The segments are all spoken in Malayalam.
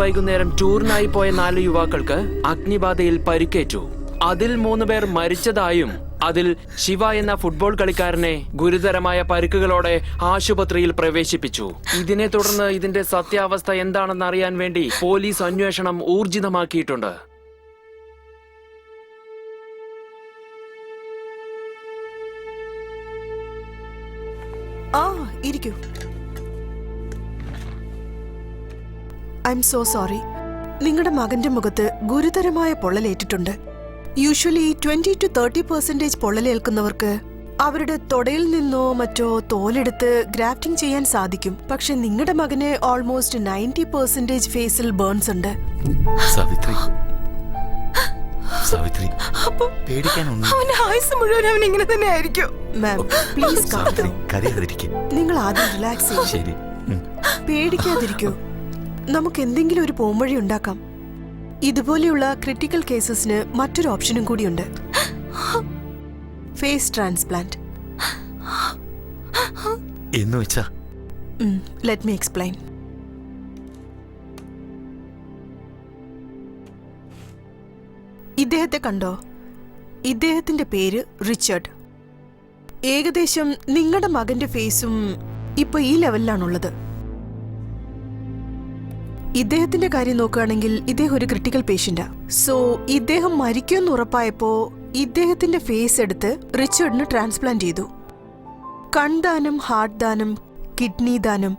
വൈകുന്നേരം ടൂറിനായി പോയ 4 യുവാക്കൾക്ക് അഗ്നിബാധയിൽ പരിക്കേറ്റു. അതിൽ 3 പേർ മരിച്ചതായും അതിൽ ശിവ എന്ന ഫുട്ബോൾ കളിക്കാരനെ ഗുരുതരമായ പരിക്കുകളോടെ ആശുപത്രിയിൽ പ്രവേശിപ്പിച്ചു. ഇതിനെ തുടർന്ന് ഇതിന്റെ സത്യാവസ്ഥ എന്താണെന്ന് അറിയാൻ വേണ്ടി പോലീസ് അന്വേഷണം ഊർജിതമാക്കിയിട്ടുണ്ട്. ഇരിക്കൂ. I M so sorry. നിങ്ങളുടെ മകന്റെ മുഖത്ത് ഗുരുതരമായ പൊള്ളലേറ്റിട്ടുണ്ട്. യൂഷ്വലി 20 to 30% പൊള്ളലേൽക്കുന്നവർക്ക് അവരുടെ തൊടയിൽ നിന്നോ മറ്റോ തോലെടുത്ത് ഗ്രാഫ്റ്റിംഗ് ചെയ്യാൻ സാധിക്കും. പക്ഷെ നിങ്ങളുടെ മകന് ഓൾമോസ്റ്റ് 90% ഫേസിൽ ബേൺസ് ഉണ്ട്. നിങ്ങൾ ആദ്യം റിലാക്സ് ചെയ്യൂ. പേടിക്കാതിരിക്കൂ. നമുക്ക് എന്തെങ്കിലും ഒരു പോംവഴി ഉണ്ടാക്കാം. ഇതുപോലെയുള്ള ക്രിട്ടിക്കൽ കേസസിന് മറ്റൊരു ഓപ്ഷനും കൂടിയുണ്ട്. Face transplant. Let me explain. ഇദ്ദേഹത്തെ കണ്ടോ? ഇദ്ദേഹത്തിന്റെ പേര് റിച്ചർഡ്. ഏകദേശം നിങ്ങളുടെ മകന്റെ ഫേസും ഇപ്പൊ ഈ ലെവലിലാണുള്ളത്. ഇദ്ദേഹത്തിന്റെ കാര്യം നോക്കുകയാണെങ്കിൽ ഇദ്ദേഹം ഒരു ക്രിട്ടിക്കൽ പേഷ്യന്റാ. സോ ഇദ്ദേഹം മരിക്കുമെന്ന് ഉറപ്പായപ്പോ ഇദ്ദേഹത്തിന്റെ ഫേസ് എടുത്ത് റിച്ചർഡിന് ട്രാൻസ്പ്ലാന്റ് ചെയ്തു. കൺദാനം, ഹാർട്ട് ദാനം, കിഡ്നി ദാനം,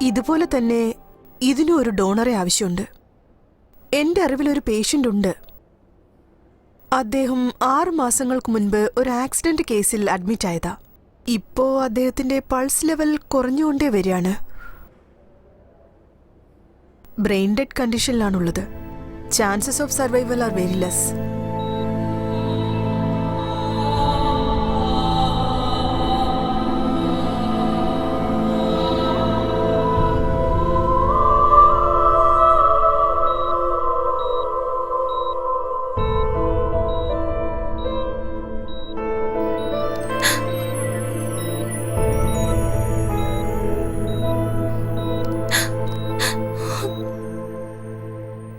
ഇതുപോലെ തന്നെ ഇതിനും ഒരു ഡോണറെ ആവശ്യമുണ്ട്. എന്റെ അറിവിൽ ഒരു പേഷ്യന്റ് ഉണ്ട്. അദ്ദേഹം 6 മാസങ്ങൾക്ക് മുൻപ് ഒരു ആക്സിഡന്റ് കേസിൽ അഡ്മിറ്റ് ആയതാ. ഇപ്പോ അദ്ദേഹത്തിന്റെ പൾസ് ലെവൽ കുറഞ്ഞുകൊണ്ടേ വരികയാണ്. ബ്രെയിൻ ഡെഡ് കണ്ടീഷനിലാണുള്ളത്. Chances of survival are very less.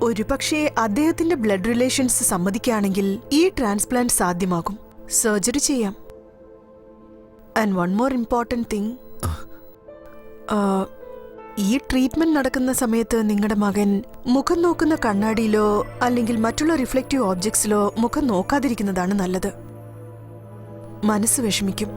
ഒരുപക്ഷെ അദ്ദേഹത്തിന്റെ ബ്ലഡ് റിലേഷൻസ് സമ്മതിക്കുകയാണെങ്കിൽ ഈ ട്രാൻസ്പ്ലാന്റ് സാധ്യമാകും. സർജറി ചെയ്യാം. And one more important thing, ഈ ട്രീറ്റ്മെന്റ് നടക്കുന്ന സമയത്ത് നിങ്ങളുടെ മകൻ മുഖം നോക്കുന്ന കണ്ണാടിയിലോ അല്ലെങ്കിൽ മറ്റുള്ള റിഫ്ലക്റ്റീവ് ഓബ്ജക്ട്സിലോ മുഖം നോക്കാതിരിക്കുന്നതാണ് നല്ലത്. മനസ്സ് വിഷമിക്കും.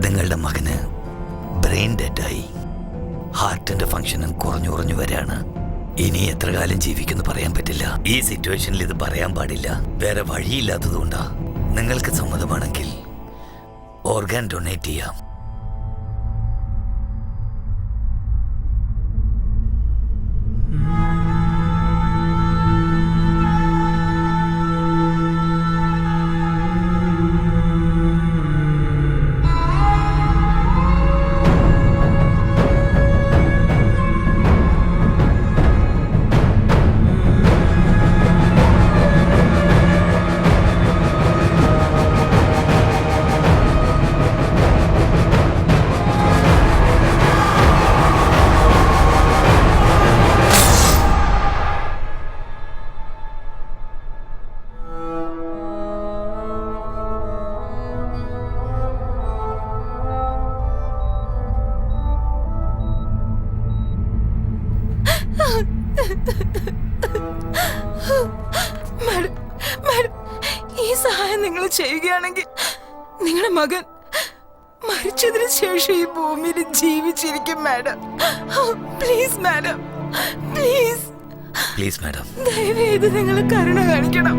നിങ്ങളുടെ മകന് ബ്രെയിൻ ഡെഡായി. ഹാർട്ടിന്റെ ഫംഗ്ഷനും കുറഞ്ഞു വരാണ്. ഇനി എത്ര കാലം ജീവിക്കുമെന്ന് പറയാൻ പറ്റില്ല. ഈ സിറ്റുവേഷനിൽ ഇത് പറയാൻ പാടില്ല. വേറെ വഴിയില്ലാത്തതുകൊണ്ടാ. നിങ്ങൾക്ക് സമ്മതമാണെങ്കിൽ ഓർഗാൻ ഡൊണേറ്റ് ചെയ്യാം. മാഡം, മാഡം, ഈ സഹായം നിങ്ങൾ ചെയ്യുകയാണെങ്കിൽ നിങ്ങളുടെ മകൻ മരിച്ചതിന് ശേഷം ഈ ഭൂമിയിൽ ജീവിച്ചിരിക്കും madam. Please madam, please. Please madam. ദയവേത് നിങ്ങൾ കരുണ കാണിക്കണം.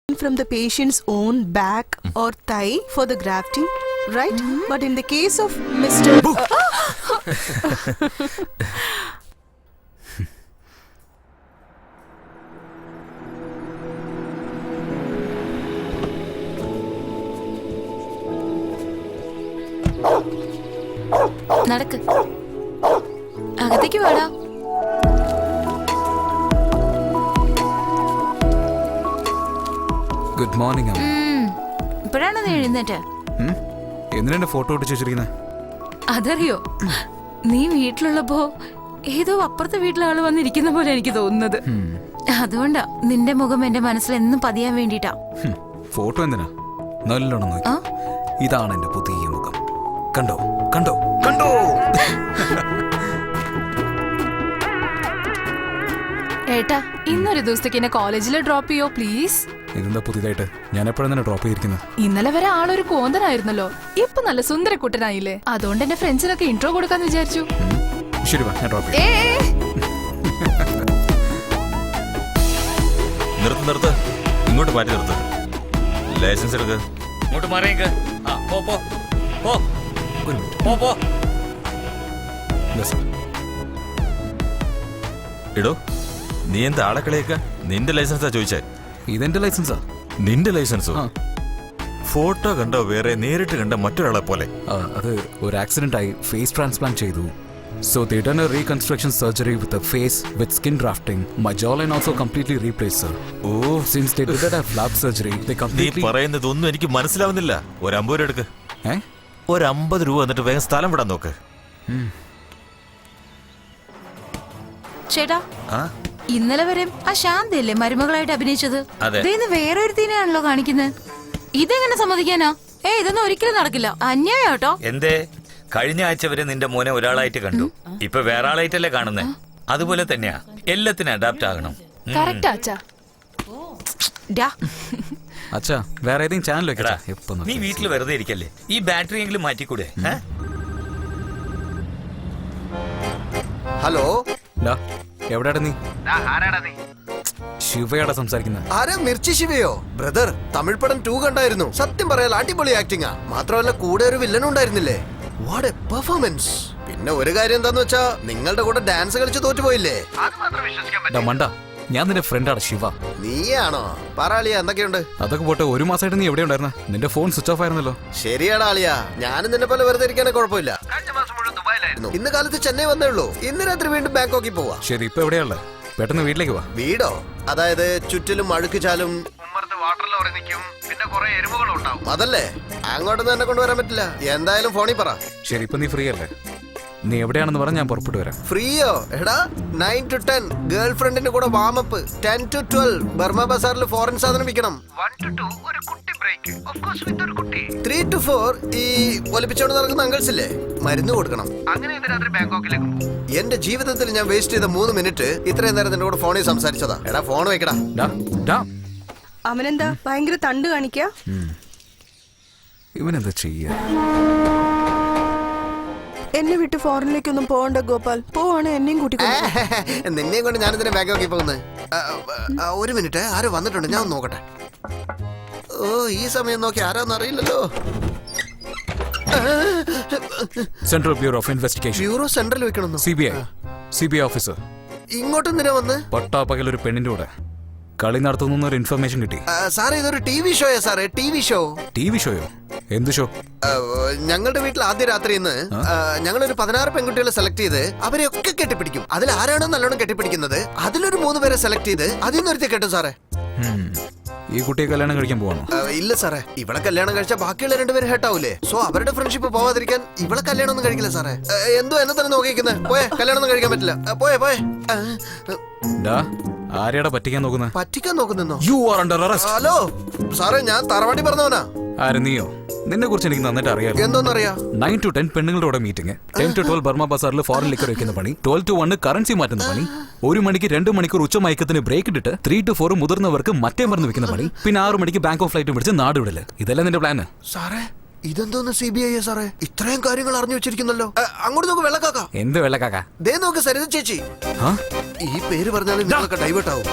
from the patient's own back or thigh for the grafting, right? But in the case of Mr. നടക്ക്, അകത്തേക്ക് വേടാ. ഗുഡ് മോർണിംഗ് അമ്മ. ഇപ്പോഴാണ് നീ എഴുന്നേറ്റ്? എന്തിനാ ഫോട്ടോ ഒട്ടിച്ച് വെച്ചിരിക്കുന്നത്? അതറിയോ, നീ വീട്ടിലുള്ളപ്പോ ഏതോ അപ്പുറത്തെ വീട്ടിലെ ആള് വന്നിരിക്കുന്ന പോലെ എനിക്ക് തോന്നുന്നത്. അതുകൊണ്ടാ നിന്റെ മുഖം എന്റെ മനസ്സിൽ എന്നും പതിയാൻ വേണ്ടിട്ടാ. ഫോട്ടോ എന്തിനാ? നല്ലോണം നോക്കി. ഇതാണ് എന്റെ പുതിയ മുഖം. കണ്ടോ കണ്ടോ കണ്ടോ? ഏട്ടാ, ഇന്നൊരു ദിവസത്തേക്ക് എന്നെ കോളേജിൽ ഡ്രോപ്പ് ചെയ്യോ പ്ലീസ്? ഇതെന്താ പുതിയതായിട്ട്? ഞാൻ എപ്പോഴും തന്നെ ഡ്രോപ്പ് ചെയ്തിരിക്കുന്നത്. ഇന്നലെ വരെ ആളൊരു കോന്തനായിരുന്നല്ലോ, ഇപ്പൊ നല്ല സുന്ദരക്കുട്ടനായില്ലേ. അതുകൊണ്ട് എന്റെ ഫ്രണ്ട്സിനൊക്കെ ഇൻട്രോ കൊടുക്കാന്ന് വിചാരിച്ചു. ശരി വാ, ഞാൻ ഡ്രോപ്പ് ചെയ്യാം. നിർത്ത്, ഇങ്ങോട്ട് മാറ്റി നിർത്ത്. ലൈസൻസ് എടുക്ക്. ഇങ്ങോട്ട് മാറിയേക്ക്. പോ പോ പോ ഒരു മിനിറ്റ്. പോ പോ. ഇതാ സർ. ഇടോ, നീ എന്താ ആളെ കളിയൊക്കെ? നിന്റെ ലൈസൻസാ ചോദിച്ചേ? ഇതെന്റെ ലൈസൻസാ. നിന്റെ ലൈസൻസോ? ആ. ഫോട്ടോ കണ്ടോ വേറെ, നേരിട്ട് കണ്ട മറ്റൊരാളെ പോലെ? അത് ഒരു ആക്സിഡന്റ് ആയി ഫേസ് ട്രാൻസ്പ്ലാന്റ് ചെയ്തു. So they done a reconstruction surgery with the face with skin grafting. My jawline also completely replaced, sir. Oh, since they did a flap surgery, they നീ completely. പറയുന്നതൊന്നും എനിക്ക് മനസ്സിലാവുന്നില്ല. ഒരു 50 രൂപ എടുക്ക്. ഒരു 50 രൂപ എന്നിട്ട് വേഗം സ്ഥലം വിടാൻ നോക്ക്. ചേട്ടാ, ഇന്നലെ വരെ ആ ശാന്തയല്ലേ മരുമകളായിട്ട് അഭിനയിച്ചത്? അതെ. ഇതേന്ന് വേറെ ഒരുത്തിനെയാണല്ലോ കാണിക്കുന്നത്. ഇതെങ്ങനെ സമ്മതിക്കാനാ? ഇതൊന്നും ഒരിക്കലും നടക്കില്ല, അന്യായം കേട്ടോ. എന്തേ? കഴിഞ്ഞ ആഴ്ച വരെ നിന്റെ മോനെ ഒരാളായിട്ട് കണ്ടു, ഇപ്പൊ വേറെ ആളായിട്ടല്ലേ കാണുന്നേ? അതുപോലെ തന്നെയാ, എല്ലാത്തിനും അഡാപ്റ്റ് ആകണം. കറക്റ്റാ അച്ഛാ. അച്ഛാ, വേറെ ഏതെങ്കിലും ചാനൽ എടാ, വെക്കടാ. നീ വീട്ടിൽ വെറുതെ ഇരിക്കല്ലേ, ഈ ബാറ്ററി എങ്കിലും മാറ്റിക്കൂടെ? ഹലോ, എവിടെയാടാ നീ? ശിവയാടാ സംസാരിക്കുന്നത്. ആരാ? മിർച്ചി ശിവയോ? ബ്രദർ, തമിഴ് പടം 2 കണ്ടായിരുന്നു. സത്യം പറയാൻ അടിപൊളി ആക്ടിങ്ങാ. മാത്രമല്ല കൂടെ ഒരു വില്ലനും ഉണ്ടായിരുന്നില്ലേ? What A performance. പിന്നെ ഒരു കാര്യം എന്താന്ന് വെച്ചാ, നിങ്ങളുടെ കൂടെ ഡാൻസ് കളിച്ച് തോറ്റുപോയില്ലേ? അത് മാത്രം വിശ്വസിക്കാൻ പറ്റില്ല. മണ്ട, ഞാൻ നിന്റെ ഫ്രണ്ടാണ് ശിവ. നീയാണോ? പറയാളിയ, എന്തൊക്കെയുണ്ട്? അതൊക്കെ പോട്ടെ, ഒരു മാസമായിട്ട് നീ എവിടെ ഉണ്ടായിരുന്ന? നിന്റെ ഫോൺ സ്വിച്ച് ഓഫ് ആയിരുന്നല്ലോ. ശരിയാടാ ആളിയാ, ഞാനും നിന്നെ പോലെ വെറുതെ ഇരിക്കാനേ കുഴപ്പമില്ല. കഴിഞ്ഞ മാസം മുഴുവൻ ദുബായിലായിരുന്നു. ഇന്ന് കാലത്ത് ചെന്നൈ വന്നേ ഉള്ളൂ. ഇന്ന് രാത്രി വീണ്ടും ബാങ്കോക്കിൽ പോവാ. ശരി, ഇപ്പൊ എവിടെയാണല്ലേ? പെട്ടെന്ന് വീട്ടിലേക്ക് വാ. വീടോ? അതായത് ചുറ്റിലും അഴുക്ക് ചാലും, വാട്ടർ ലോറി നിൽക്കും, പിന്നെ കുറെ എരുവുകളും ഉണ്ടാവും. അതല്ലേ, അങ്ങോട്ടൊന്നും എന്നെ കൊണ്ടുവരാൻ പറ്റില്ല. എന്തായാലും ഫോണിൽ പറ. ശരി, ഇപ്പൊ നീ ഫ്രീ അല്ലേ? നീ എവിടെയാണെന്ന് പറഞ്ഞാൽ ഞാൻ പുറപ്പെട്ടു വരാം. ഫ്രീയോ? എടാ, 9 to 10 ഗേൾ ഫ്രണ്ടിന്റെ കൂടെ വാമപ്പ്, 10 to 12 ബർമ ബസാറിൽ ഫോറിൻ സാധനം വിൽക്കണം, 1 to 2 ഒരു കുട്ടി ബ്രേക്ക്, ഓഫ് കോഴ്സ് വിത്ത് ഒരു കുട്ടി, 3 to 4 ഈ ഒലിപ്പിച്ചോണ്ട് നടക്കുന്ന അങ്കിൾസ് ഇല്ലേ, മരുന്ന് കൊടുക്കണം. അങ്ങനെ ഇന്ന് രാത്രി ബാങ്കോക്കിലേക്ക് പോകും. എന്റെ ജീവിതത്തിൽ ഞാൻ വേസ്റ്റ് ചെയ്ത 3 മിനിറ്റ് ഇത്രയും നേരം നിന്റെ കൂടെ ഫോണിൽ സംസാരിച്ചതാ. എടാ, ഫോൺ വെക്കടാ. അവനെന്താ ഭയങ്കര തണ്ട് കാണിക്ക? ഇവനെന്താ ചെയ്യാ? എന്നെ വിട്ട് ഫോറിനിലേക്കൊന്നും പോകണ്ട ഗോപാൽ. പോവാണ് എന്നെയും കൂട്ടി. നിന്നെയും കൊണ്ട് ഞാനിതിനെ ബാങ്കോക്കിൽ പോകുന്നത്. ഒരു മിനിറ്റ്, ആരോ വന്നിട്ടുണ്ട്, ഞാൻ ഒന്ന് നോക്കട്ടെ. ഓ, ഈ സമയം നോക്കി ആരാന്ന് അറിയില്ലല്ലോ. Central bureau of investigation. Bureau central വെക്കണമെന്നോ? CBI officer. ഇങ്ങോട്ട് എന്തിനാ വന്ന്? പട്ടാപ്പകൽ ഒരു പെണ്ണിന്റെ കൂടെ കളി നടത്തുന്ന ഒരു ഇൻഫർമേഷൻ കിട്ടി. സാറേ, ഇതൊരു TV ഷോയാ സാറേ, TV ഷോ. TV ഷോയോ? എന്ത് ഷോ? ഞങ്ങളുടെ വീട്ടിൽ ആദ്യ രാത്രി ഇന്ന് ഞങ്ങളൊരു 16 പെൺകുട്ടികളെ സെലക്ട് ചെയ്ത് അവരെയൊക്കെ കെട്ടിപ്പിടിക്കും. അതിൽ ആരാണോ നല്ലോണം കെട്ടിപ്പിടിക്കുന്നത് അതിലൊരു 3 പേരെ സെലക്ട് ചെയ്ത് അതിൽ നിന്ന് ഒരുത്തി കെട്ടും സാറേ. ഈ കുട്ടിയെ കല്യാണം കഴിക്കാൻ പോവാണോ? ഇല്ല സാറേ, ഇവളെ കല്യാണം കഴിച്ചാൽ ബാക്കിയുള്ള 2 പേര് ഹേട്ടാവൂലേ. സോ അവരുടെ ഫ്രണ്ട്ഷിപ്പ് പോവാതിരിക്കാൻ ഇവളെ കല്യാണം ഒന്നും കഴിക്കില്ല സാറേ. എന്തോ എന്നെ തന്നെ നോക്കിക്കുന്നത്. പോയെ, കല്യാണം ഒന്നും കഴിക്കാൻ പറ്റില്ല. പോയെ. ആരെയാടാ പറ്റിക്കാൻ നോക്കുന്നത്? പറ്റിക്കാൻ നോക്കുന്നോ? You are under arrest. Hello സാറേ, ഞാൻ തറവാട്ടി പറഞ്ഞവനാ. ആര്? നീയോ? നിന്നെ കുറിച്ച് എനിക്ക് നന്നായിട്ട് അറിയാം. എന്തോന്നറിയാ? 9 to 10 പെണ്ണുങ്ങളുടെ മീറ്റിംഗ്, 10 to 12 ബർമ ബസാറിൽ ഫോറിൻ ലിക്കർ വെക്കുന്ന പണി, 12 to 1 കറൻസി മാറ്റുന്ന പണി, 1 മണിക്ക് 2 മണിക്കൂർ ഉച്ചമയക്കത്തിന് ബ്രേക്ക് ഇട്ടിട്ട് 3 to 4 മുതിർന്നവർക്ക് മറ്റേ മരുന്ന് വെക്കുന്ന പണി, പിന്നെ 6 മണിക്ക് ബാങ്കോക്ക് ഫ്ലൈറ്റ് പിടിച്ച് നാട് വിടല്. ഇതല്ലേ നിന്റെ പ്ലാന്? സാറേ, ഇതെന്തോന്ന് CBI സാറേ? ഇത്രയും കാര്യങ്ങൾ അറിഞ്ഞു വെച്ചിരിക്കുന്നല്ലോ. അങ്ങോട്ട് നോക്ക് വെള്ളക്കാക്ക. എന്ത് വെള്ളക്കാക്ക? ദേ നോക്ക് സരിത ചേച്ചി. ഈ പേര് പറഞ്ഞാലും നിങ്ങളൊക്കെ ഡൈവേർട്ട് ആവും.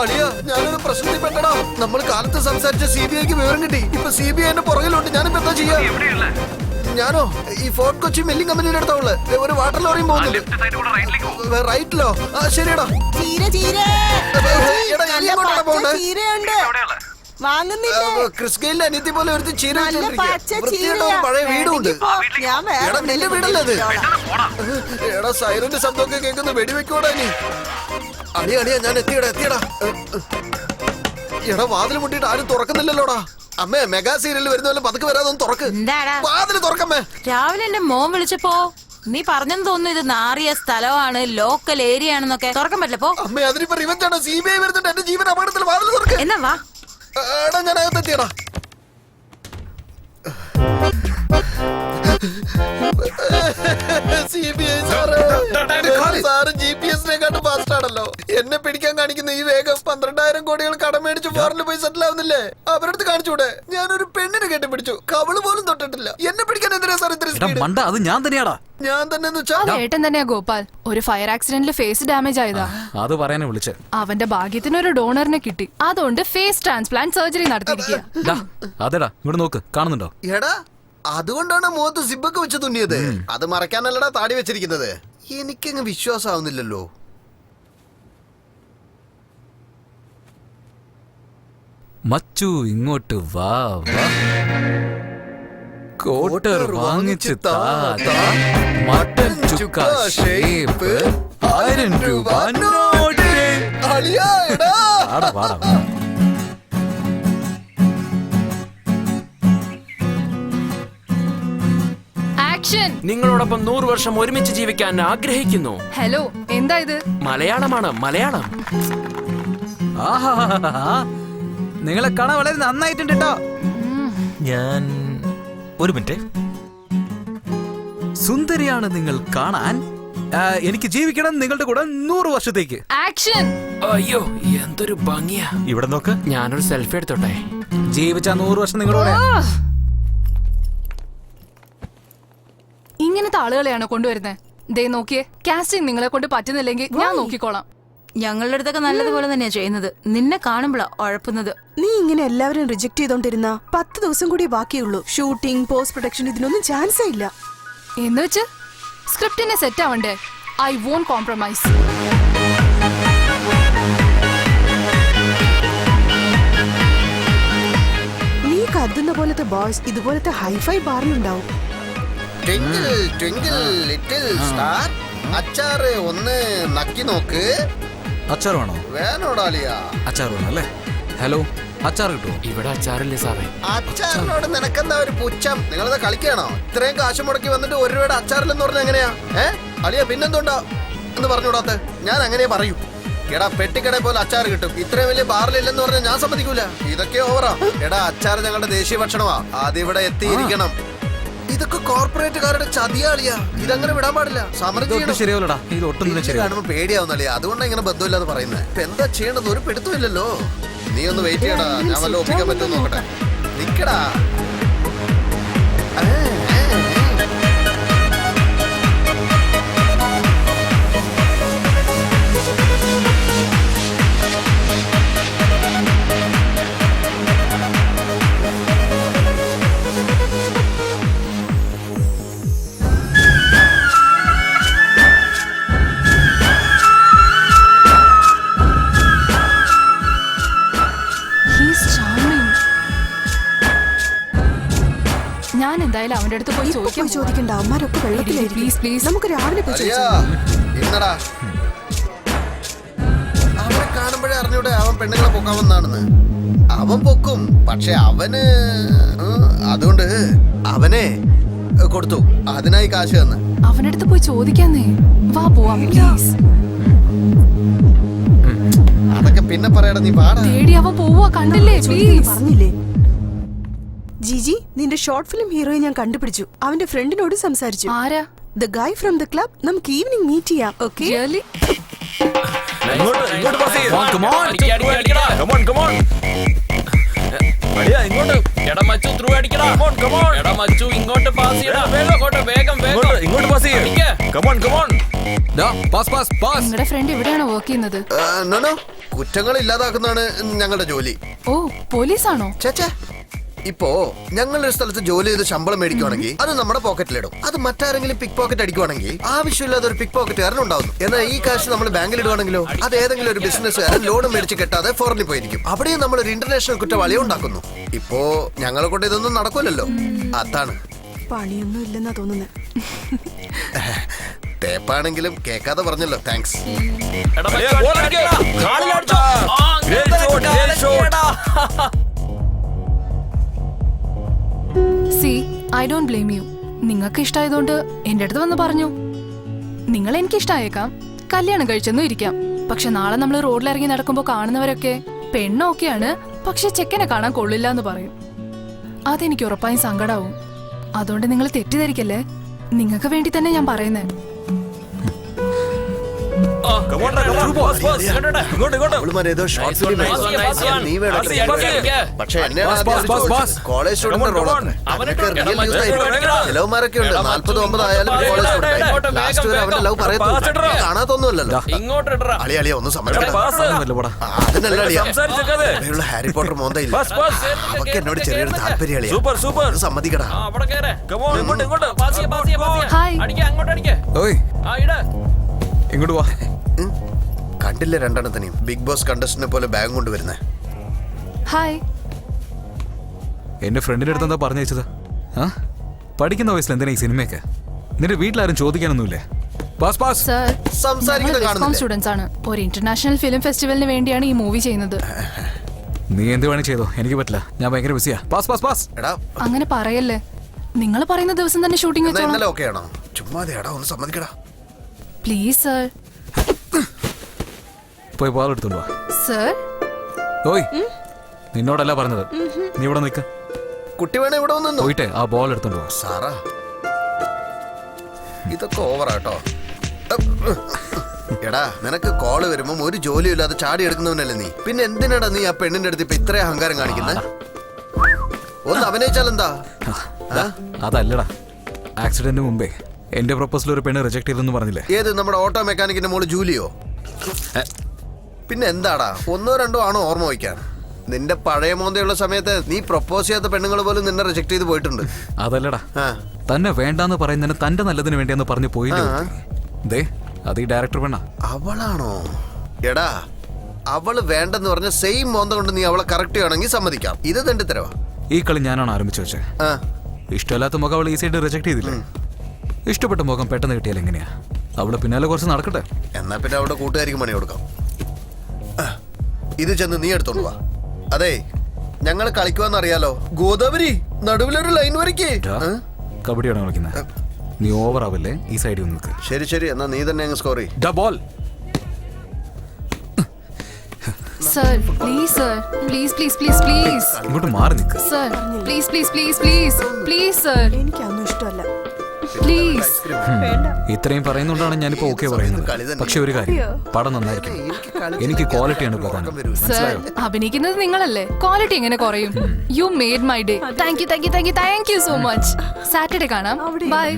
അളിയ, ഞാനൊരു പ്രശ്നത്തിൽ പെട്ടടാ. നമ്മൾ കാലത്ത് സംസാരിച്ച CBIക്ക് വിവരം കിട്ടി. ഇപ്പൊ CBI എന്റെ പുറകിലോട്ട്. ഞാനിപ്പോ എന്താ ചെയ്യാ? ഞാനോ ഈ ഫോർട്ട് കൊച്ചി മില്ലിംഗ് കമ്പനിയുടെ അടുത്തുള്ള ഒരു വാട്ടർ ലോറിയും പോകുന്നുണ്ട്. റൈറ്റിലോ? ആ ശരിയടാ. എടാ, ഇനി എങ്ങോട്ടാണ് പോകണ്ടേ? ക്രിസ് ഗെയിലിന്റെ അനിയത്തി പോലെ ഒരു ചീര വൃത്തിയായിട്ട് ഒരു പഴയ വീടുണ്ട്. എടാ, നിന്റെ വീടല്ലേ അത്? എടാ, സൈറന്റെ ശബ്ദമൊക്കെ കേൾക്കുന്ന വെടിവെക്കോടാ നീ. അടിയാ ഞാൻ എത്തിയടാ. എടാ, വാതിൽ മുട്ടിയിട്ട് ആരും തുറക്കുന്നില്ലല്ലോടാ. അമ്മേ, മെഗാ സീരിയൽ വരുന്നല്ലോ, പതുക്കെ വരാതൊന്ന് തുറക്ക്. വാതിൽ തുറക്കമ്മേ. രാവിലെ എന്റെ മോൻ വിളിച്ചപ്പോ നീ പറഞ്ഞെന്ന് തോന്നുന്നു ഇത് നാറിയ സ്ഥലമാണ്, ലോക്കൽ ഏരിയ ആണെന്നൊക്കെ. തുറക്കാൻ പറ്റില്ല പോ. അമ്മേ, അതിനിപ്പോ റിവഞ്ച് ആണോ? CBI വരുന്നുണ്ട്, എന്റെ ജീവൻ അപകടത്തിൽ. വാതിൽ തുറക്ക്. എന്നാ വാ. എടാ, ഞാൻ അകത്തെത്തിയടാ. CBI സാറ് GPS-നെക്കാട്ടും ഫാസ്റ്റ് ആണല്ലോ. എന്നെ പിടിക്കാൻ കാണിക്കുന്ന ഈ വേഗം 12,000 കോടികൾ കടം മേടിച്ച് ഫോറിനിൽ പോയി സെറ്റിൽ ആവുന്നില്ലേ? അവരടുത്ത് കാണിച്ചൂടെ? ഞാനൊരു പെണ്ണിനെ കെട്ടിപ്പിടിച്ചു, കവള് പോലും തൊട്ടിട്ടില്ല. എന്നെ പിടിക്കാൻ എന്തിനാ സാർ ഇത്ര സ്പീഡ്? മണ്ട, അത് ഞാൻ തന്നെയാടാ. ഞാൻ തന്നെ ഏട്ടൻ തന്നെയാ ഗോപാൽ. ഒരു ഫയർ ആക്സിഡന്റിൽ ഫേസ് ഡാമേജ് ആയതാ. അത് പറയാനാ വിളിച്ചേ. അവന്റെ ഭാഗ്യത്തിന് ഒരു ഡോണറിനെ കിട്ടി, അതുകൊണ്ട് ഫേസ് ട്രാൻസ്പ്ലാന്റ് സർജറി നടത്തിയിരിക്കുക. അതെടാ, ഇവിടെ നോക്ക്, കാണുന്നുണ്ടോ? എടാ, അതുകൊണ്ടാണ് മുഖത്ത് സിബൊക്കെ വെച്ച് തുന്നിയത്. അത് മറക്കാനല്ലടാ താടി വെച്ചിരിക്കുന്നത്. എനിക്കങ്ങ് വിശ്വാസമാവുന്നില്ലല്ലോ. മച്ചു ഇങ്ങോട്ട് വാ വാ. കോട്ടർ വാങ്ങിച്ച് താതാ. മട്ടൻ ചുക്ക ഷേപ്പ് 1000 രൂപ നോട്ട്. അളിയാ, എടാ. വാടാ വാടാ വാടാ. ആക്ഷൻ. നിങ്ങളോടൊപ്പം 100 വർഷം ഒരുമിച്ച് ജീവിക്കാൻ ആഗ്രഹിക്കുന്നു. ഹലോ, എന്താ ഇത്? മലയാളമാണ്, മലയാളം. ആഹാ, നിങ്ങളെ കാണാൻ വളരെ നന്നായിട്ടുണ്ട് കേട്ടോ. ഞാൻ ഒരു മിനിറ്റ്. സുന്ദരിയാണ് നിങ്ങൾ കാണാൻ. എനിക്ക് ജീവിക്കണം നിങ്ങളുടെ കൂടെ 100 വർഷത്തേക്ക്. ആക്ഷൻ. അയ്യോ, എന്തൊരു ഭംഗിയാ. ഇവിടെ നോക്ക്. ഞാനൊരു സെൽഫി എടുത്തോട്ടെ? ജീവിച്ച 100 വർഷം നിങ്ങളോടെ. ഇങ്ങനത്തെ ആളുകളെയാണോ കൊണ്ടുവരുന്നത്? ദേ നോക്കിയേ, കാസ്റ്റിംഗ് നിങ്ങളെ കൊണ്ട് പറ്റുന്നില്ലെങ്കിൽ ഞാൻ നോക്കിക്കോളാം. ഞങ്ങളുടെ അടുത്തൊക്കെ നല്ലതുപോലെ തന്നെയാ ചെയ്യുന്നത്. നിന്നെ കാണുമ്പോഴാ ഉഴപ്പുന്നത്. നീ ഇങ്ങനെ എല്ലാവരും റിജക്ട് ചെയ്തോണ്ടിരുന്ന 10 ദിവസം കൂടി ബാക്കിയുള്ളൂ. ഷൂട്ടിംഗ്, പോസ്റ്റ് പ്രൊഡക്ഷൻ, ഇതിനൊന്നും ചാൻസേ ഇല്ല. എന്ന് വെച്ച് സ്ക്രിപ്റ്റിനെ സെറ്റ് ആവണ്ടേ? I won't compromise. നീ കരുതുന്ന പോലത്തെ ബോയ്സ് ഇതുപോലത്തെ ഹൈഫൈ ബാറിലുണ്ടാവും. Twinkle twinkle little star. അച്ചാറ് ഒന്ന് നക്കി നോക്ക്. അച്ചാർ വേണോ? വേണോടാലിയാ. അച്ചാർ വേണം അല്ലേ? ഹലോ, അച്ചാർ കിട്ടുമോ? ഇവിടെ അച്ചാറില്ലേ സാറേ? അച്ചാറിനോട് നിനക്കെന്താ ഒരു പുച്ഛം? നിങ്ങളത് കളിക്കാണോ? ഇത്രയും കാശ് മുടക്കി വന്നിട്ട് 1 രൂപയുടെ അച്ചാറില്ലെന്ന് പറഞ്ഞാൽ എങ്ങനെയാ? അലിയ പിന്നെന്തുണ്ടാ എന്ന് പറഞ്ഞുകൂടാത്ത? ഞാൻ അങ്ങനെ പറയൂ. എടാ, പെട്ടിക്കടയിൽ പോലെ അച്ചാർ കിട്ടും, ഇത്രയും വലിയ ബാറിലില്ലെന്ന് പറഞ്ഞാൽ ഞാൻ സമ്മതിക്കൂല. ഇതൊക്കെ ഓവറാ. എടാ, അച്ചാർ ഞങ്ങളുടെ ദേശീയ ഭക്ഷണമാ, അതിവിടെ എത്തിയിരിക്കണം. ഇതൊക്കെ കോർപ്പറേറ്റുകാരുടെ ചതിയാളിയാ. ഇതങ്ങനെ വിടാൻ പാടില്ല. സമരം ചെയ്യണം. ശരിയാവില്ലടാ, ഇത് ഒട്ടും കാണുമ്പോ പേടിയാവുന്നല്ലേ? അതുകൊണ്ടാണ് ഇങ്ങനെ ബന്ധമില്ലാന്ന് പറയുന്നത്. ഇപ്പൊ എന്താ ചെയ്യേണ്ടത്? ഒരു പിടുത്തമില്ലല്ലോ. നീ ഒന്ന് വെയിറ്റ് ചെയ്യടാ, ഞാൻ വല്ല ഒപ്പിക്കാൻ പറ്റുമോ നോക്കട്ടെ. നിക്കടാ. ഞാൻ എന്തായാലും അവന്റെ അടുത്ത് പോയി ചോദിക്കാൻ. ചോദിക്കണ്ട, അവന്മാരൊക്കെ വെള്ളത്തിലായിരിക്കും. പ്ലീസ് പ്ലീസ്, നമുക്ക് രാവിലെ പോയി അലിയാ, ചോദിക്കാം. ഇന്നടാ. അവനെ കാണുമ്പോഴേ അറിഞ്ഞൂടെ അവൻ പെണ്ണുങ്ങളെ പൊക്കാമെന്നാണെന്ന്. അവൻ പൊക്കും, പക്ഷെ അവന് അതുകൊണ്ട് അവനെ കൊടുത്തു. അതിനായി കാശ് തന്ന്. അവന്റെ അടുത്ത് പോയി ചോദിക്കാന്നേ. വാ പോവാം പ്ലീസ്. അതൊക്കെ പിന്നെ പറയടാ, നീ പാടാ. തേടി അവൻ പോവാ, കണ്ടില്ലേ? പ്ലീസ്. പറഞ്ഞില്ലേ ജിജി, നിന്റെ ഷോർട്ട് ഫിലിം ഹീറോയെ ഞാൻ കണ്ടുപിടിച്ചു. അവന്റെ ഫ്രണ്ടിനോട് സംസാരിച്ചു. ആരാ? The guy from the club. നമുക്ക് ഈവനിങ് മീറ്റ് ചെയ്യാം. ഓക്കെ? റിയലി? ഇങ്ങോട്ട് pass ചെയ്യ്. Come on. Come on, come on. അടിയാ, ഇങ്ങോട്ട്. എടാ മച്ചു, ത്രൂ അടിക്കടാ. എടാ മച്ചു, ഇങ്ങോട്ട് പാസ് ചെയ്യടാ. വേഗം ഇങ്ങോട്ട് pass ചെയ്യ്. Come on, come on. നിങ്ങളുടെ ഫ്രണ്ട് എവിടെയാണോ വർക്ക് ചെയ്യുന്നത്? നോ, കുറ്റങ്ങൾ ഇല്ലാതാക്കുന്നതാണ് ഞങ്ങളുടെ ജോലി. ഓ, പോലീസാണോ? ചേച്ചേ, ഇപ്പോ ഞങ്ങളൊരു സ്ഥലത്ത് ജോലി ചെയ്ത് ശമ്പളം മേടിക്കുവാണെങ്കിൽ അത് നമ്മുടെ പോക്കറ്റിലിടും. അത് മറ്റാരെങ്കിലും പിക് പോക്കറ്റ് അടിക്കുവാണെങ്കിൽ ആവശ്യമില്ലാതെ ഒരു പിക് പോക്കറ്റുകാരൻ ഉണ്ടാവുന്നു. എന്നാൽ ഈ കാശ് നമ്മൾ ബാങ്കിൽ ഇടുവാണെങ്കിലോ അത് ഏതെങ്കിലും ഒരു ബിസിനസ്സുകാരൻ ലോൺ മേടിച്ച് കെട്ടാതെ ഫോറിനിൽ പോയിരിക്കും. അവിടെയും നമ്മൾ ഒരു ഇന്റർനാഷണൽ കുറ്റവാളിയെ ഉണ്ടാക്കുന്നു. ഇപ്പോ ഞങ്ങളെ കൊണ്ട് ഇതൊന്നും നടക്കൂലല്ലോ. അതാണ് പണിയൊന്നും ഇല്ലെന്നാ തോന്നുന്നത്. തേപ്പാണെങ്കിലും കേൾക്കാതെ പറഞ്ഞല്ലോ. Thanks. C I don't blame U. നിങ്ങൾക്ക് ഇഷ്ടമായതുകൊണ്ട് എന്റെ അടുത്ത് വന്ന് പറഞ്ഞു. നിങ്ങൾ എനിക്ക് ഇഷ്ടമായേക്കാം, കല്യാണം കഴിച്ചെന്നും ഇരിക്കാം. പക്ഷെ നാളെ നമ്മൾ റോഡിലിറങ്ങി നടക്കുമ്പോൾ കാണുന്നവരൊക്കെ പെണ്ണൊക്കെയാണ്, പക്ഷെ ചെക്കനെ കാണാൻ കൊള്ളില്ല എന്ന് പറയും. അതെനിക്ക് ഉറപ്പായും സങ്കടാവും. അതുകൊണ്ട് നിങ്ങൾ തെറ്റിദ്ധരിക്കല്ലേ. നിങ്ങൾക്ക് വേണ്ടി തന്നെ ഞാൻ പറയുന്നേ. അവളുമാരേതോ ഷോർട്ട് ഫിലിം നീ വേണം. പക്ഷെ കോളേജ് ചിലവന്മാരൊക്കെ ഉണ്ട്. 49 ആയാലും കോളേജ് ലാസ്റ്റ് വരെ അവന്റെ ലവ് പറയത്തു. കാണാത്തൊന്നുമല്ലല്ലോ. അളിയ ഒന്ന് സമ്മതിക്കണം. അതിനല്ല അളിയുള്ള ഹാരി പോട്ടർ മോന്തയില്ല. അവക്ക് എന്നോട് ചെറിയൊരു താല്പര്യം അളിയ. സമ്മതിക്കടാ. ഹായ്. ഓയ് ഇങ്ങോട്ട് വാ. കണ്ടില്ല രണ്ടെണ്ണത്തിനെയും ബിഗ് ബോസ് കണ്ടസ്റ്റന്റിനെ പോലെ ബാഗ് കൊണ്ടുവരുന്നേ. ഹായ്. എന്റെ ഫ്രണ്ടിന്റെ അടുത്ത് എന്താ പറഞ്ഞയച്ചത്? ആ പഠിക്കുന്ന വയസ്സിൽ എന്തിനാ ഈ സിനിമയൊക്കെ? നിന്റെ വീട്ടിലാരും ചോദിക്കാനൊന്നുമില്ലേ? Pass pass. സർ, സംസാരിക്കുന്നത് കാണുന്നില്ലേ? സ്റ്റുഡൻസ് ആണ്. ഒരു ഇന്റർനാഷണൽ ഫിലിം ഫെസ്റ്റിവലിന് വേണ്ടിയാണ് ഈ മൂവി ചെയ്യുന്നത്. നീ എന്ത് വേണേ ചെയ്തോ, എനിക്ക് പറ്റില്ല. ഞാൻ ഭയങ്കര ബിസിയാ. Pass pass pass. എടാ അങ്ങനെ പറയല്ലേ. നിങ്ങൾ പറയുന്ന ദിവസം തന്നെ ഷൂട്ടിംഗ് ഇന്നലെ വെച്ചോളാം. ഓക്കെ ആണോ? ചുമ്മാതെ എടാ ഒന്ന് സമ്മതിക്കടാ. Please sir. പോയി ബോൾ എടുത്തോണ്ട് വാ. സർ, ഓയ് നിന്നോടല്ല പറഞ്ഞത്. നീ ഇവിടെ നിൽക്ക. കുട്ടി വേണേ ഇവിടെ വന്നു പോയിട്ടെ ആ ബോൾ എടുത്തോണ്ട് വാ. സാറാ ഇതൊക്കെ ഓവറാട്ടോ. എടാ നിനക്ക് കോള് വരുമ്പോ ഒരു ജോലിയും ഇല്ലാതെ ചാടി എടുക്കുന്നവനല്ലേ നീ. പിന്നെ എന്തിനാടാ നീ ആ പെണ്ണിന്റെ അടുത്ത് ഇപ്പൊ ഇത്രയും അഹങ്കാരം കാണിക്കുന്നത്? ഒന്ന് അഭിനയിച്ചാലെന്താ? അതല്ലടാ, ആക്സിഡന്റിന് മുമ്പേ എന്റെ പ്രൊപ്പോസൽ ഒരു പെണ്ണ് റിജക്ട് ചെയ്തെന്ന് പറഞ്ഞില്ലേ? ഏത് നമ്മുടെ ഓട്ടോ മെക്കാനിക്കിന്റെ മോള് ജൂലിയോ? പിന്നെ എന്താടാ, 1 2 ആണോ ഓർമ്മ വയ്ക്കാൻ? നിന്റെ പഴയ മോന്തയുള്ള സമയത്ത് നീ പ്രൊപ്പോസ് ചെയ്യാത്ത പെണ്ണുങ്ങൾ പോലും നിന്നെ റിജക്ട് ചെയ്ത് പോയിട്ടുണ്ട്. അതല്ലടാ, തന്നെ വേണ്ടാന്ന് പറയുന്നതിന് തന്റെ നല്ലതിന് വേണ്ടിയെന്ന് പറഞ്ഞു പോയില്ലേ? ദേ അത് ഈ ഡയറക്ടർ പെണ്ണാ. അവളാണോ? എടാ അവള് വേണ്ടെന്ന് പറഞ്ഞ സെയിം മോന്ത കൊണ്ട് നീ അവളെ കറക്റ്റ് ചെയ്യണമെങ്കിൽ സമ്മതിക്കാം. ഇത് തന്റെ തരവാ. ഈ കളി ഞാനാണ് ആരംഭിച്ചു വെച്ചേ. ഇഷ്ടമല്ലാത്ത മുഖം അവൾ ഈസിയായിട്ട് റിജക്ട് ചെയ്തില്ലേ? ഇഷ്ടപ്പെട്ട മുഖം പെട്ടെന്ന് കിട്ടിയാൽ എങ്ങനെയാ? അവള് പിന്നാലെ കുറച്ച് നടക്കട്ടെ. എന്നാ പിന്നെ അവിടെ കൂട്ടുകാരിക്ക് പണി കൊടുക്കാം. ഇത് ചെന്ന് നീ എടുത്തോണ്ട് വാ. അതെ ഞങ്ങൾ കളിക്കുവാന്ന് അറിയാലോ. ഗോദാവരി നടുവിലൊരു ലൈൻ വരയ്ക്കേ. കബഡിയാണ് കളിക്കുന്നത്. നീ ഓവർ ആവല്ലേ, ഈ സൈഡിൽ നിൽക്ക്. ശരി ശരി, എന്നാ നീ തന്നെ അങ്ങ് സ്കോർ ചെയ്യ്. ഡബോൾ. Sir please sir, please please please please. ഇങ്ങോട്ട് മാറി നിൽക്ക്. Sir please please please please please sir, എനിക്കൊന്നും ഇഷ്ടമല്ല. പ്ലീസ്. ഇത്രയും പറയുന്നോണ്ടാണ് ഞാനിപ്പോ ഓക്കെ പറയുന്നത്. പക്ഷെ ഒരു കാര്യം, പടം നന്നായിരിക്കും. എനിക്ക് ക്വാളിറ്റിയാണ് പ്രധാനം. സർ അഭിനയിക്കുന്നത് നിങ്ങളല്ലേ, ക്വാളിറ്റി എങ്ങനെ കുറയും? You made my day. Thank you thank you thank you thank you so much. Saturday കാണാം. ബൈ.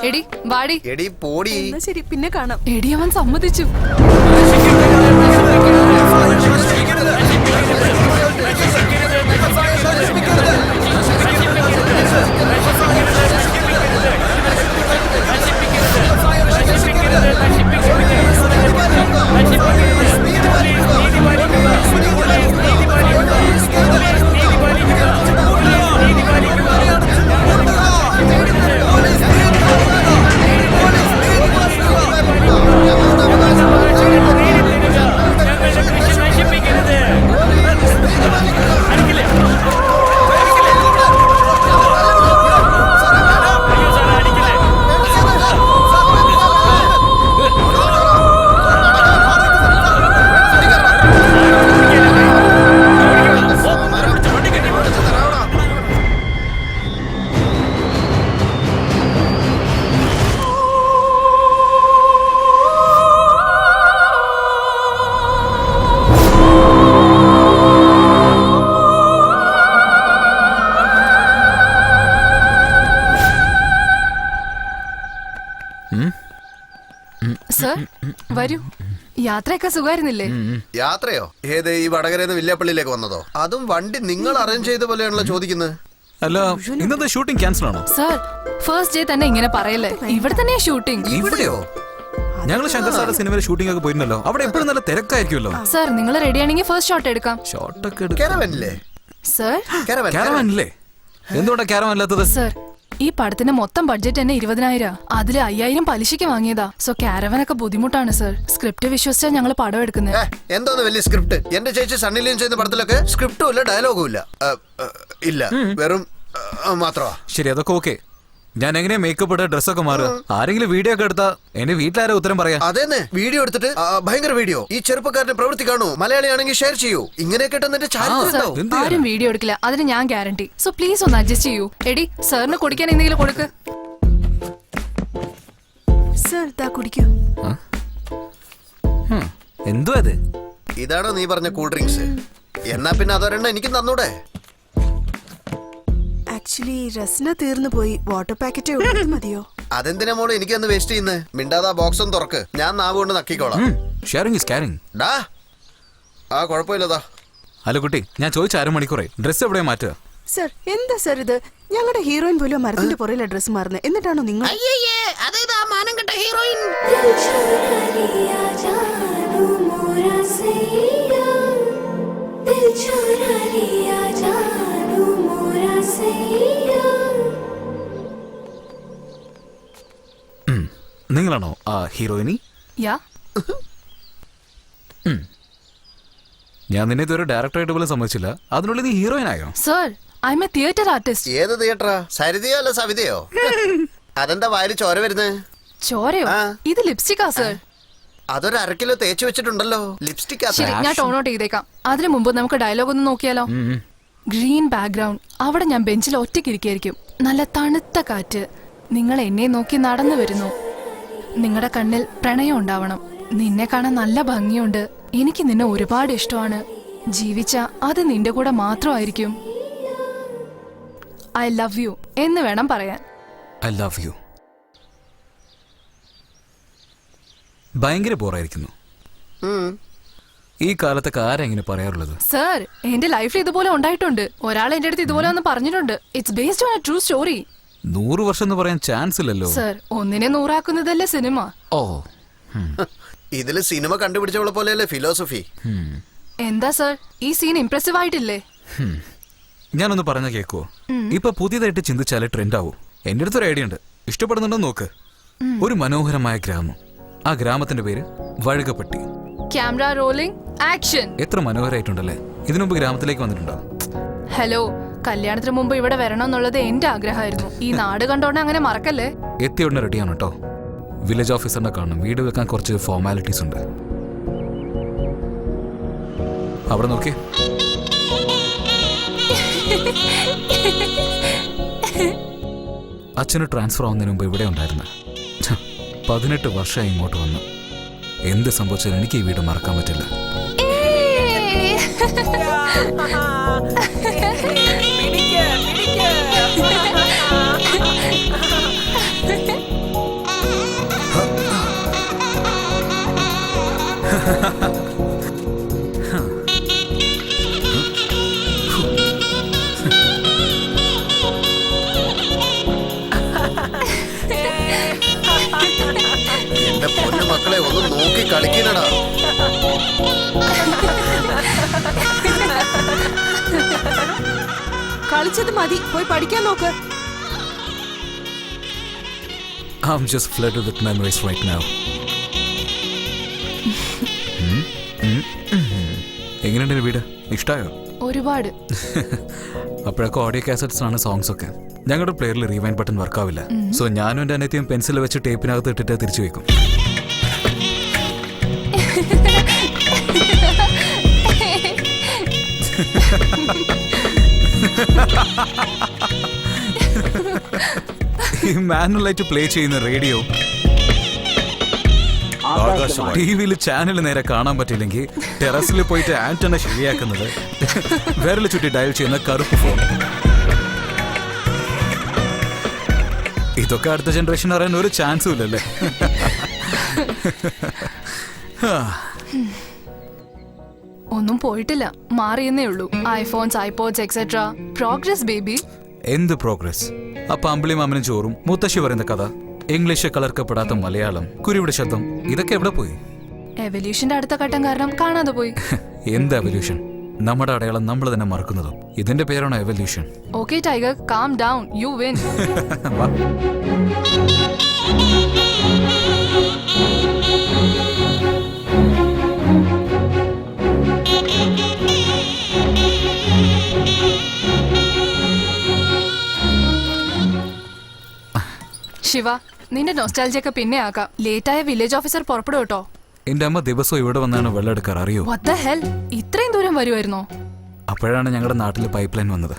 എടി വാടി. എടി പോടി. എന്നാ ശരി, പിന്നെ കാണാം. എടി അവൻ സമ്മതിച്ചു. സർ വരൂ. യാത്രയൊക്കെ സുഖമായിരുന്നില്ലേ? യാത്രയോ? ഏത് ഈ വടകരന്ന് വില്യാപ്പള്ളിയിലേക്ക് വന്നതോ? അതും വണ്ടി നിങ്ങൾ അറേഞ്ച് ചെയ്ത പോലെയാണല്ലോ ചോദിക്കുന്നത്. അല്ല ഇന്നത്തെ ഷൂട്ടിംഗ് ക്യാൻസൽ ആണോ? സർ ഫസ്റ്റ് ഡേ തന്നെ ഇങ്ങനെ പറയല്ലേ, ഇവിടെ തന്നെയാ ഷൂട്ടിംഗ്. ഇവിടെയോ? ഞങ്ങൾ ശങ്കർ സാറിന്റെ സിനിമയിൽ ഷൂട്ടിംഗ് ഒക്കെ പോയിരുന്നല്ലോ. അവിടെ എപ്പോഴും നല്ല തിരക്കായിരിക്കുമല്ലോ. സർ നിങ്ങൾ റെഡി ആണെങ്കിൽ ഫസ്റ്റ് ഷോട്ട് എടുക്കാം. ഷോട്ടൊക്കെ കാരവനില്ലേ? സർ ക്യാരവാനില്ലേ? എന്തുകൊണ്ടാ ക്യാരവാൻ അല്ലാത്തത്? സർ ഈ പടത്തിന്റെ മൊത്തം ബഡ്ജറ്റ് തന്നെ 20,000. അതില് 5,000 പലിശയ്ക്ക് വാങ്ങിയതാ. സോ കാരവനൊക്കെ ബുദ്ധിമുട്ടാണ് സർ. സ്ക്രിപ്റ്റ് വിശ്വസിച്ചാ ഞങ്ങൾ പടം എടുക്കുന്നത്. എന്തോന്ന് വലിയ സ്ക്രിപ്റ്റ്? എന്റെ ചേച്ചി സണ്ണിലിയും ചെയ്യുന്ന പടത്തിലൊക്കെ സ്ക്രിപ്റ്റും ഇല്ല ഡയലോഗും ഇല്ല. ഇല്ല, വെറും മാത്രമാ. ശരി, അതൊക്കെ ഓക്കെ. ഞാൻ എങ്ങനെയാ മേക്കപ്പ് ഇട്ട ഡ്രസ്സൊക്കെ മാറുക? ആരെങ്കിലും വീഡിയോ ഒക്കെ എടുത്താ എന്റെ വീട്ടിലാരാ ഉത്തരം പറയാ? അതേന്നെ, വീഡിയോ എടുത്തിട്ട് ഭയങ്കര വീഡിയോ. ഈ ചെറുപ്പക്കാരന്റെ പ്രവൃത്തി കാണൂ, മലയാളിയാണെങ്കിൽ ഷെയർ ചെയ്യൂ. ഇങ്ങനെയൊക്കെ ഇട്ടെന്നെ ചാരിത്രം. ആരും വീഡിയോ എടുക്കില്ല, അതിന് ഞാൻ ഗ്യാരണ്ടി. സോ പ്ലീസ് ഒന്ന് അഡ്ജസ്റ്റ് ചെയ്യൂ. എടി സാറിന് കുടിക്കാൻ എന്തെങ്കിലും കൊടുക്ക്. സർ ദാ കുടിക്കൂ. എന്തുവാ അത്? ഇതാണോ നീ പറഞ്ഞ കൂൾ ഡ്രിങ്ക്സ്? എന്നാ പിന്നെ അതൊരെണ്ണം എനിക്ക് തന്നൂടെ? ആക്ച്വലി രസ്ന തീർന്നു പോയി. വാട്ടർ പാക്കറ്റ് ഉള്ളത് മതിയോ? അതെന്തിനാ മോളെ എനിക്കൊന്ന് വേസ്റ്റ് ചെയ്യുന്നത്? മിണ്ടാതെ ബോക്സ് ഒന്ന് തുറക്ക്, ഞാൻ നാവ് കൊണ്ട് നക്കിക്കോളാം. Sharing is caring. ഡാ കുഴപ്പമില്ലതാ. ഹലോ കുട്ടി, ഞാൻ ചോദിച്ച 1/2 മണിക്കൂറായി. ഡ്രസ്സ് എവിടെ മാറ്റുക? സർ എന്താ സർ ഇത്? ഞങ്ങളുടെ ഹീറോയിൻ പോലും മരത്തിന്റെ പുറയിലെ ഡ്രസ് മാറുന്നത്. എന്നിട്ടാണോ നിങ്ങൾ? നിങ്ങളാണോ ആ ഹീറോയിനി? യാ. ഞാൻ നിന്നെ ഇതൊരു ഡയറക്ടറായിട്ട് പോലും സമ്മതിച്ചില്ല. അതിനുള്ളിൽ നീ ഹീറോയിൻ ആയോ? Sir I M A theatre artist. ഏത് തിയേറ്ററാ? സരിതയോ അല്ല സവിതയോ? അതെന്താ വായിൽ ചോര വരുന്നേ? ചോരയോ? ഇത് ലിപ്സ്റ്റിക്കാ സർ. അതൊരു 1/2 കിലോ തേച്ച് വെച്ചിട്ടുണ്ടല്ലോ ലിപ്സ്റ്റിക്. ശരി, ഞാൻ ടോൺ ഔട്ട് ചെയ്തേക്കാം. അതിനു മുമ്പ് നമുക്ക് ഡയലോഗ് ഒന്ന് നോക്കിയാലോ? Green background. അവിടെ ഞാൻ ബെഞ്ചിൽ ഒറ്റയ്ക്കിരിക്കായിരിക്കും. നല്ല തണുത്ത കാറ്റ്. നിങ്ങൾ എന്നെ നോക്കി നടന്നു വരുന്നു. നിങ്ങളുടെ കണ്ണിൽ പ്രണയം ഉണ്ടാവണം. നിന്നെ കാണാൻ നല്ല ഭംഗിയുണ്ട്. എനിക്ക് നിന്നെ ഒരുപാട് ഇഷ്ടമാണ്. ജീവിച്ച അത് നിന്റെ കൂടെ മാത്രമായിരിക്കും. ഐ ലവ് യു എന്ന് വേണം പറയാൻ. I love you. ഭയങ്കര ബോറായിരിക്കുന്നു. ഈ കാലത്തൊക്കെ ആരാ ഇങ്ങനെ പറയാറുള്ളത്? സർ എന്റെ ലൈഫിൽ ഇതുപോലെ ഉണ്ടായിട്ടുണ്ട്. ഒരാൾ എന്റെ അടുത്ത് ഇതുപോലെ ഒന്ന് പറഞ്ഞിട്ടുണ്ട്. It's based on A true story. 100 വർഷം എന്ന് പറയാൻ ചാൻസ് ഇല്ലല്ലോ. സർ ഒന്നിനെ 100 ആക്കുന്നതല്ലേ സിനിമ. ഓ, ഇതില് സിനിമ കണ്ടുപിടിച്ചവളെ പോലെയല്ലേ ഫിലോസഫി. എന്താ സർ ഈ സീൻ ഇംപ്രസീവ് ആയിട്ടില്ലേ? ഞാനൊന്ന് പറഞ്ഞ കേക്കോ? ഇപ്പൊ പുതിയതായിട്ട് ചിന്തിച്ചാലേ ട്രെൻഡ് ആവൂ. എന്റെ അടുത്തൊരു ഐഡിയ ഉണ്ട്, ഇഷ്ടപ്പെടുന്നുണ്ടോ നോക്ക്. ഒരു മനോഹരമായ ഗ്രാമം. ആ ഗ്രാമത്തിന്റെ പേര് വഴുകപ്പട്ടി. Camera rolling action. എത്ര മനോഹരമായിട്ടുണ്ടല്ലേ. ഇതിനു മുമ്പ് ഗ്രാമത്തിലേക്ക് വന്നിട്ടുണ്ടോ? ഹലോ, കല്യാണത്തിന് മുമ്പ് ഇവിടെ വരണം എന്നുള്ളത് എന്റെ ആഗ്രഹമായിരുന്നു. ഈ നാട് കണ്ടോണ്ട് അങ്ങനെ മറക്കല്ലേ. എത്തിയ ഉടനെ റെഡിയാണ് കേട്ടോ. വില്ലേജ് ഓഫീസറിനെ കാണണം. വീട് വെക്കാൻ കുറച്ച് ഫോർമാലിറ്റീസ് ഉണ്ട്. അവിടെ നോക്കിയേ. അച്ഛന് ട്രാൻസ്ഫർ ആവുന്നതിന് മുമ്പ് ഇവിടെ ഉണ്ടായിരുന്നു. 18 വർഷമായി ഇങ്ങോട്ട് വന്നു. എന്ത് സംഭവിച്ചാലും എനിക്ക് ഈ വീട് മറക്കാൻ പറ്റില്ല. എന്റെ പൊന്നു മക്കളെ ഒന്ന് നോക്കി കളിക്കണടാ. കളിച്ചത് മതി, പോയി പഠിക്കാൻ നോക്ക്. I'm just flooded with memories right now. എങ്ങനെയുണ്ട് വീട്? ഇഷ്ടായോ? ഒരുപാട്. അപ്പോഴൊക്കെ ഓഡിയോ കാസറ്റ്സ് ആണ് സോങ്സ് ഒക്കെ. ഞങ്ങളുടെ പ്ലെയറിൽ റീവൈൻ ബട്ടൺ വർക്ക് ആവില്ല. സോ ഞാനും എൻ്റെ അനിയത്തിയും പെൻസിൽ വെച്ച് ടേപ്പിനകത്ത് ഇട്ടിട്ട് തിരിച്ചു വെക്കും. ഈ മാനുവലായിട്ട് പ്ലേ ചെയ്യുന്ന റേഡിയോ ടിവിയിൽ ചാനൽ നേരെ കാണാൻ പറ്റില്ലെങ്കിൽ ടെറസിൽ പോയിട്ട് ആന്റണ ശരിയാക്കുന്നത്, വിരൽ ചുറ്റി ഡയൽ ചെയ്യുന്ന കറുപ്പ് ഫോൺ. ഇതൊക്കെ അടുത്ത ജനറേഷൻ അറിയാൻ ഒരു ചാൻസും ഇല്ലല്ലേ. ഒന്നും പോയിട്ടില്ല, മാറിയെന്നേ ഉള്ളൂ. IPhones, iPods etcetera. Progress baby. എന്ത് പ്രോഗ്രസ്. അപ്പൊ അമ്പിളി മാമനും ചോറും, മുത്തശ്ശി പറയുന്ന കഥ, ഇംഗ്ലീഷ് കലർക്കപ്പെടാത്ത മലയാളം, കുരുവിടെ ശബ്ദം, ഇതൊക്കെ എവിടെ പോയി? എവല്യൂഷന്റെ അടുത്ത ഘട്ടം കാരണം കാണാതെ പോയി. എന്ത് എവല്യൂഷൻ? നമ്മുടെ അടയാളം നമ്മൾ തന്നെ മറക്കുന്നതും. ഇതിന്റെ പേരാണോ evolution? Okay tiger, calm down, you win. Shiva, നിന്റെ നൊസ്റ്റാൾജിയൊക്കെ പിന്നെ ആക്കാം. ലേറ്റായ വില്ലേജ് ഓഫീസർ പുറപ്പെടും കേട്ടോ. എന്റെ അമ്മ ദിവസവും ഇവിടെ വന്നാണ് വെള്ളം എടുക്കാറ്, അറിയോ? What the hell? ഇത്രയും ദൂരം വരുമായിരുന്നോ? അപ്പോഴാണ് ഞങ്ങളുടെ നാട്ടിൽ പൈപ്പ് ലൈൻ വന്നത്.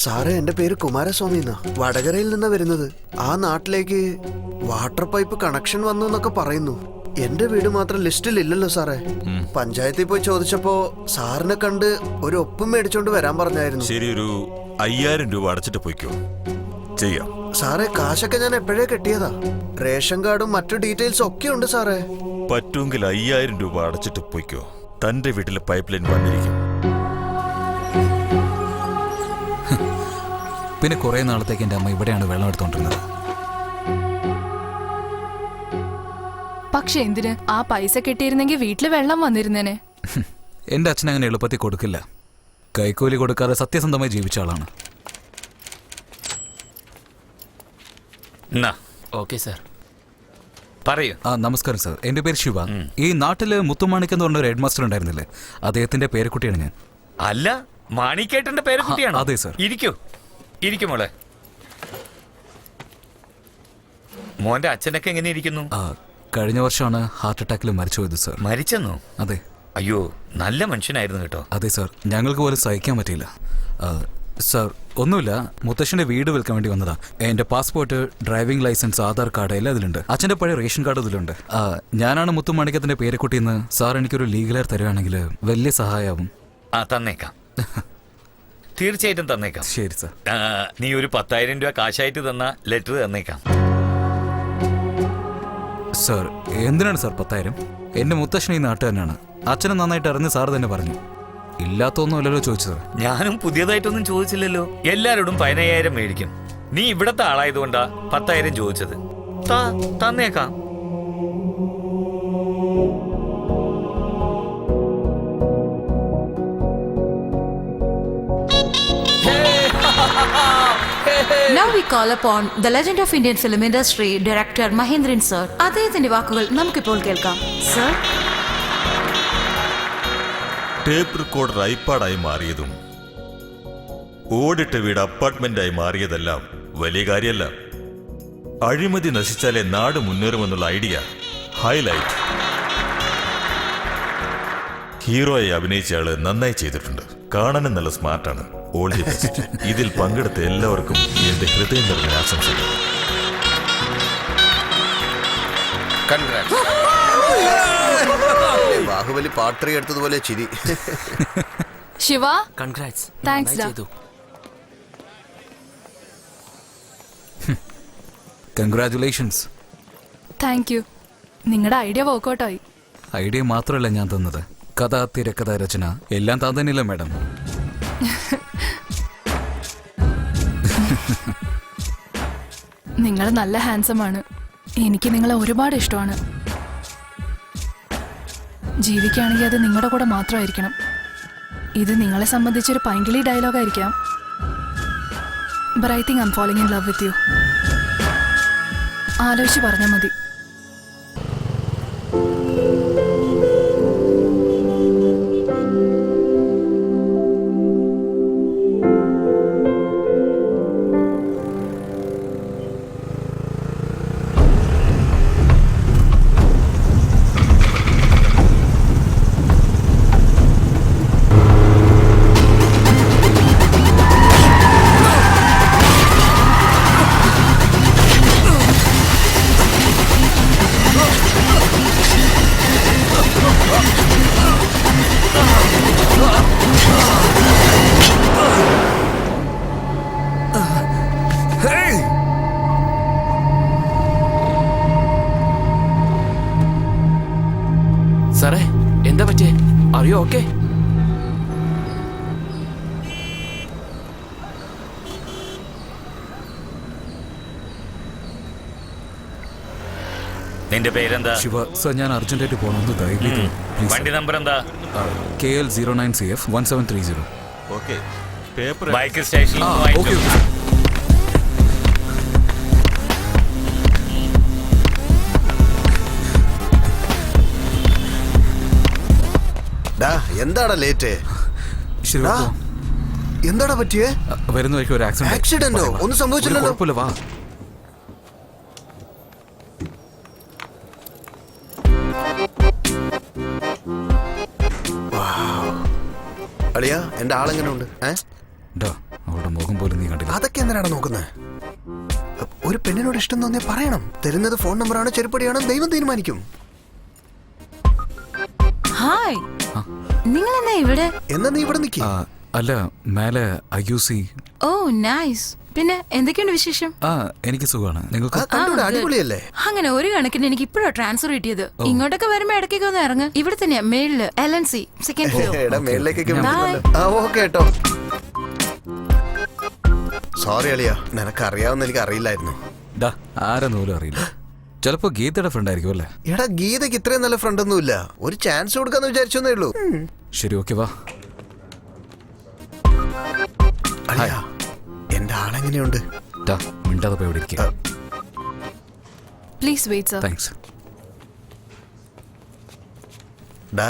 സാറേ, എന്റെ പേര് കുമാരസ്വാമി എന്നാ. വടകരയിൽ നിന്നാ വരുന്നത്. ആ നാട്ടിലേക്ക് വാട്ടർ പൈപ്പ് കണക്ഷൻ വന്നു എന്നൊക്കെ പറയുന്നു. എന്റെ വീട് മാത്രം ലിസ്റ്റിൽ ഇല്ലല്ലോ സാറേ. പഞ്ചായത്തിൽ പോയി ചോദിച്ചപ്പോ സാറിനെ കണ്ട് ഒരു ഒപ്പും മേടിച്ചോണ്ട് വരാൻ പറഞ്ഞായിരുന്നു. ശരി, ഒരു 5000 രൂപ അടച്ചിട്ട് പോയിക്കോ. ചെയ്യാം സാറേ. കാശൊക്കെ ഞാൻ എപ്പോഴേ കെട്ടിയതാ. റേഷൻ കാർഡും മറ്റു ഡീറ്റെയിൽസ് ഒക്കെ ഉണ്ട് സാറേ. പറ്റുമെങ്കിൽ 5000 രൂപ അടച്ചിട്ട് പോയിക്കോ. തന്റെ വീട്ടിലെ പൈപ്പ് ലൈൻ വന്നിരിക്കും. പിന്നെ കുറെ നാളത്തേക്ക് എന്റെ അമ്മ ഇവിടെയാണ് വെള്ളം എടുത്തോണ്ടിരുന്നത്. പക്ഷെ എന്തിന്? ആ പൈസ കിട്ടിയിരുന്നെങ്കിൽ വീട്ടില് വെള്ളം വന്നിരുന്നേനെ. എന്റെ അച്ഛൻ അങ്ങനെ എളുപ്പത്തിൽ കൊടുക്കില്ല. കൈക്കൂലി കൊടുക്കാതെ സത്യസന്ധമായി ജീവിച്ച ആളാണ്. Okay sir. പറയൂ. നമസ്കാരം സാർ, എന്റെ പേര് ശിവ. ഈ നാട്ടില് മുത്തുമാണിക്ക് എന്ന് പറഞ്ഞ ഒരു ഹെഡ് മാസ്റ്റർ ഉണ്ടായിരുന്നില്ലേ, അദ്ദേഹത്തിന്റെ പേരക്കുട്ടിയാണ് ഞാൻ. അല്ല, മാണിക്കേട്ടന്റെ പേരക്കുട്ടിയാണോ? അതെ സാർ. ഇരിക്കൂ മോളെ. മോന്റെ അച്ഛനൊക്കെ എങ്ങനെ ഇരിക്കുന്നു? കഴിഞ്ഞ വർഷമാണ് ഹാർട്ട് അറ്റാക്കിൽ മരിച്ചു പോയത് സാർ. മരിച്ചെന്നോ? അതെ. അയ്യോ, നല്ല മനുഷ്യനായിരുന്നു കേട്ടോ. അതെ സാർ, ഞങ്ങൾക്ക് പോലും സഹിക്കാൻ പറ്റിയില്ല. സാർ, ഒന്നുമില്ല, മുത്തശ്ശന്റെ വീട് വിൽക്കാൻ വേണ്ടി വന്നതാ. എന്റെ passport, driving licence, Aadhaar card എല്ലാം ഇതിലുണ്ട്. അച്ഛന്റെ പഴയ റേഷൻ കാർഡ് ഇതിലുണ്ട്. ഞാനാണ് മുത്തുമാണിക്കത്തിന്റെ പേരക്കുട്ടിന്ന്. സാർ എനിക്കൊരു ലീഗലർ തരുവാണെങ്കിൽ വലിയ സഹായമാവും. തന്നേക്കാം. തീർച്ചയായിട്ടും തന്നേക്കാം. ശരി സാർ. നീ ഒരു 10,000 രൂപ കാശായിട്ട് തന്ന ലെറ്റർ തന്നേക്കാം. സാർ, എന്തിനാണ് സാർ 10,000? എന്റെ മുത്തശ്ശൻ ഈ നാട്ടുകാരനാണ്. അച്ഛനെ നന്നായിട്ട് അറിഞ്ഞ് സാർ തന്നെ പറഞ്ഞു. ഇല്ലാത്തൊന്നും അല്ലല്ലോ ചോദിച്ചത്. ഞാനും പുതിയതായിട്ടൊന്നും ചോദിച്ചില്ലല്ലോ. എല്ലാരോടും 15,000 മേടിക്കും. നീ ഇവിടത്തെ ആളായതുകൊണ്ടാ 10,000 ചോദിച്ചത്. തന്നേക്കാം. Now we call upon the legend of Indian film industry, director Mahendran sir. അദ്ദേഹത്തിന്റെ വാക്കുകൾ നമുക്കിപ്പോൾ കേൾക്കാം. സർ, ടേപ്പ് റെക്കോർഡർ ഐപാഡായി മാറിയതും ഓടിട്ട വീട് അപ്പാർട്ട്മെന്റായി മാറിയതെല്ലാം വലിയ കാര്യമല്ല. അഴിമതി നശിച്ചാലേ നാട് മുന്നേറുമെന്നുള്ള ഐഡിയ ഹൈലൈറ്റ്. ഹീറോയെ അഭിനയിച്ചയാള് നന്നായി ചെയ്തിട്ടുണ്ട്. കാണാനും നല്ല സ്മാർട്ടാണ്. All the best. ഇതിൽ പങ്കെടുത്ത എല്ലാവർക്കും എന്റെ ഹൃദയം നിറഞ്ഞ ആശംസകൾ. ബാഹുബലി പാർട്ട് 3 എടുത്തതുപോലെ ചിരി. ശിവ, കൺഗ്രാറ്റ്സ്. താങ്ക്സ് ഡാ. കൺഗ്രാറ്റുലേഷൻസ്. Thank you. നിങ്ങളുടെ ഐഡിയ വർക്കൗട്ടായി. ഐഡിയ മാത്രമല്ല ഞാൻ തന്നത്, കഥ, തിരക്കഥ, രചന എല്ലാം താൻ തന്നെയല്ലേ മാഡം? നിങ്ങൾ നല്ല ഹാൻസം ആണ്. എനിക്ക് നിങ്ങളെ ഒരുപാട് ഇഷ്ടമാണ്. ജീവിക്കുകയാണെങ്കിൽ അത് നിങ്ങളുടെ കൂടെ മാത്രമായിരിക്കണം. ഇത് നിങ്ങളെ സംബന്ധിച്ചൊരു പൈങ്കിളി ഡയലോഗായിരിക്കാം. But I think I'm falling in love with you. ആലോചിച്ച് പറഞ്ഞാൽ മതി. നിന്റെ പേരെന്താ? ശിവ സർ, ഞാൻ അർജന്റായിട്ട് പോകണമെന്ന് ദയവ് വണ്ടി നമ്പർ എന്താ? KL 09CF 1730. Okay, paper bike സ്റ്റേഷനിൽ ആ, നിന്ന് ഓക്കെ വാങ്ങിച്ചോ. ഓക്കെ. ഡാ എന്താടാ ലേറ്റ്? ശരി, ഡാ, പോ. എന്താടാ പറ്റിയേ? വരുന്ന വഴിക്ക് ഒരു ആക്സിഡന്റ്. ആക്സിഡന്റോ? ഒന്നും സംഭവിച്ചില്ലല്ലോ. കുഴപ്പമില്ല, വാ. അളിയാ, എന്റെ ആളെങ്ങനെ ഉണ്ട്? ഡാ, അവളുടെ മുഖം പോലും നീ കണ്ടില്ല. അതൊക്കെ എന്തിനാണ് നോക്കുന്നത്? ഒരു പെണ്ണിനോട് ഇഷ്ടം തോന്നിയാൽ പറയണം. തരുന്നത് ഫോൺ നമ്പറാണ്, ചെരുപ്പടിയാണോ ദൈവം തീരുമാനിക്കും. ഹായ്, നിങ്ങൾ എന്നാ ഇവിടെ? എന്നാ നീ ഇവിടെ നിൽക്കി. അല്ല, മേലെ IUC. ഓ നൈസ്. പിന്നെ എന്തൊക്കെയുണ്ട് വിശേഷം? എനിക്ക് സുഖമാണ്. നിങ്ങൾക്ക്? കണ്ടൂടെ, അടിപൊളിയല്ലേ? അങ്ങനെ ഒരു കണക്കിന് എനിക്ക് ഇപ്പോഴാ ട്രാൻസ്ഫർ കിട്ടിയത്. ഇങ്ങോട്ടൊക്കെ വരുമ്പോ ഇടയ്ക്കൊക്കെ ഒന്ന് ഇറങ്ങ്. ഇവിടെ തന്നെയാ മേളില് LNC സെക്കൻഡ് ഫ്ലോർ. എടാ, മേളിലേക്കൊക്കെ വിളിക്കുന്നല്ലോ. ആ, ഓക്കെ കേട്ടോ. സോറി അളിയാ, നിനക്ക് അറിയാവുന്ന എനിക്ക് അറിയില്ലായിരുന്നു. ഡാ, ആരെന്ന് പോലും അറിയില്ല. ചിലപ്പോ ഗീതയുടെ ഫ്രണ്ട് ആയിരിക്കും അല്ലേ? എടാ, ഗീതയ്ക്ക് ഇത്രയും നല്ല ഫ്രണ്ട് ഒന്നുമില്ല. ഒരു ചാൻസ് കൊടുക്കാന്ന് വിചാരിച്ചേ ഉള്ളൂ. ശരി, ഓക്കെ, വാ. അളിയാ, എന്റെ ആളെങ്ങനെയുണ്ട്? ഡാ, മിണ്ടാതെ പോയി ഇവിടെ ഇരിക്കുക. Please wait sir. താങ്ക്സ്. ഡാ,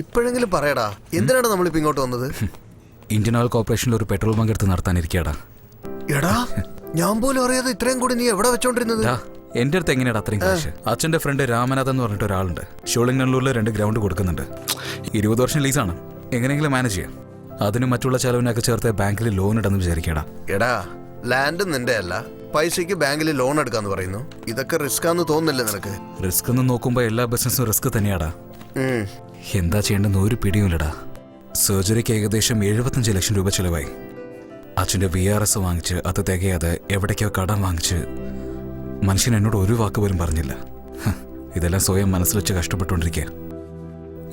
ഇപ്പോഴെങ്കിലും പറയടാ, എന്തിനാണ് നമ്മളിപ്പോ ഇങ്ങോട്ട് വന്നത്? ഇന്ത്യൻ ഓയിൽ കോർപ്പറേഷനിൽ ഒരു പെട്രോൾ ബങ്ക് എടുത്ത് നടത്താനിരിക്കടാ. എടാ, ഞാൻ പോലും അറിയാതെ ഇത്രയും കൂടി നീ എവിടെ വെച്ചോണ്ടിരുന്നത്? ഡാ, എന്റെ അടുത്ത് എങ്ങനെയാടാ അത്രയും കാശ്? അച്ഛന്റെ ഫ്രണ്ട് രാമനാഥൻ എന്ന് പറഞ്ഞിട്ട് ഒരാളുണ്ട്. ഷോളിംഗ്നല്ലൂരിൽ 2 ഗ്രൗണ്ട് കൊടുക്കുന്നുണ്ട്. 20 വർഷം ലീസാണ്. എങ്ങനെയെങ്കിലും മാനേജ് ചെയ്യാം. അതിന് മറ്റുള്ള ചെലവിനൊക്കെ ചേർത്ത് ബാങ്കിൽ ലോൺ ഇടാന്ന് വിചാരിക്കടാ. എടാ, ലാൻഡ് നിന്റെ അല്ല, പൈസക്ക് ബാങ്കിൽ ലോൺ എടുക്കാന്ന് പറയുന്നു. ഇതൊക്കെ റിസ്ക് ആന്ന് തോന്നുന്നില്ലേ നിനക്ക്? റിസ്ക് എന്ന് നോക്കുമ്പോ എല്ലാ ബിസിനസ്സും റിസ്ക് തന്നെയാടാ. എന്താ ചെയ്യേണ്ടെന്ന് ഒരു പിടിയുമില്ലടാ. സർജറിക്ക് ഏകദേശം 75 ലക്ഷം രൂപ ചെലവായി. അച്ഛൻ്റെ VRS വാങ്ങിച്ച് അത് തികയാതെ എവിടേക്കോ കടം വാങ്ങിച്ച് മനുഷ്യൻ എന്നോട് ഒരു വാക്ക് പോലും പറഞ്ഞില്ല. ഇതെല്ലാം സ്വയം മനസ്സിൽ വെച്ച് കഷ്ടപ്പെട്ടുകൊണ്ടിരിക്കുക.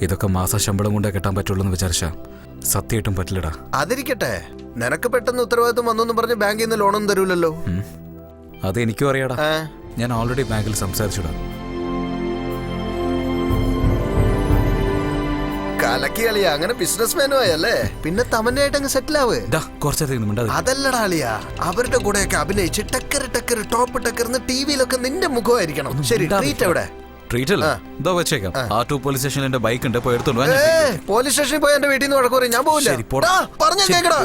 ഇതൊക്കെ മാസ ശമ്പളം കൊണ്ടേ കിട്ടാൻ പറ്റുള്ളൂ എന്ന് വിചാരിച്ചാ സത്യമായിട്ടും പറ്റില്ലടാ. അതിരിക്കട്ടെ, നിനക്ക് പെട്ടെന്ന് ഉത്തരവാദിത്വം വന്നൊന്നും പറഞ്ഞ് ബാങ്കിൽ നിന്ന് ലോണൊന്നും തരൂലല്ലോ. അത് എനിക്കും അറിയാടാ. ഞാൻ ഓൾറെഡി ബാങ്കിൽ സംസാരിച്ചിടാം. കലക്കി കളിയാ, അങ്ങനെ ബിസിനസ്മാനും ആയല്ലേ? പിന്നെ തമന്നായിട്ട് അങ്ങ് സെറ്റിൽ ആവ്. അതല്ലടാ അളിയാ, അവരുടെ കൂടെയൊക്കെ അഭിനയിച്ച് ടക്കർ ടക്കർ ടോപ്പ് ടക്കർ ടിവിയിലൊക്കെ നിന്റെ മുഖമായിരിക്കണം. ശരി, ട്രീറ്റ് എവിടെ? പോലീസ് സ്റ്റേഷനിൽ എന്റെ ബൈക്ക് ഉണ്ട്, പോയി എടുത്തോണ്ട് വാ. പോലീസ് സ്റ്റേഷനിൽ പോയി എന്റെ വീട്ടിൽ നിന്ന് വഴക്ക് പറയും, ഞാൻ പോവില്ല. പറഞ്ഞ കേക്കടാ,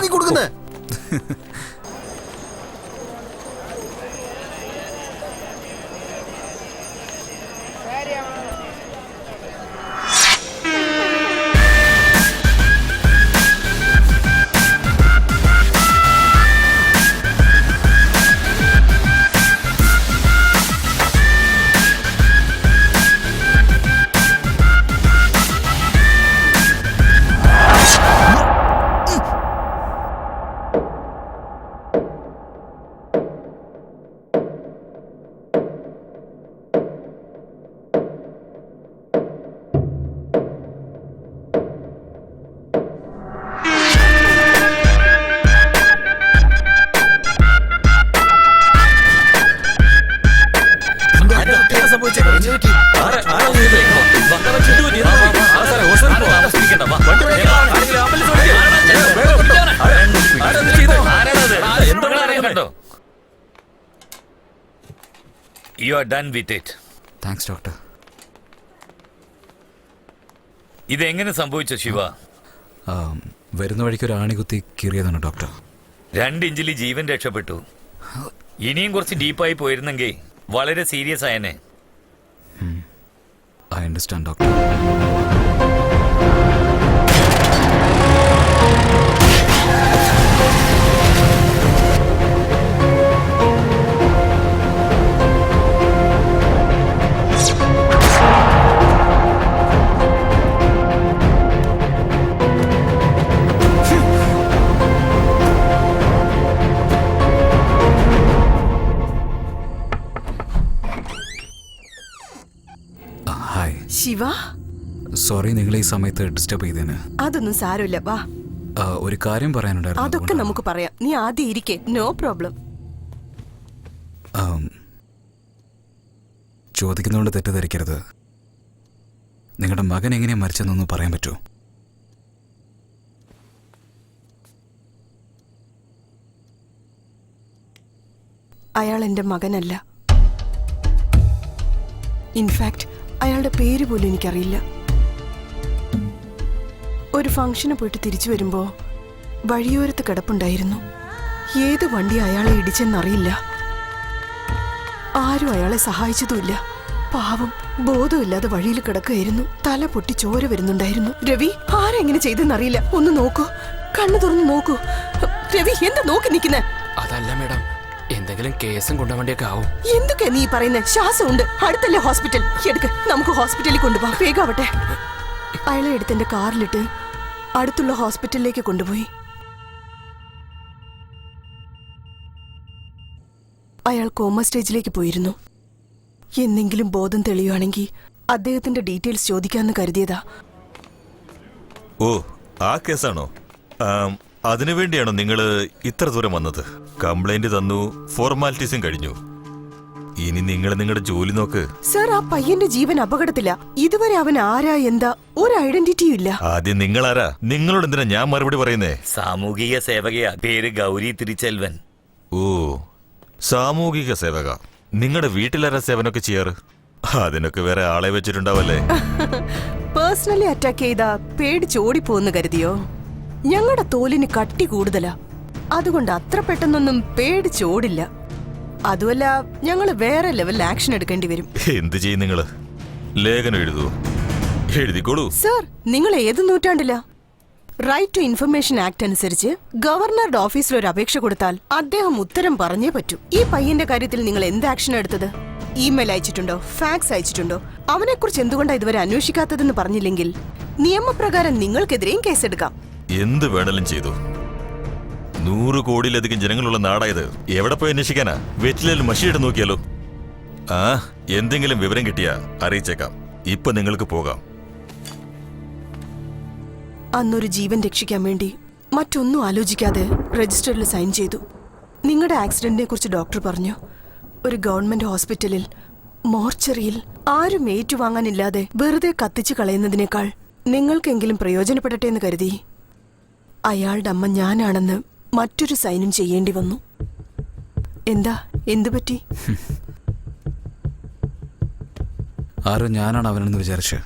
നീ കൊടുക്കുന്നേ. You are done with it. Thanks, doctor. ഇതെങ്ങനെ സംഭവിച്ചു ശിവ? വരുന്ന വഴിക്ക് ഒരു ആണി കുത്തി കീറിയതാണ് ഡോക്ടർ. 2 ഇഞ്ചിൽ ജീവൻ രക്ഷപ്പെട്ടു. ഇനിയും കുറച്ച് ഡീപ്പായി പോയിരുന്നെങ്കിൽ വളരെ സീരിയസ് ആയനെ. I understand, doctor. Shiva, sorry നിങ്ങളെ ഈ സമയത്ത് ഡിസ്റ്റർബ് ചെയ്തേന്. അതൊന്നും സാരമില്ല, വാ. ഒരു കാര്യം പറയാനുണ്ടായിരുന്നു. അതൊക്കെ നമുക്ക് പറയാം, നീ ആദ്യം ഇരിക്കേ. No problem. ചോദിക്കുന്നതുകൊണ്ട് തെറ്റിദ്ധരിക്കരുത്. നിങ്ങളുടെ മകൻ എങ്ങനെയാ മരിച്ചെന്നൊന്ന് പറയാൻ പറ്റുമോ? അയാൾ എൻ്റെ മകനല്ല. ഇൻഫാക്ട് അയാളുടെ പേര് പോലും എനിക്കറിയില്ല. ഒരു ഫംഗ്ഷന് പോയിട്ട് തിരിച്ചു വരുമ്പോ വഴിയോരത്ത് കിടപ്പുണ്ടായിരുന്നു. ഏത് വണ്ടി അയാളെ ഇടിച്ചെന്നറിയില്ല. ആരും അയാളെ സഹായിച്ചതുമില്ല. പാവം ബോധമില്ലാതെ വഴിയിൽ കിടക്കുകയായിരുന്നു. തല പൊട്ടി ചോര വരുന്നുണ്ടായിരുന്നു. രവി, ആരെങ്ങനെ ചെയ്തെന്നറിയില്ല. ഒന്ന് നോക്കൂ, കണ്ണു തുറന്ന് നോക്കൂ. രവി, എന്താ നോക്കി നിൽക്കുന്നെ? അതല്ല മേഡം, എന്തെങ്കിലും കേസും കൊണ്ടുപോകേണ്ടിയൊക്കെ ആവും. എന്തൊക്കെയാ നീ പറയുന്നത്? ശ്വാസമുണ്ട്, അടുത്തല്ലേ ഹോസ്പിറ്റൽ. എടുക്ക്, നമുക്ക് ഹോസ്പിറ്റലിൽ കൊണ്ടുപോകാം. വേഗാവട്ടെ. അയാളെ എടുത്ത് എന്റെ കാറിലിട്ട് അടുത്തുള്ള ഹോസ്പിറ്റലിലേക്ക് കൊണ്ടുപോയി. അയാൾ കോമ സ്റ്റേജിലേക്ക് പോയിരുന്നു. എന്നെങ്കിലും ബോധം തെളിയുവാണെങ്കിൽ അദ്ദേഹത്തിന്റെ ഡീറ്റെയിൽസ് ചോദിക്കാമെന്ന് കരുതിയതാ. ഓ, ആ കേസാണോ? അതിനുവേണ്ടിയാണോ നിങ്ങൾ ഇത്ര ദൂരം വന്നത്? കംപ്ലൈന്റ് തന്നു, ഫോർമാലിറ്റീസും കഴിഞ്ഞു. ഇനി നിങ്ങൾ നിങ്ങളുടെ ജോലി നോക്ക്. സർ, ആ പയ്യന്റെ ജീവൻ അപകടത്തില. ഇതുവരെ അവൻ ആരാ എന്താ ഒരു ഐഡന്റിറ്റിയും ഇല്ല. ആദ്യം നിങ്ങളാരാ? നിങ്ങളോട് എന്തിനാ ഞാൻ മറുപടി പറയുന്നേ? സാമൂഹിക സേവകയാ, പേര് ഗൗരി തിരിച്ചെൽവൻ. ഓ, സാമൂഹിക സേവക. നിങ്ങളുടെ വീട്ടിലാരാ സേവനമൊക്കെ ചെയ്യാറ്? അതിനൊക്കെ വേറെ ആളെ വെച്ചിട്ടുണ്ടാവല്ലേ? പേഴ്സണലി അറ്റാക്ക് ചെയ്താ പേടിച്ചോടിപ്പോന്ന് കരുതിയോ? ഞങ്ങളുടെ തോലിന് കട്ടി കൂടുതലാ, അതുകൊണ്ട് അത്ര പെട്ടെന്നൊന്നും പേടിച്ചോടില്ല. അതുമല്ല, ഞങ്ങൾ വേറെ ലെവലിൽ ആക്ഷൻ എടുക്കേണ്ടി വരും. എന്ത് ചെയ്യും നിങ്ങള്? ലേഖനം എഴുതൂ? എഴുതിക്കോളൂ. സർ, നിങ്ങൾ ഏത് നൂറ്റാണ്ടില്ല? റൈറ്റ് ടു ഇൻഫർമേഷൻ ആക്ട് അനുസരിച്ച് ഗവർണറുടെ ഓഫീസിൽ ഒരു അപേക്ഷ കൊടുത്താൽ അദ്ദേഹം ഉത്തരം പറഞ്ഞേ പറ്റൂ. ഈ പയ്യന്റെ കാര്യത്തിൽ നിങ്ങൾ എന്ത് ആക്ഷൻ എടുത്തത്? ഇമെയിൽ അയച്ചിട്ടുണ്ടോ? ഫാക്സ് അയച്ചിട്ടുണ്ടോ? അവനെക്കുറിച്ച് എന്തുകൊണ്ടാണ് ഇതുവരെ അന്വേഷിക്കാത്തതെന്ന് പറഞ്ഞില്ലെങ്കിൽ നിയമപ്രകാരം നിങ്ങൾക്കെതിരെയും കേസെടുക്കാം. എന്ത് വേണേലും ചെയ്തു. 100 കോടിയിലധികം ജനങ്ങളുള്ള നാടായത്. എവിടെ പോയി അന്വേഷിക്കാനാ? വെറ്റിലേൽ മഷിയിട്ട് നോക്കിയാലോ? ആ, എന്തെങ്കിലും വിവരം കിട്ടിയാ അറിയിച്ചേക്കാം. ഇപ്പൊ നിങ്ങൾക്ക് പോകാം. അന്നൊരു ജീവൻ രക്ഷിക്കാൻ വേണ്ടി മറ്റൊന്നും ആലോചിക്കാതെ രജിസ്റ്ററിൽ സൈൻ ചെയ്തു. നിങ്ങളുടെ ആക്സിഡന്റിനെ കുറിച്ച് ഡോക്ടർ പറഞ്ഞു. ഒരു ഗവൺമെന്റ് ഹോസ്പിറ്റലിൽ മോർച്ചറിയിൽ ആരും ഏറ്റുവാങ്ങാനില്ലാതെ വെറുതെ കത്തിച്ചു കളയുന്നതിനേക്കാൾ നിങ്ങൾക്കെങ്കിലും പ്രയോജനപ്പെടട്ടെ എന്ന് കരുതി അയാളുടെ അമ്മ ഞാനാണെന്ന് മറ്റൊരു സൈനും ചെയ്യേണ്ടി വന്നു. എന്താ, എന്തു പറ്റി? ആരോ ഞാനാണ് അവനെന്ന് വിചാരിച്ച്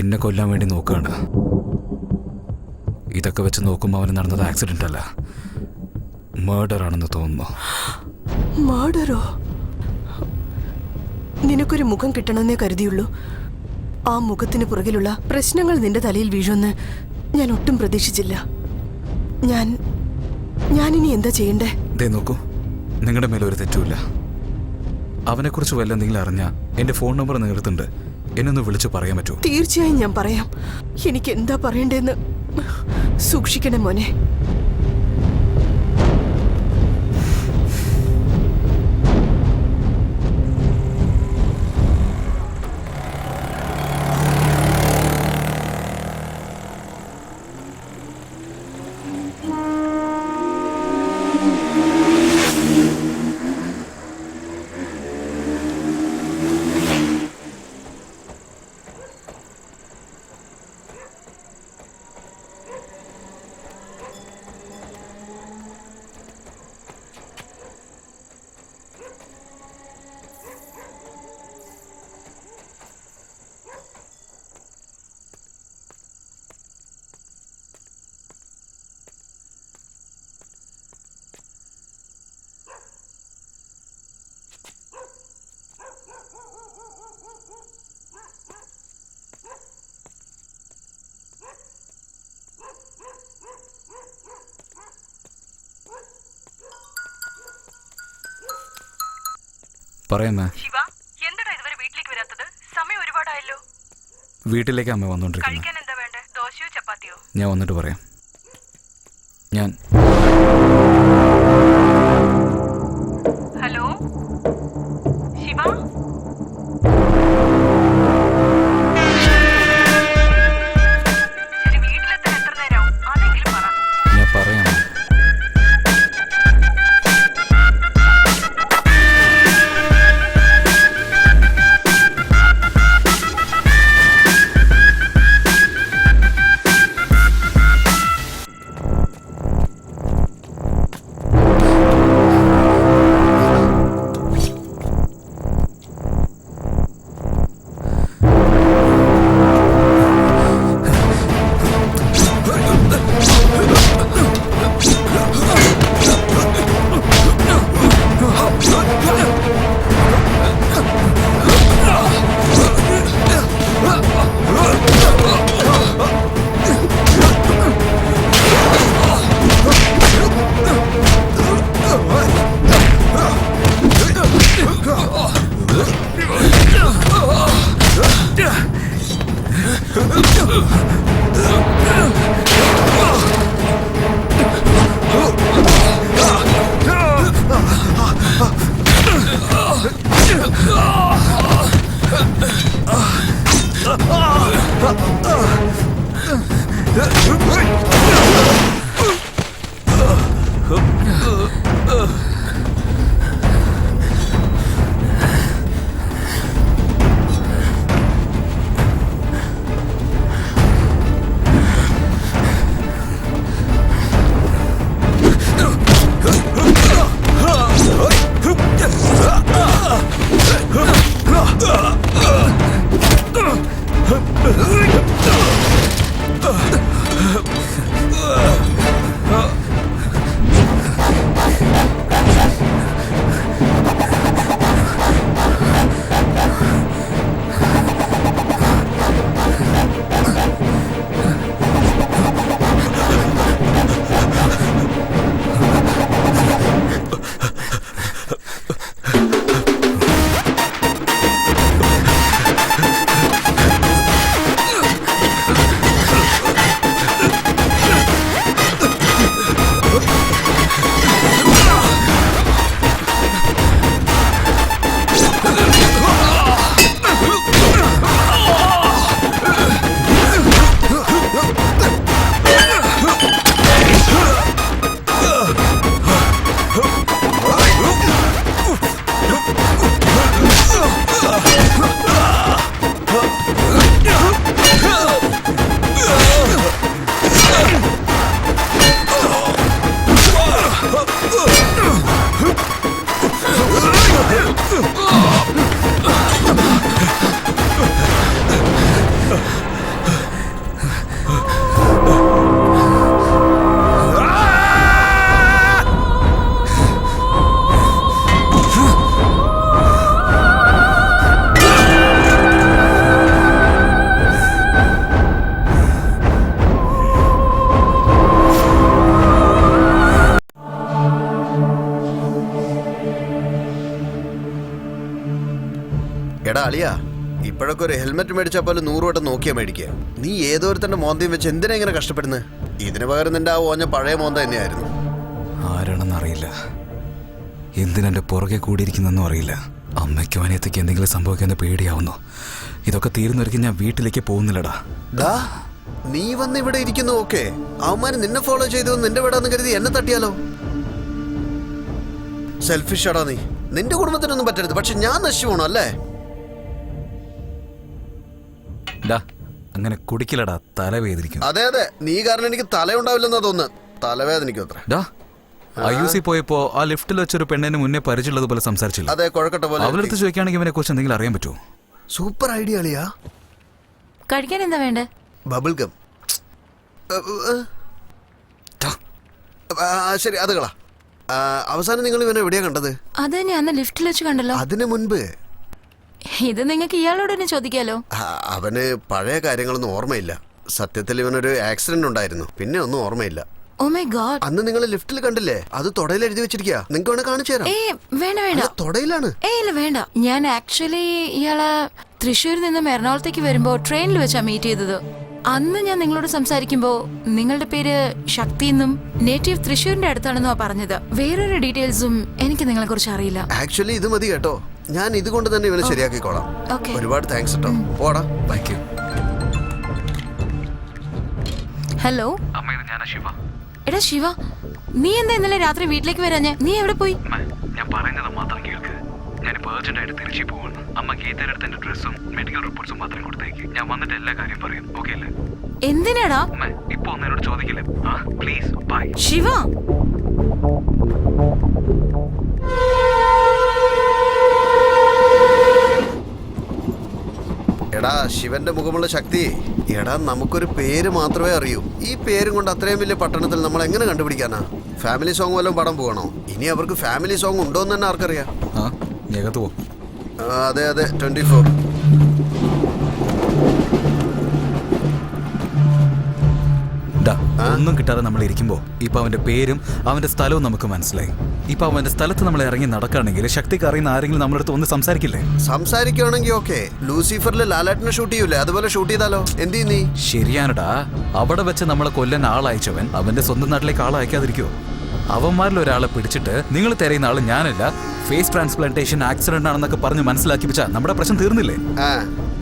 എന്നെ കൊല്ലാൻ വേണ്ടി നോക്കുകയാണ്. ഇതൊക്കെ വെച്ച് നോക്കുമ്പോൾ അവന് നടന്നത് ആക്സിഡന്റ് അല്ല, മർഡർ ആണെന്ന് തോന്നുന്നു. മർഡറോ? നിനക്കൊരു മുഖം കിട്ടണമെന്നേ കരുതിയുള്ളൂ. ആ മുഖത്തിന് പുറകിലുള്ള പ്രശ്നങ്ങൾ നിന്റെ തലയിൽ വീഴുമെന്ന് ഞാൻ ഒട്ടും പ്രതീക്ഷിച്ചില്ല. ഞാനിനി എന്താ ചെയ്യണ്ടേ? ദേ നോക്കൂ, നിങ്ങളുടെ മേലെ ഒരു തെറ്റുമില്ല. അവനെക്കുറിച്ച് വല്ല എന്തെങ്കിലും അറിഞ്ഞാൽ എൻ്റെ ഫോൺ നമ്പർ നിങ്ങൾക്കുണ്ട്. എന്നൊന്ന് വിളിച്ചു പറയാൻ പറ്റുമോ? തീർച്ചയായും ഞാൻ പറയാം. എനിക്ക് എന്താ പറയണ്ടേന്ന് സൂക്ഷിക്കണേ മോനെ. പറയാമേ. ശിവ, എന്താടാ ഇതുവരെ വീട്ടിലേക്ക് വരാത്തത്? സമയം ഒരുപാടായല്ലോ. വീട്ടിലേക്ക് അമ്മ വന്നോണ്ടിരിക്കുന്നു. കഴിക്കാൻ എന്താ വേണ്ടേ? ദോശയോ ചപ്പാത്തിയോ? ഞാൻ വന്നിട്ട് പറയാം. ഞാൻ ഹലോ ശിവ, ശരി, വീട്ടിലെത്താൻ എത്ര നേരമാവും? അതെങ്കിലും പറ. ഞാൻ പറയാം. അളിയാ, ഇപ്പോഴൊക്കെ ഒരു ഹെൽമെറ്റ് മേടിച്ചാൽ പോലും 100 വട്ടം നോക്കിയാ മേടിക്കുക. നീ ഏതോരുത്തന്റെ മോന്തയും വെച്ച് എന്തിനാ ഇങ്ങനെ കഷ്ടപ്പെടുന്നത്? ഇതിന് പകരം നിന്റെ ആ ഓഞ്ഞ പഴയ മോന്ത തന്നെയായിരുന്നു. ആരാണെന്ന് അറിയില്ല, എന്തിനെന്റെ പുറകെ കൂടിയിരിക്കുന്നെന്നും അറിയില്ല. അമ്മയ്ക്കും അനിയത്തേക്ക് എന്തെങ്കിലും സംഭവിക്കുന്ന പേടിയാവുന്നു. ഇതൊക്കെ തീരുന്നവർക്ക് ഞാൻ വീട്ടിലേക്ക് പോകുന്നില്ലടാ. ഡാ, നീ വന്ന് ഇവിടെ ഇരിക്കുന്നു. ഓക്കെ, അവന്മാര് നിന്നെ ഫോളോ ചെയ്തു നിന്റെ വീടാന്ന് കരുതി എന്നെ തട്ടിയാലോ? സെൽഫിഷ് ആടാ നീ. നിന്റെ കുടുംബത്തിനൊന്നും പറ്റരുത്, പക്ഷെ ഞാൻ നശിച്ചു പോണോ അല്ലേ? ഡാ, അങ്ങനെ കുടിക്കില്ലടാ, തലവേദനിക്കും. അതെ അതെ, നീ കാരണം എനിക്ക് തലയുണ്ടാവില്ലെന്നാ തോന്നുന്നത്. തലവേദനിക്കും അത്ര. ഡാ, IUC പോയപ്പോ ആ ലിഫ്റ്റിൽ വെച്ചൊരു പെണ്ണിന് മുന്നേ പരിചയമുള്ളത് പോലെ സംസാരിച്ചില്ല. അതെ, കുഴക്കട്ട പോലെ. അവളടുത്ത് ചോദിക്കുകയാണെങ്കിൽ ഇവനെ കുറിച്ച് എന്തെങ്കിലും അറിയാൻ പറ്റുമോ? സൂപ്പർ ഐഡിയ അളിയാ. കഴിക്കാൻ എന്താ വേണ്ടേ? Bubble gum. ശരി, അത് കളാ. അവസാനം നിങ്ങൾ ഇവനെ എവിടെയാ കണ്ടത്? അത് തന്നെ അന്ന് ലിഫ്റ്റിൽ വെച്ച് കണ്ടല്ലോ. അതിനു മുൻപ് ഇത് നിങ്ങൾക്ക് ഇയാളോട് തന്നെ ചോദിക്കാലോ. അവന് പഴയ കാര്യങ്ങളൊന്നും ഓർമ്മയില്ല. സത്യത്തിൽ ഇവനൊരു ആക്സിഡന്റ് ഉണ്ടായിരുന്നു, പിന്നെ ഒന്നും ഓർമ്മയില്ല. Oh my god. അന്ന് നിങ്ങൾ ലിഫ്റ്റിൽ കണ്ടില്ലേ? അത് തൊടയിൽ എഴുതി വെച്ചിരിക്കുക. നിങ്ങൾക്ക് വേണേ കാണിച്ചു തരാം. വേണ്ട വേണ്ട. തൊടയിലാണ്. ഇല്ല വേണ്ട. ഞാൻ ആക്ച്വലി ഇയാളെ തൃശ്ശൂരിൽ നിന്നും എറണാകുളത്തേക്ക് വരുമ്പോ ട്രെയിനിൽ വെച്ചാ മീറ്റ് ചെയ്തത്. അന്ന് ഞാൻ നിങ്ങളോട് സംസാരിക്കുമ്പോ നിങ്ങളുടെ പേര് ശക്തി എന്നും നേറ്റീവ് തൃശ്ശൂരിന്റെ അടുത്താണെന്നോ പറഞ്ഞത്. വേറൊരു ഡീറ്റെയിൽസും എനിക്ക് നിങ്ങളെ കുറിച്ച് അറിയില്ല. ആക്ച്വലി ഇത് മതി കേട്ടോ, ഞാൻ ഇതുകൊണ്ട് തന്നെ ഇവനെ ശരിയാക്കിക്കോളാം. ഓക്കെ. ഒരുപാട് താങ്ക്സ് കേട്ടോ. പോടാ. Thank you. ഹലോ. എടാ ശിവ, നീ എന്താ ഇന്നലെ രാത്രി വീട്ടിലേക്ക് വരാഞ്ഞേ? നീ എവിടെ പോയി? ഞാൻ പറയുന്നത് മാത്രം കേൾക്ക്. ഞാനിപ്പോൾ അർജന്റായിട്ട് തിരിച്ചു പോവാണ്. അമ്മ ഗീതയുടെ അടുത്ത് എന്റെ ഡ്രസ്സും മെഡിക്കൽ റിപ്പോർട്ട്സും മാത്രം കൊടുത്തേക്ക്. ഞാൻ വന്നിട്ട് എല്ലാ കാര്യം പറയും. ഓക്കെ അല്ലേ? എന്തിനാടാ? അമ്മ ഇപ്പൊ ഒന്നും എന്നോട് ചോദിക്കില്ലേ? Please by. ശിവ, എടാ ശിവന്റെ മുഖമുള്ള ശക്തി, എടാ നമുക്കൊരു പേര് മാത്രമേ അറിയൂ. ഈ പേരും കൊണ്ട് അത്രയും വലിയ പട്ടണത്തിൽ നമ്മൾ എങ്ങനെ കണ്ടുപിടിക്കാനാ? ഫാമിലി സോങ് വല്ലതും പടം പോകണോ? ഇനി അവർക്ക് ഫാമിലി സോങ് ഉണ്ടോ എന്ന് തന്നെ ആർക്കറിയാം? അതെ അതെ, 24. ഒന്നും കിട്ടാതെ നമ്മൾ ഇരിക്കുമ്പോ ഇപ്പൊ അവന്റെ പേരും അവന്റെ സ്ഥലവും നമുക്ക് മനസ്സിലായി. ഇപ്പൊ അവന്റെ സ്ഥലത്ത് നമ്മൾ ഇറങ്ങി നടക്കുകയാണെങ്കിൽ ശക്തിക്ക് അറിയുന്ന ആരെങ്കിലും നമ്മുടെ അടുത്ത് ഒന്ന് സംസാരിക്കില്ലേ? സംസാരിക്കുകയാണെങ്കിൽ ഓക്കെ. ലൂസിഫറിൽ ലാലേട്ടനെ ഷൂട്ട് ചെയ്യൂലേ, അതുപോലെ ഷൂട്ട് ചെയ്താലോ? എന്ത് നീ? ശരിയാണടാ, അവിടെ വെച്ച് നമ്മളെ കൊല്ലാൻ ആളയച്ചവൻ അവന്റെ സ്വന്തം നാട്ടിലേക്ക് ആളയക്കാതിരിക്കുവോ? അവന്മാരിൽ ഒരാളെ പിടിച്ചിട്ട് നിങ്ങൾ തിരയുന്ന ആള് ഞാനല്ല, ഫേസ് ട്രാൻസ്പ്ലാന്റേഷൻ ആക്സിഡന്റ് ആണെന്നൊക്കെ പറഞ്ഞ് മനസ്സിലാക്കി വെച്ചാ നമ്മുടെ പ്രശ്നം തീർന്നില്ലേ?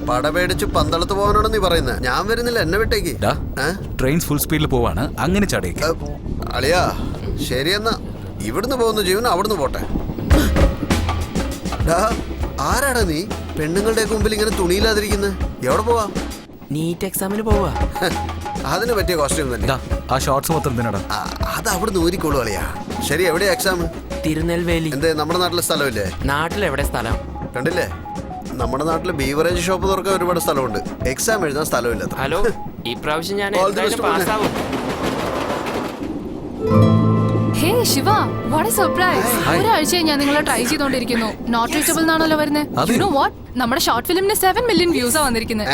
പടപേടിച്ച് പന്തളത്ത് പോകാനാണ് നീ പറയുന്നത്. ഞാൻ വരുന്നില്ല, എന്നെ വിട്ടേക്ക്. ട്രെയിൻസ് ഫുൾ സ്പീഡിൽ പോവാണ്, അങ്ങനെ ചടേക്ക്. അളിയാ ശരിയെന്നാ, ഇവിടുന്ന് പോകുന്ന ജീവൻ അവിടുന്ന് പോട്ടെ. ആരാടാ നീ പെണ്ണുങ്ങളുടെ മുമ്പിൽ ഇങ്ങനെ തുണിയില്ലാതിരിക്കുന്നത്? എവിടെ പോവാ? നീറ്റ് എക്സാമിന് പോവാ. അതിന് പറ്റിയ കോസ്റ്റ്യൂം തന്നെ. ആ ഷോർട്സ് മൊത്തം എന്തിനാടാ? അത് അവിടുന്ന് ഊരിക്കോളൂ അളിയാ. ശരി, എവിടെയാ എക്സാം? തിരുനെൽവേലി. എന്തേ, നമ്മുടെ നാട്ടിലെ സ്ഥലമില്ലേ? നാട്ടിലെവിടെ സ്ഥലം? കണ്ടില്ലേ, നമ്മുടെ നാട്ടില് ബീവറേജ് ഷോപ്പ് തുറക്കാൻ ഒരുപാട് സ്ഥലമുണ്ട്, എക്സാം എഴുതാൻ സ്ഥലമില്ല. ഹലോ, ഈ പ്രാവശ്യം ഞാൻ എന്തായാലും പാസ്സാവും. ഹേ ശിവ, വാട്ട് എ സർപ്രൈസ്. ഒരാഴ്ചയായി ഞാൻ നിങ്ങളെ ട്രൈ ചെയ്തോണ്ടിരിക്കുന്നു. നോട്ട് റീച്ചബിൾ എന്നാണല്ലോ വരുന്നത്. യു നോ വാട്ട്, നമ്മുടെ ഷോർട്ട് ഫിലിമിന് 7 മില്യൺ വ്യൂസാ വന്നിരിക്കുന്നത്.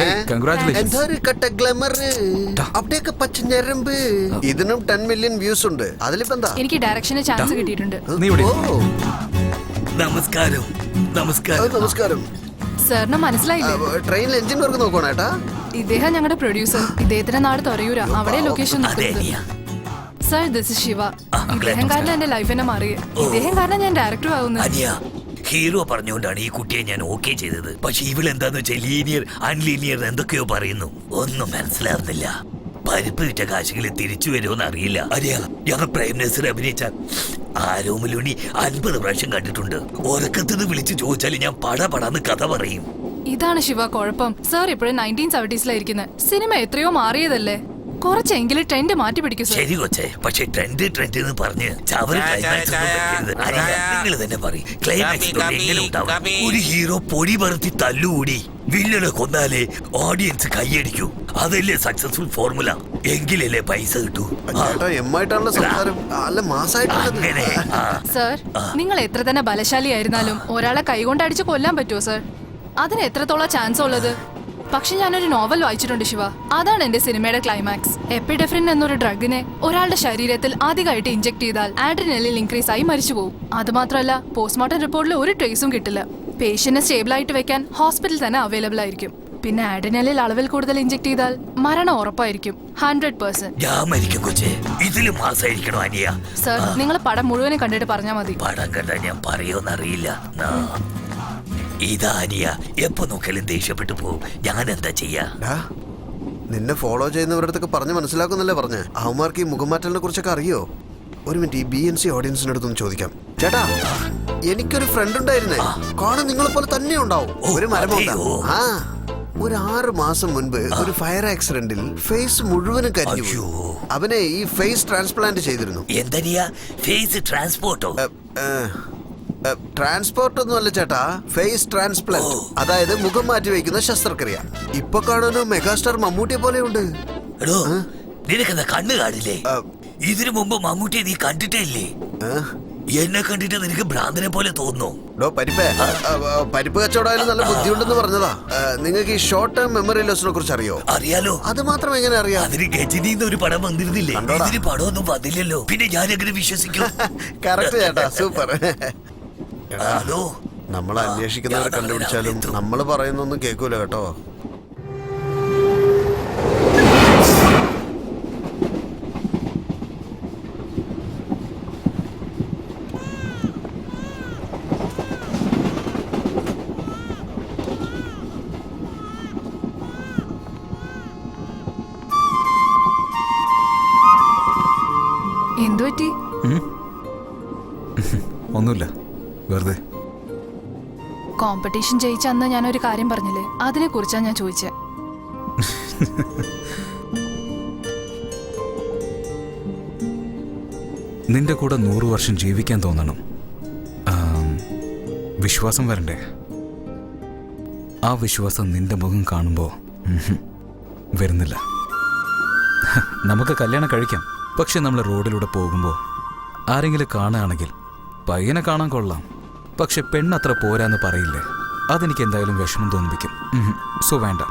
ഇതിനും 10 മില്യൺ വ്യൂസ് ഉണ്ട്. അതിലിപ്പോ എന്താ? എനിക്ക് ഡയറക്ഷന് ചാൻസ് കിട്ടിയിട്ടുണ്ട്. നമസ്കാരം. നമസ്കാരം. സാറിന് മനസ്സിലായില്ലേ? ട്രെയിനിൽ എഞ്ചിൻ വർക്ക് നോക്കണേട്ടാ. ഇദ്ദേഹം ഞങ്ങളുടെ പ്രൊഡ്യൂസർ. ഇദ്ദേഹത്തിന്റെ നാട് തൊറയൂരാ, അവിടെ location sir. This is Shiva. ഇദ്ദേഹം കാരണം എന്റെ ലൈഫ് എന്നെ മാറി. ഇദ്ദേഹം കാരണം ഞാൻ ഡയറക്ടർ ആവുന്നത്. ഹീറോ പറഞ്ഞുകൊണ്ടാണ് ഈ കുട്ടിയെ ഞാൻ ഓക്കെ ചെയ്തത്. പക്ഷെ ഇവളെന്താന്ന് വെച്ചാൽ ലീനിയർ അൺലീനിയർ എന്തൊക്കെയോ പറയുന്നു, ഒന്നും മനസ്സിലാവുന്നില്ല. പരിപ്പ് വിറ്റ കാശുകളിൽ തിരിച്ചു വരുമോന്ന് അറിയില്ല. അറിയാ, ഞങ്ങൾ പ്രൈം മിനിസ്റ്റർ അഭിനയിച്ച ആരോമലുണി 50 പ്രാവശ്യം കണ്ടിട്ടുണ്ട്. ഉറക്കത്തിന് വിളിച്ചു ചോദിച്ചാൽ ഞാൻ പടപടാന്ന് കഥ പറയും. ഇതാണ് ശിവ കുഴപ്പം. സാർ ഇപ്പോഴും 1970s സിനിമ എത്രയോ മാറിയതല്ലേ. കുറച്ചെങ്കിലും ട്രെൻഡ് മാറ്റി പിടിക്കും. ശരി കൊച്ചേ, പക്ഷെ ട്രെൻഡ് എന്ന് പറഞ്ഞ് നിങ്ങൾ തന്നെ പറയും. ക്ലൈമാക്സ് എങ്ങനെ ഉണ്ടാവും? ഒരു ഹീറോ പൊടി പറത്തി തല്ലുകൂടി വില്ലനെ കൊന്നാലേ ഓഡിയൻസ് കൈയടിക്കൂ. അതല്ലേ സക്സസ്ഫുൾ ഫോർമുല. എങ്കിലല്ലേ പൈസ കിട്ടൂ. സർ, നിങ്ങൾ എത്ര തന്നെ ബലശാലിയായിരുന്നാലും ഒരാളെ കൈകൊണ്ട് അടിച്ച് കൊല്ലാൻ പറ്റുമോ സർ? അതിന് എത്രത്തോളം ചാൻസ് ഉള്ളത്? പക്ഷെ ഞാനൊരു നോവൽ വായിച്ചിട്ടുണ്ട് ശിവ. അതാണ് എന്റെ സിനിമയുടെ ക്ലൈമാക്സ്. എപ്പിഡെഫ്രിൻ എന്നൊരു ഡ്രഗിനെ ഒരാളുടെ ശരീരത്തിൽ ആദ്യമായിട്ട് ഇഞ്ചെക്ട് ചെയ്താൽ ആഡ്രിനലിൻ ഇൻക്രീസ് ആയി മരിച്ചു പോകും. അത് മാത്രമല്ല, പോസ്റ്റ്മോർട്ടം റിപ്പോർട്ടിൽ ഒരു ട്രേസും കിട്ടില്ല. പേഷ്യന്റിനെ സ്റ്റേബിൾ ആയിട്ട് വെക്കാൻ ഹോസ്പിറ്റൽ തന്നെ അവൈലബിൾ ആയിരിക്കും. പിന്നെ ആഡിനലിൽ അളവിൽ കൂടുതൽ ഇഞ്ചെക്ട് ചെയ്താൽ മരണം ഉറപ്പായിരിക്കും. 100%. ഞാൻ മരിക്കും കൊച്ചേ. ഇതിലും മാസമായിരിക്കണോ അനിയ? സർ, നിങ്ങൾ പടം മുഴുവനും കണ്ടിട്ട് പറഞ്ഞാൽ മതി. പടം കണ്ടാ ഞാൻ പറയുമെന്നറിയില്ല. ഇതാ അനിയ, എപ്പോ നോക്കിയാലും ദേഷ്യപ്പെട്ടു പോവും. ഞാൻ എന്താ ചെയ്യാ? നിന്നെ ഫോളോ ചെയ്യുന്നവരടുത്തൊക്കെ പറഞ്ഞ് മനസ്സിലാക്കുന്നല്ലേ പറഞ്ഞ്. അവന്മാർക്ക് ഈ മുഖമാറ്റലിനെ കുറിച്ചൊക്കെ അറിയോ? ഒരു മിനിറ്റ്, ഈ BNC ഓഡിയൻസിനടുത്തൊന്ന് ചോദിക്കാം. ചേട്ടാ, എനിക്കൊരു ഫ്രണ്ട് ഉണ്ടായിരുന്നേ. കാണാൻ നിങ്ങളെ പോലെ തന്നെ ഉണ്ടാവും. ഒരു മരമുണ്ടാ. ഒരു 6 മാസം മുൻപ് ഒരു ഫയർ ആക്സിഡന്റിൽ ഫേസ് മുഴുവനും കരിഞ്ഞു. അവനെ ഈ ഫേസ് ട്രാൻസ്പ്ലാന്റ് ചെയ്തിരുന്നു. എന്താ ഫേസ് ട്രാൻസ്പോർട്ടോ? ട്രാൻസ്പോർട്ട് ഒന്നും അല്ല ചേട്ടാ, ഫേസ് ട്രാൻസ്പ്ലാന്റ്. അതായത് മുഖം മാറ്റി വയ്ക്കുന്ന ശസ്ത്രക്രിയ. ഇപ്പൊ കാണാനോ മെഗാസ്റ്റാർ മമ്മൂട്ടിയെ പോലെ ഉണ്ട്. എടോ, നിനക്കെന്താ കണ്ണ് കാണില്ലേ? ഇതിനു മുമ്പ് മമ്മൂട്ടിയെ നീ കണ്ടിട്ടേ ഇല്ലേ? എന്നെ കണ്ടിട്ട് നിനക്ക് ഭ്രാന്തനെ പോലെ തോന്നുന്നു. പരിപ്പ് കച്ചവടമായാലും നല്ല ബുദ്ധിയുണ്ടെന്ന് പറഞ്ഞതാ. നിങ്ങൾക്ക് ഈ ഷോർട്ട് ടേം മെമ്മറി ലോസിനെ കുറിച്ച് അറിയോ? അറിയാലോ. അത് മാത്രം എങ്ങനെ അറിയാം? അതിന് ഗജനിന്ന് ഒരു പടം വന്നിരുന്നില്ലേ? ഇതിന് പടമൊന്നും വന്നില്ലല്ലോ. പിന്നെ ഞാൻ എങ്ങനെ വിശ്വസിക്കും? കറക്റ്റ് ചേട്ടാ, സൂപ്പർ. ഹലോ, നമ്മൾ അന്വേഷിക്കുന്നവരെ കണ്ടുപിടിച്ചാലും നമ്മൾ പറയുന്നൊന്നും കേൾക്കൂല കേട്ടോ. എന്തു പറ്റി? ഒന്നുമില്ല, വെറുതെ. കോമ്പറ്റീഷൻ ജയിച്ച അന്ന് ഞാനൊരു കാര്യം പറഞ്ഞില്ലേ, അതിനെ കുറിച്ചാണ് ഞാൻ ചോദിച്ചത്. നിന്റെ കൂടെ 100 വർഷം ജീവിക്കാൻ തോന്നണം. വിശ്വാസം വരണ്ടേ? ആ വിശ്വാസം നിന്റെ മുഖം കാണുമ്പോ വരുന്നില്ല. നമുക്ക് കല്യാണം കഴിക്കാം, പക്ഷെ നമ്മൾ റോഡിലൂടെ പോകുമ്പോൾ ആരെങ്കിലും കാണുകയാണെങ്കിൽ പയ്യനെ കാണാൻ കൊള്ളാം, പക്ഷെ പെണ്ണത്ര പോരാന്ന് പറയില്ലേ? അതെനിക്ക് എന്തായാലും വിഷമം തോന്നിപ്പിക്കും. സോ വേണ്ട,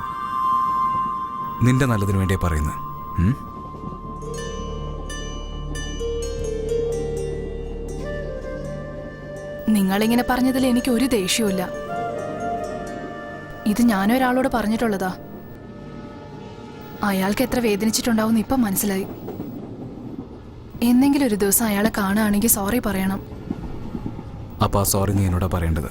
നിന്റെ നല്ലതിന് വേണ്ടിയാ പറയുന്നത്. നിങ്ങളിങ്ങനെ പറഞ്ഞതിൽ എനിക്ക് ഒരു ദേഷ്യവുമില്ല. ഇത് ഞാനൊരാളോട് പറഞ്ഞിട്ടുള്ളതാ. അയാൾക്ക് എത്ര വേദനിച്ചിട്ടുണ്ടാവും ഇപ്പം മനസ്സിലായി. എന്നെങ്കിലും ഒരു ദിവസം അയാളെ കാണുകയാണെങ്കിൽ സോറി പറയണം. അപ്പൊ ആ സോറി നീ എന്നോടാ പറയേണ്ടത്.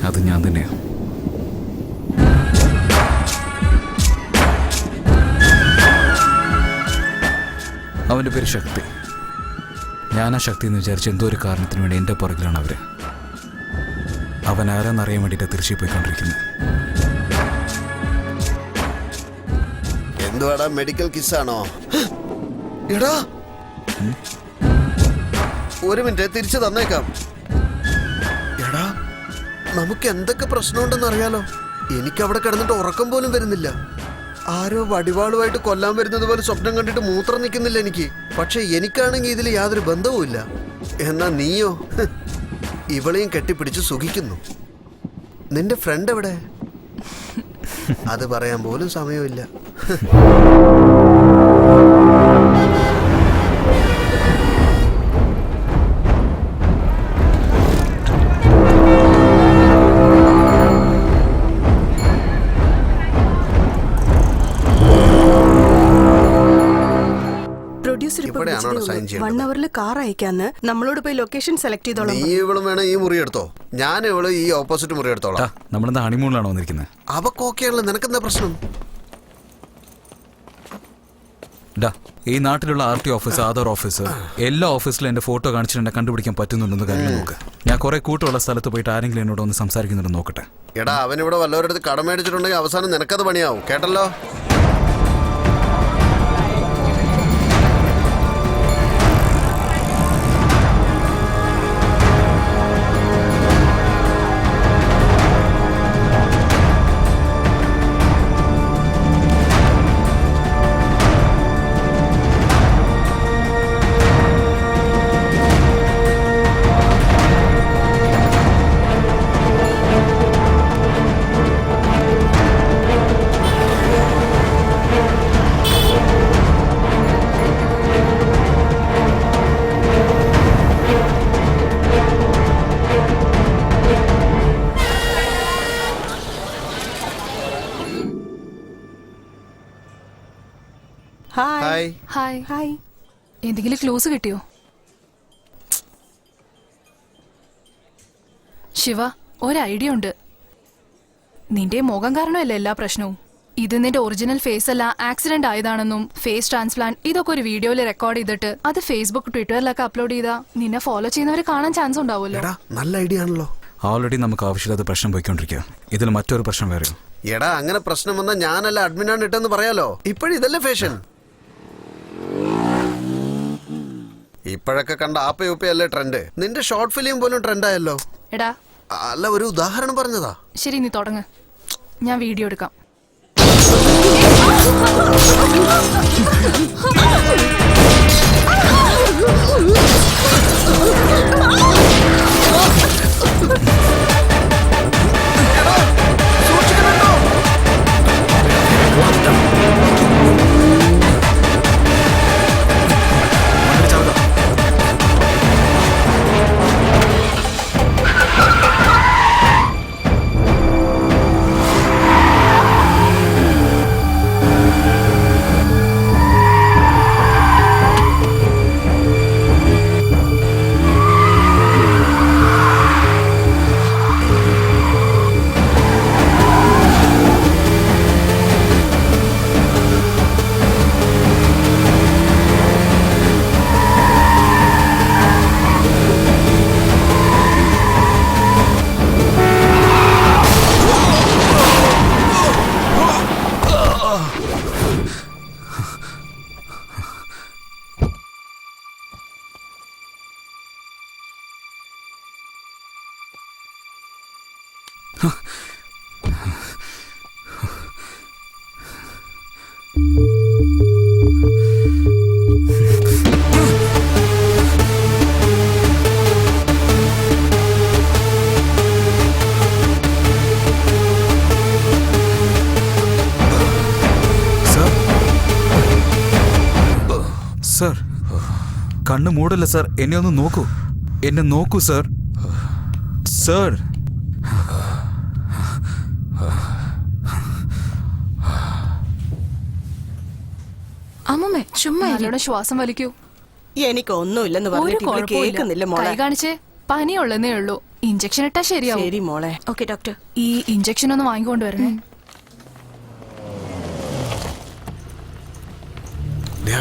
അത് ഞാൻ തന്നെയാ. അവന്റെ പേര് ശക്തി. ഞാനാ ശക്തി എന്ന് വിചാരിച്ച് എന്തോ ഒരു കാരണത്തിന് വേണ്ടി എൻ്റെ പുറകിലാണ് അവര്. അവൻ ആരാന്നറിയാൻ വേണ്ടിയിട്ട് തിരിച്ചു പോയിക്കൊണ്ടിരിക്കുന്നത്. എന്തുവാടാ, മെഡിക്കൽ കിസ്സാണോ? എടാ, ഒരു മിനിറ്റ്, തിരിച്ചു തന്നേക്കാം. എടാ, നമുക്ക് എന്തൊക്കെ പ്രശ്നമുണ്ടെന്ന് അറിയാലോ. എനിക്ക് അവിടെ കിടന്നിട്ട് ഉറക്കം പോലും വരുന്നില്ല. ആരോ വടിവാളുമായിട്ട് കൊല്ലാൻ വരുന്നത് പോലെ സ്വപ്നം കണ്ടിട്ട് മൂത്രം നിൽക്കുന്നില്ല എനിക്ക്. പക്ഷെ എനിക്കാണെങ്കിൽ ഇതിൽ യാതൊരു ബന്ധവുമില്ല. എന്നാ നീയോ ഇവളെയും കെട്ടിപ്പിടിച്ച് സുഖിക്കുന്നു. നിന്റെ ഫ്രണ്ട് എവിടെ? അത് പറയാൻ പോലും സമയമില്ല. വൺ അവറിൽ കാർ അയക്കാന്ന് നമ്മളോട് പോയി ലൊക്കേഷൻ സെലക്ട് ചെയ്തോളാം. നീ ഇവളും വേണം ഈ മുറി എടുത്തോ, ഞാൻ ഇവള് ഈ ഓപ്പോസിറ്റ് മുറി എടുത്തോളാം. നമ്മളെന്താ ഹണിമൂണിലാണോ വന്നിരിക്കുന്നത്? അവക്ക് ഓക്കെയാണല്ലോ, നിനക്കെന്താ പ്രശ്നം? ഈ നാട്ടിലുള്ള RT ഓഫീസ്, ആധാർ ഓഫീസ്, എല്ലാ ഓഫീസിലും എന്റെ ഫോട്ടോ കാണിച്ചിട്ട് കണ്ടുപിടിക്കാൻ പറ്റുന്നുണ്ടെന്ന് കാര്യം നോക്ക്. ഞാൻ കുറെ കൂട്ടമുള്ള സ്ഥലത്ത് പോയിട്ട് ആരെങ്കിലും എന്നോട് ഒന്ന് സംസാരിക്കുന്നുണ്ടെന്ന് നോക്കട്ടെ. എടാ, അവനിവിടെ വല്ലവരടുത്ത് കടം മേടിച്ചിട്ടുണ്ടെങ്കിൽ അവസാനം നിനക്കത് പണിയാവും, കേട്ടല്ലോ? ഹായ്. Hi hi. എന്തെങ്കിലും ക്ലോസ് കിട്ടിയോ? ശിവ, ഒരു ഐഡിയ ഉണ്ട്. നിന്റെ മുഖം കാരണമല്ല എല്ലാ പ്രശ്നവും. ഇത് നിന്റെ ഒറിജിനൽ ഫേസ് അല്ല, ആക്സിഡന്റ് ആയതാണെന്നും ഫേസ് ട്രാൻസ്പ്ലാന്റ് ഇതൊക്കെ ഒരു വീഡിയോയിൽ റെക്കോർഡ് ചെയ്തിട്ട് അത് ഫേസ്ബുക്ക് ട്വിറ്ററിലൊക്കെ അപ്ലോഡ് ചെയ്താ നിന്നെ ഫോളോ ചെയ്യുന്നവർ കാണാൻ ചാൻസ് ഉണ്ടാവുമല്ലോ. എടാ നല്ല ഐഡിയ ആണല്ലോ. ഓൾറെഡി നമുക്ക് ആവശ്യമില്ലാത്ത പ്രശ്നം പോയിക്കൊണ്ടിരിക്കുക. ഇതിൽ മറ്റൊരു പ്രശ്നം വേറെയോ? എടാ അങ്ങനെ പ്രശ്നം വന്നാൽ ഞാനല്ല അഡ്മിനാണ് ഇട്ടെന്ന് പറയാലോ. ഇപ്പോഴിതല്ലേ ഫാഷൻ. ഇപ്പോഴൊക്കെ കണ്ട ആപ്പയല്ലേ ട്രെൻഡ്. നിന്റെ ഷോർട്ട് ഫിലിം പോലും ട്രെൻഡായല്ലോ. എടാ അല്ല, ഒരു ഉദാഹരണം പറഞ്ഞതാ. ശരി, നീ തുടങ്ങ്, ഞാൻ വീഡിയോ എടുക്കാം. സർ, കണ്ണു മൂടല്ല സർ, എന്നെ ഒന്ന് നോക്കൂ. എന്നെ നോക്കൂ സർ. സർ, അമ്മമ്മേ ചുമ്മാ ഇരി. നല്ലോണം ശ്വാസം വലിക്കൂ. എനിക്കൊന്നുമില്ലെന്ന് ഒരു പറഞ്ഞിട്ട് ഇവള് കുഴപ്പമില്ല. കേൾക്കുന്നില്ല കൈ മോളെ. കാണിച്ചേ, പനിയുള്ളതേ ഉള്ളൂ. ഇഞ്ചക്ഷൻ ഇട്ടാ ശരിയാവും. ശരി മോളെ. Okay doctor. ഈ ഇഞ്ചക്ഷൻ ഒന്ന് വാങ്ങിക്കൊണ്ട് വരണേ.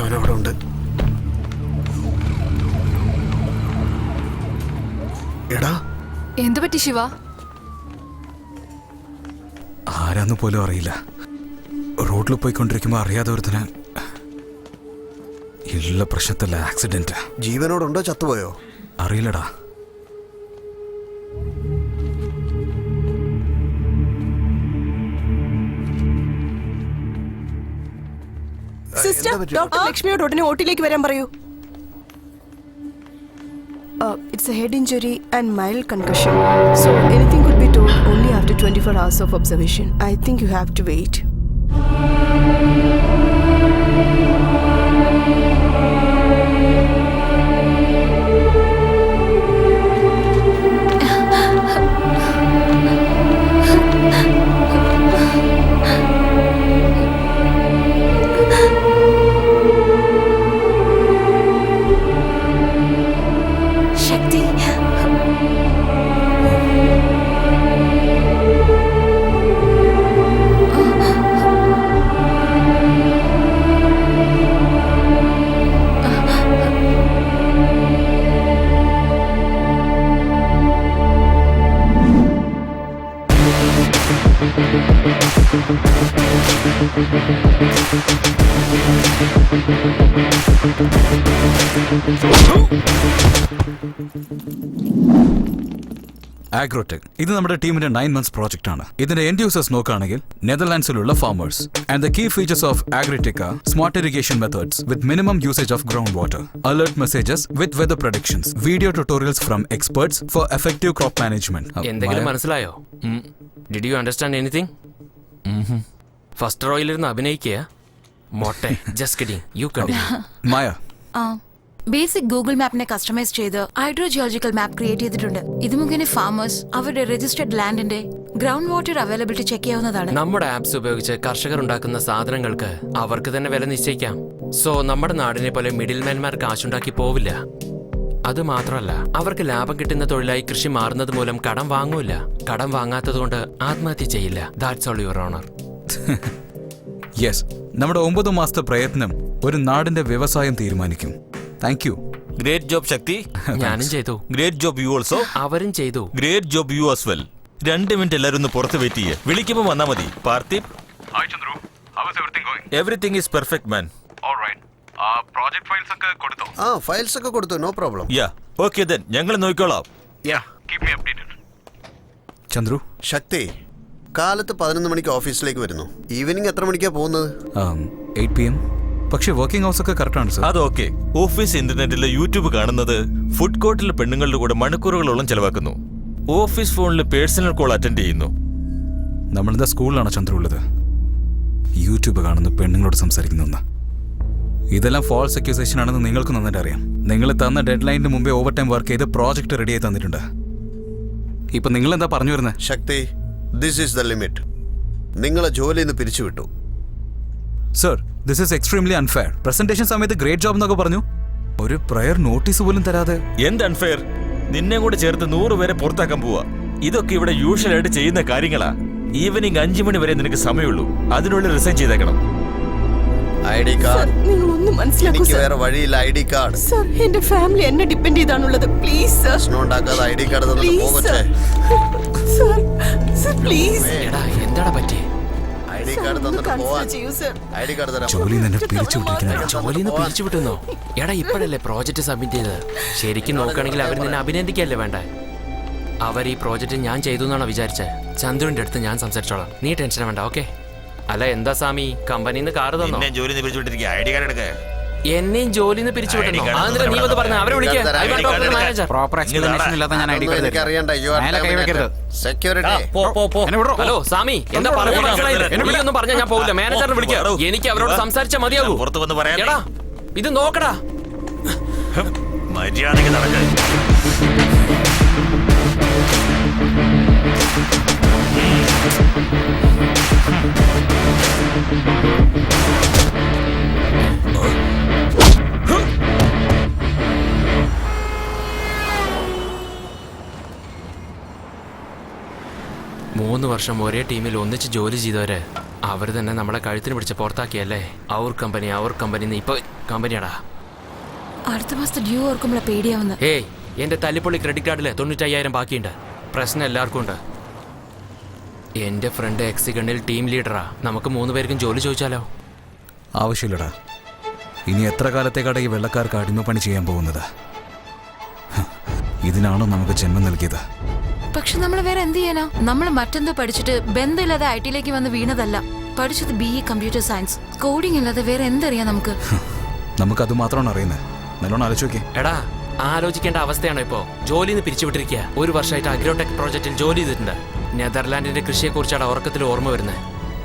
അവനവിടെ ഉണ്ട്. എടാ എന്തു പറ്റി ശിവ? ആരാന്ന് പോലും അറിയില്ല. റോഡിൽ പോയിക്കൊണ്ടിരിക്കുമ്പോ അറിയാതെ ഒരുത്തന് ഇല്ല പ്രശ്നത്തില്ല ആക്സിഡന്റ്. ജീവനോടുണ്ടോ ചത്തുപോയോ? അറിയില്ലടാ. സിസ്റ്റർ, ഡോക്ടർ ലക്ഷ്മിയോട് ഉടനെ ഓട്ടിലേക്ക് വരാൻ പറയൂ. It's a head injury and mild concussion. So anything could be told only after 24 hours of observation. I think you have to wait. ശക്തി, ആഗ്രോടെക് ഇത് നമ്മുടെ ടീമിന്റെ 9 months പ്രോജക്റ്റ് ആണ്. ഇതിന്റെ എൻഡ് യൂസേഴ്സ് നോക്കുകയാണെങ്കിൽ നെതർലാൻഡ്സിലുള്ള farmers. And the key features of agritech are smart irrigation methods with minimum usage of ground water, alert messages with weather predictions, video tutorials from experts for effective crop management. എന്തെങ്കിലും മനസ്സിലായോ? Did you understand anything? First റോയിലിരുന്ന് അഭിനയിക്കുക മോട്ടെ. Just kidding. You continue. Maya, basic Google മാപ്പിനെ കസ്റ്റമൈസ് ചെയ്ത് ഹൈഡ്രോജിയോളജിക്കൽ മാപ്പ് ക്രിയേറ്റ് ചെയ്തിട്ടുണ്ട്. ഇത് മുഖേന ഫാമേഴ്സ് അവരുടെ രജിസ്റ്റർഡ് ലാൻഡിന്റെ ഗ്രൗണ്ട് വാട്ടർ അവൈലബിലിറ്റി ചെക്ക് ചെയ്യാവുന്നതാണ്. നമ്മുടെ ആപ്സ് ഉപയോഗിച്ച് കർഷകർ ഉണ്ടാക്കുന്ന സാധനങ്ങൾക്ക് അവർക്ക് തന്നെ വില നിശ്ചയിക്കാം. സോ നമ്മുടെ നാടിനെ പോലെ മിഡിൽമാൻമാർ കാശുണ്ടാക്കി പോവില്ല. അത് മാത്രമല്ല, അവർക്ക് ലാഭം കിട്ടുന്ന തൊഴിലായി കൃഷി മാറുന്നത് മൂലം കടം വാങ്ങൂല. കടം വാങ്ങാത്തതുകൊണ്ട് ആത്മഹത്യ ചെയ്യില്ല. That's all your honour. Yes, നമ്മുടെ 9 മാസത്തെ പ്രയത്നം ഒരു നാടിന്റെ വ്യവസായം തീരുമാനിക്കും. Thank you. Great job Shakti. ഞാനും ചെയ്തു. Great job you also. അവരും ചെയ്തു. Great job you as well. 2 minute എല്ലാവരും ഒന്ന് പുറത്ത് വെയിറ്റ് ചെയ്യേ. വിളിക്കുമ്പോൾ വന്നാ മതി. Parthib. Hi Chandru, how is everything going? Everything is perfect man. Alright. Project files ഒക്കെ കൊടുത്തോ? ഫയൽസ് ഒക്കെ കൊടുത്തു, no problem. Yeah okay then, ഞങ്ങൾ നോക്കിക്കോളാം. Keep me updated. Chandru, Shakti കാലത്ത് 11 മണിക്ക് ഓഫീസിലേക്ക് വരുന്നു. ഈവനിങ് എത്ര മണിക്കാ പോകുന്നത്? 8 PM. പക്ഷേ വർക്കിംഗ് ഹവേഴ്സ് ഒക്കെ കറക്റ്റാണ് സർ. അതൊക്കെ. ഓഫീസ് ഇന്റർനെറ്റിൽ യൂട്യൂബ് കാണുന്നത് ഫുഡ് കോർട്ടിൽ പെണ്ണുങ്ങളുടെ കൂടെ മണിക്കൂറുകളോളം ചെലവാക്കുന്നു. ഓഫീസ് ഫോണിൽ പേഴ്സണൽ കോൾ അറ്റൻഡ് ചെയ്യുന്നു. നമ്മളെന്താ സ്കൂളിലാണ് ചന്ദ്രു ഉള്ളത്? യൂട്യൂബ് കാണുന്ന പെണ്ണുങ്ങളോട് സംസാരിക്കുന്ന ഇതെല്ലാം ഫോൾസ് അക്യൂസേഷൻ ആണെന്ന് നിങ്ങൾക്ക് നന്നായിട്ട് അറിയാം. നിങ്ങൾ തന്ന ഡെഡ് ലൈനിന് മുമ്പേ ഓവർ ടൈം വർക്ക് ചെയ്ത് പ്രോജക്റ്റ് റെഡി ആയി തന്നിട്ടുണ്ട്. ഇപ്പൊ നിങ്ങൾ എന്താ പറഞ്ഞു വരുന്നത്? ശക്തി, ദിസ് ഈസ് ദ ലിമിറ്റ്. നിങ്ങളെ ജോലിയിൽ നിന്ന് പിരിച്ചുവിട്ടു. Sir, this is extremely unfair. Presentation സമയത്ത് ഗ്രേറ്റ് ജോബ് എന്നൊക്കെ പറഞ്ഞു. ഒരു പ്രയർ നോട്ടീസ് പോലും തരാതെ. എന്ത് അൺഫെയർ? നിന്നെ കൂടെ ചേർത്ത് 100 പേരെ പുറത്താക്കാൻ പോവാ. ഇതൊക്കെ ഇവിടെ യൂഷ്വൽ ആയിട്ട് ചെയ്യുന്ന കാര്യങ്ങളാ. ഈവനിങ് 5 മണി വരെ നിനക്ക് സമയമുള്ളൂ. അതിനുള്ളിൽ റിസൈൻ ചെയ്തേക്കണം. ID card. നിങ്ങൾ ഒന്നും മനസ്സിലാക്കൂ എനിക്ക് സർ. വേറെ വഴിയില്ല. ID card. സർ, എന്റെ ഫാമിലി എന്നെ ഡിപ്പെൻഡ് ചെയ്താണുള്ളത്. Please sir. പ്രശ്നം ഉണ്ടാക്കാതെ ID കാർഡ് തന്നിട്ട് പ്ലീസ് പോകട്ടെ. സർ. Sir please. എടാ, എന്താടാ പറ്റിയേ? ID കാർഡ് തന്നിട്ട് പോവാൻ. ചെയ്യൂ സർ. ID കാർഡ് തരാം. ജോലി തന്നെ പിരിച്ചുവിട്ടിരിക്കുന്ന ജോലിന്ന് പിരിച്ചുവിട്ടുന്നോ? എടാ, ഇപ്പോഴല്ലേ പ്രോജക്റ്റ് സബ്മിറ്റ് ചെയ്തത്. ശരിക്കും നോക്കുകയാണെങ്കിൽ അവർ നിന്നെ അഭിനന്ദിക്കല്ലേ വേണ്ടേ? അവർ ഈ പ്രോജക്റ്റ് ഞാൻ ചെയ്തു എന്നാണോ വിചാരിച്ചത്? ചന്ദ്രന്റെ അടുത്ത് ഞാൻ സംസാരിച്ചോളാം. നീ ടെൻഷൻ വേണ്ട, ഓക്കെ? അല്ല, എന്താ സാമി, കമ്പനിന്ന് കാറ് തന്നോ? നിന്നെ ജോലി പിരിച്ചുവിട്ടിരിക്കുക. ID കാർഡ് എടുക്ക. എന്നെയും ജോലിന്ന് പിരിച്ചുവിട്ടണോ? അതെന്താ നീ വന്ന് പറഞ്ഞ? അവരെ വിളിക്കാൻ. പ്രോപ്പർ എക്സ്പ്ലനേഷൻ ഇല്ലാതെ ഞാൻ ഐഡി കാർഡ് എനിക്ക് അറിയണ്ട. സെക്യൂരിറ്റി. ഹലോ സാമി, എന്താ പറയുക മനസ്സിലായില്ലേ? ഒന്നും പറഞ്ഞാൽ ഞാൻ പോകില്ല. മാനേജറിനെ വിളിക്കാം. എനിക്ക് അവരോട് സംസാരിച്ചാൽ മതിയാകൂ. പുറത്ത് വന്ന് പറയാം. എടാ, ഇത് നോക്കടാ. മര്യാദയ്ക്ക് നടക്കുക. മൂന്ന് വർഷം ഒരേ ടീമിൽ ഒന്നിച്ച് ജോലി ചെയ്തവര് അവർ തന്നെ നമ്മളെ കഴുത്തിന് പിടിച്ച് പുറത്താക്കിയല്ലേ? അവർ കമ്പനി ഇപ്പൊ കമ്പനിയാടാ. അടുത്ത മാസത്തെ ഡ്യൂ ഓർക്കുമ്പോഴാ പേടിയാവുന്നത്. ഏയ്, എന്റെ തല്ലിപ്പൊളി ക്രെഡിറ്റ് കാർഡില് 95,000 ബാക്കിയുണ്ട്. പ്രശ്നം എല്ലാവർക്കും ഉണ്ട്. എന്റെ ഫ്രണ്ട് എക്സിഗണിൽ ടീം ലീഡറാ. നമുക്ക് 3 പേർക്കും ജോലി ചോദിച്ചാലോ? ആവശ്യമില്ലടാ. ഇനി എത്ര കാലത്തേക്കാണ് ഈ വെള്ളക്കാർക്ക് അടിമപ്പണി ചെയ്യാൻ പോകുന്നത്? ഇതിനാണോ നമുക്ക് ജന്മം നൽകിയത്? പക്ഷെ നമ്മൾ വേറെ എന്ത് ചെയ്യാനാ? നമ്മൾ മറ്റെന്തോ പഠിച്ചിട്ട് ബന്ധമില്ലാതെ IT-ലേക്ക് വന്ന് വീണതല്ല. പഠിച്ചത് BE കമ്പ്യൂട്ടർ സയൻസ്. കോഡിംഗ് അല്ലാതെ വേറെ എന്തറിയാം നമുക്ക്? നമുക്കത് മാത്രമാണ് അറിയുന്നത്. നല്ലോണം ആലോചിക്കേ. എടാ, ആലോചിക്കേണ്ട അവസ്ഥയാണോ ഇപ്പോ? ജോലിന്ന് പിരിച്ചുവിട്ടിരിക്കുക. 1 വർഷമായിട്ട് അഗ്രോടെക് പ്രോജക്റ്റിൽ ജോലി ചെയ്തിട്ടുണ്ട്. നെതർലാൻഡിന്റെ കൃഷിയെ കുറിച്ചാണ് ഉറക്കത്തിൽ ഓർമ്മ വരുന്നത്.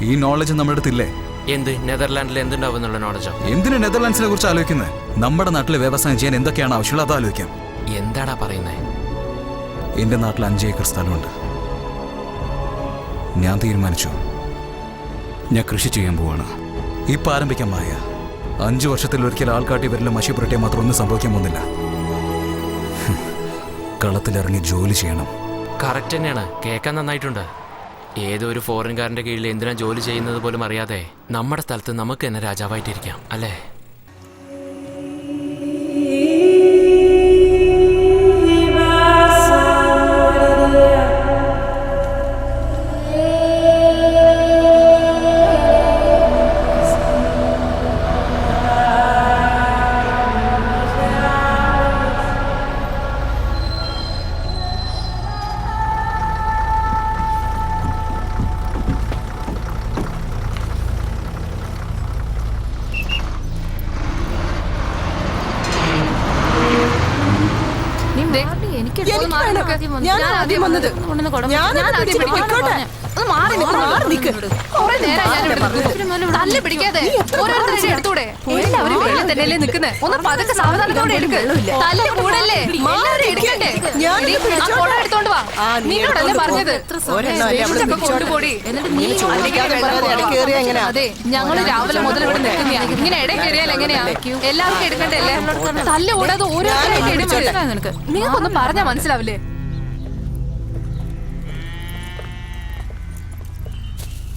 ഈ നോളജ് നമ്മുടെ അടുത്തില്ലേ? എന്ത് നെതർലാൻഡിൽ എന്തുണ്ടാവും എന്നുള്ള നോളജോ? എന്തിനു നെതർലാൻഡ്സിനെ കുറിച്ച് ആലോചിക്കുന്നത്? നമ്മുടെ നാട്ടിലെ വ്യവസായം ചെയ്യാൻ എന്തൊക്കെയാണ് ആവശ്യമുള്ളത് അത് ആലോചിക്കാം. എന്താടാ പറയുന്നേ? എന്റെ നാട്ടിൽ 5 ഏക്കർ സ്ഥലമുണ്ട്. ഞാൻ തീരുമാനിച്ചു, ഞാൻ കൃഷി ചെയ്യാൻ പോവാണ്. ഇപ്പം ആരംഭിക്കാൻ മായ. 5 വർഷത്തിൽ ഒരിക്കൽ ആൾക്കാട്ടി വരല് മഷി പുരട്ടിയാൽ മാത്രം ഒന്നും സംഭവിക്കാൻ പോകുന്നില്ല. കളത്തിലിറങ്ങി ജോലി ചെയ്യണം. കറക്റ്റ് തന്നെയാണ്. കേൾക്കാൻ നന്നായിട്ടുണ്ട്. ഏതോ ഒരു ഫോറിൻകാരന്റെ കീഴിൽ എന്തിനാ ജോലി ചെയ്യുന്നത് പോലും അറിയാതെ നമ്മുടെ സ്ഥലത്ത് നമുക്ക് തന്നെ രാജാവായിട്ടിരിക്കാം, അല്ലേ? ഞാൻ എടി, ആ കുട എടുത്തോണ്ട് വാ. ആ, നീ നിന്നോടല്ലേ എടുത്തോണ്ട് പറഞ്ഞത്? പോ. ഒരെണ്ണം അല്ലേ അവിടെ ഇതൊക്കെ പിടിച്ചോട്ടെ. കൊണ്ടുപോടി. എന്നിട്ട് നീ ചോദിക്കാതെ പറയാതെ ഇടയ്ക്ക് കയറിയാ എങ്ങനെയാ? അതെ ഞങ്ങള് രാവിലെ മുതൽ ഇവിടെ നിൽക്കുന്നയാ. ഇങ്ങനെ ഇടയിൽ കയറിയാൽ എങ്ങനെയാ? എല്ലാവർക്കും എടുക്കണ്ടല്ലേ? തല്ല കൂടാതെ ഓരോരുത്തരും എടുക്കണ്ടേ? നിനക്ക് നിങ്ങൾക്കൊന്നും പറഞ്ഞാ മനസ്സിലാവില്ലേ?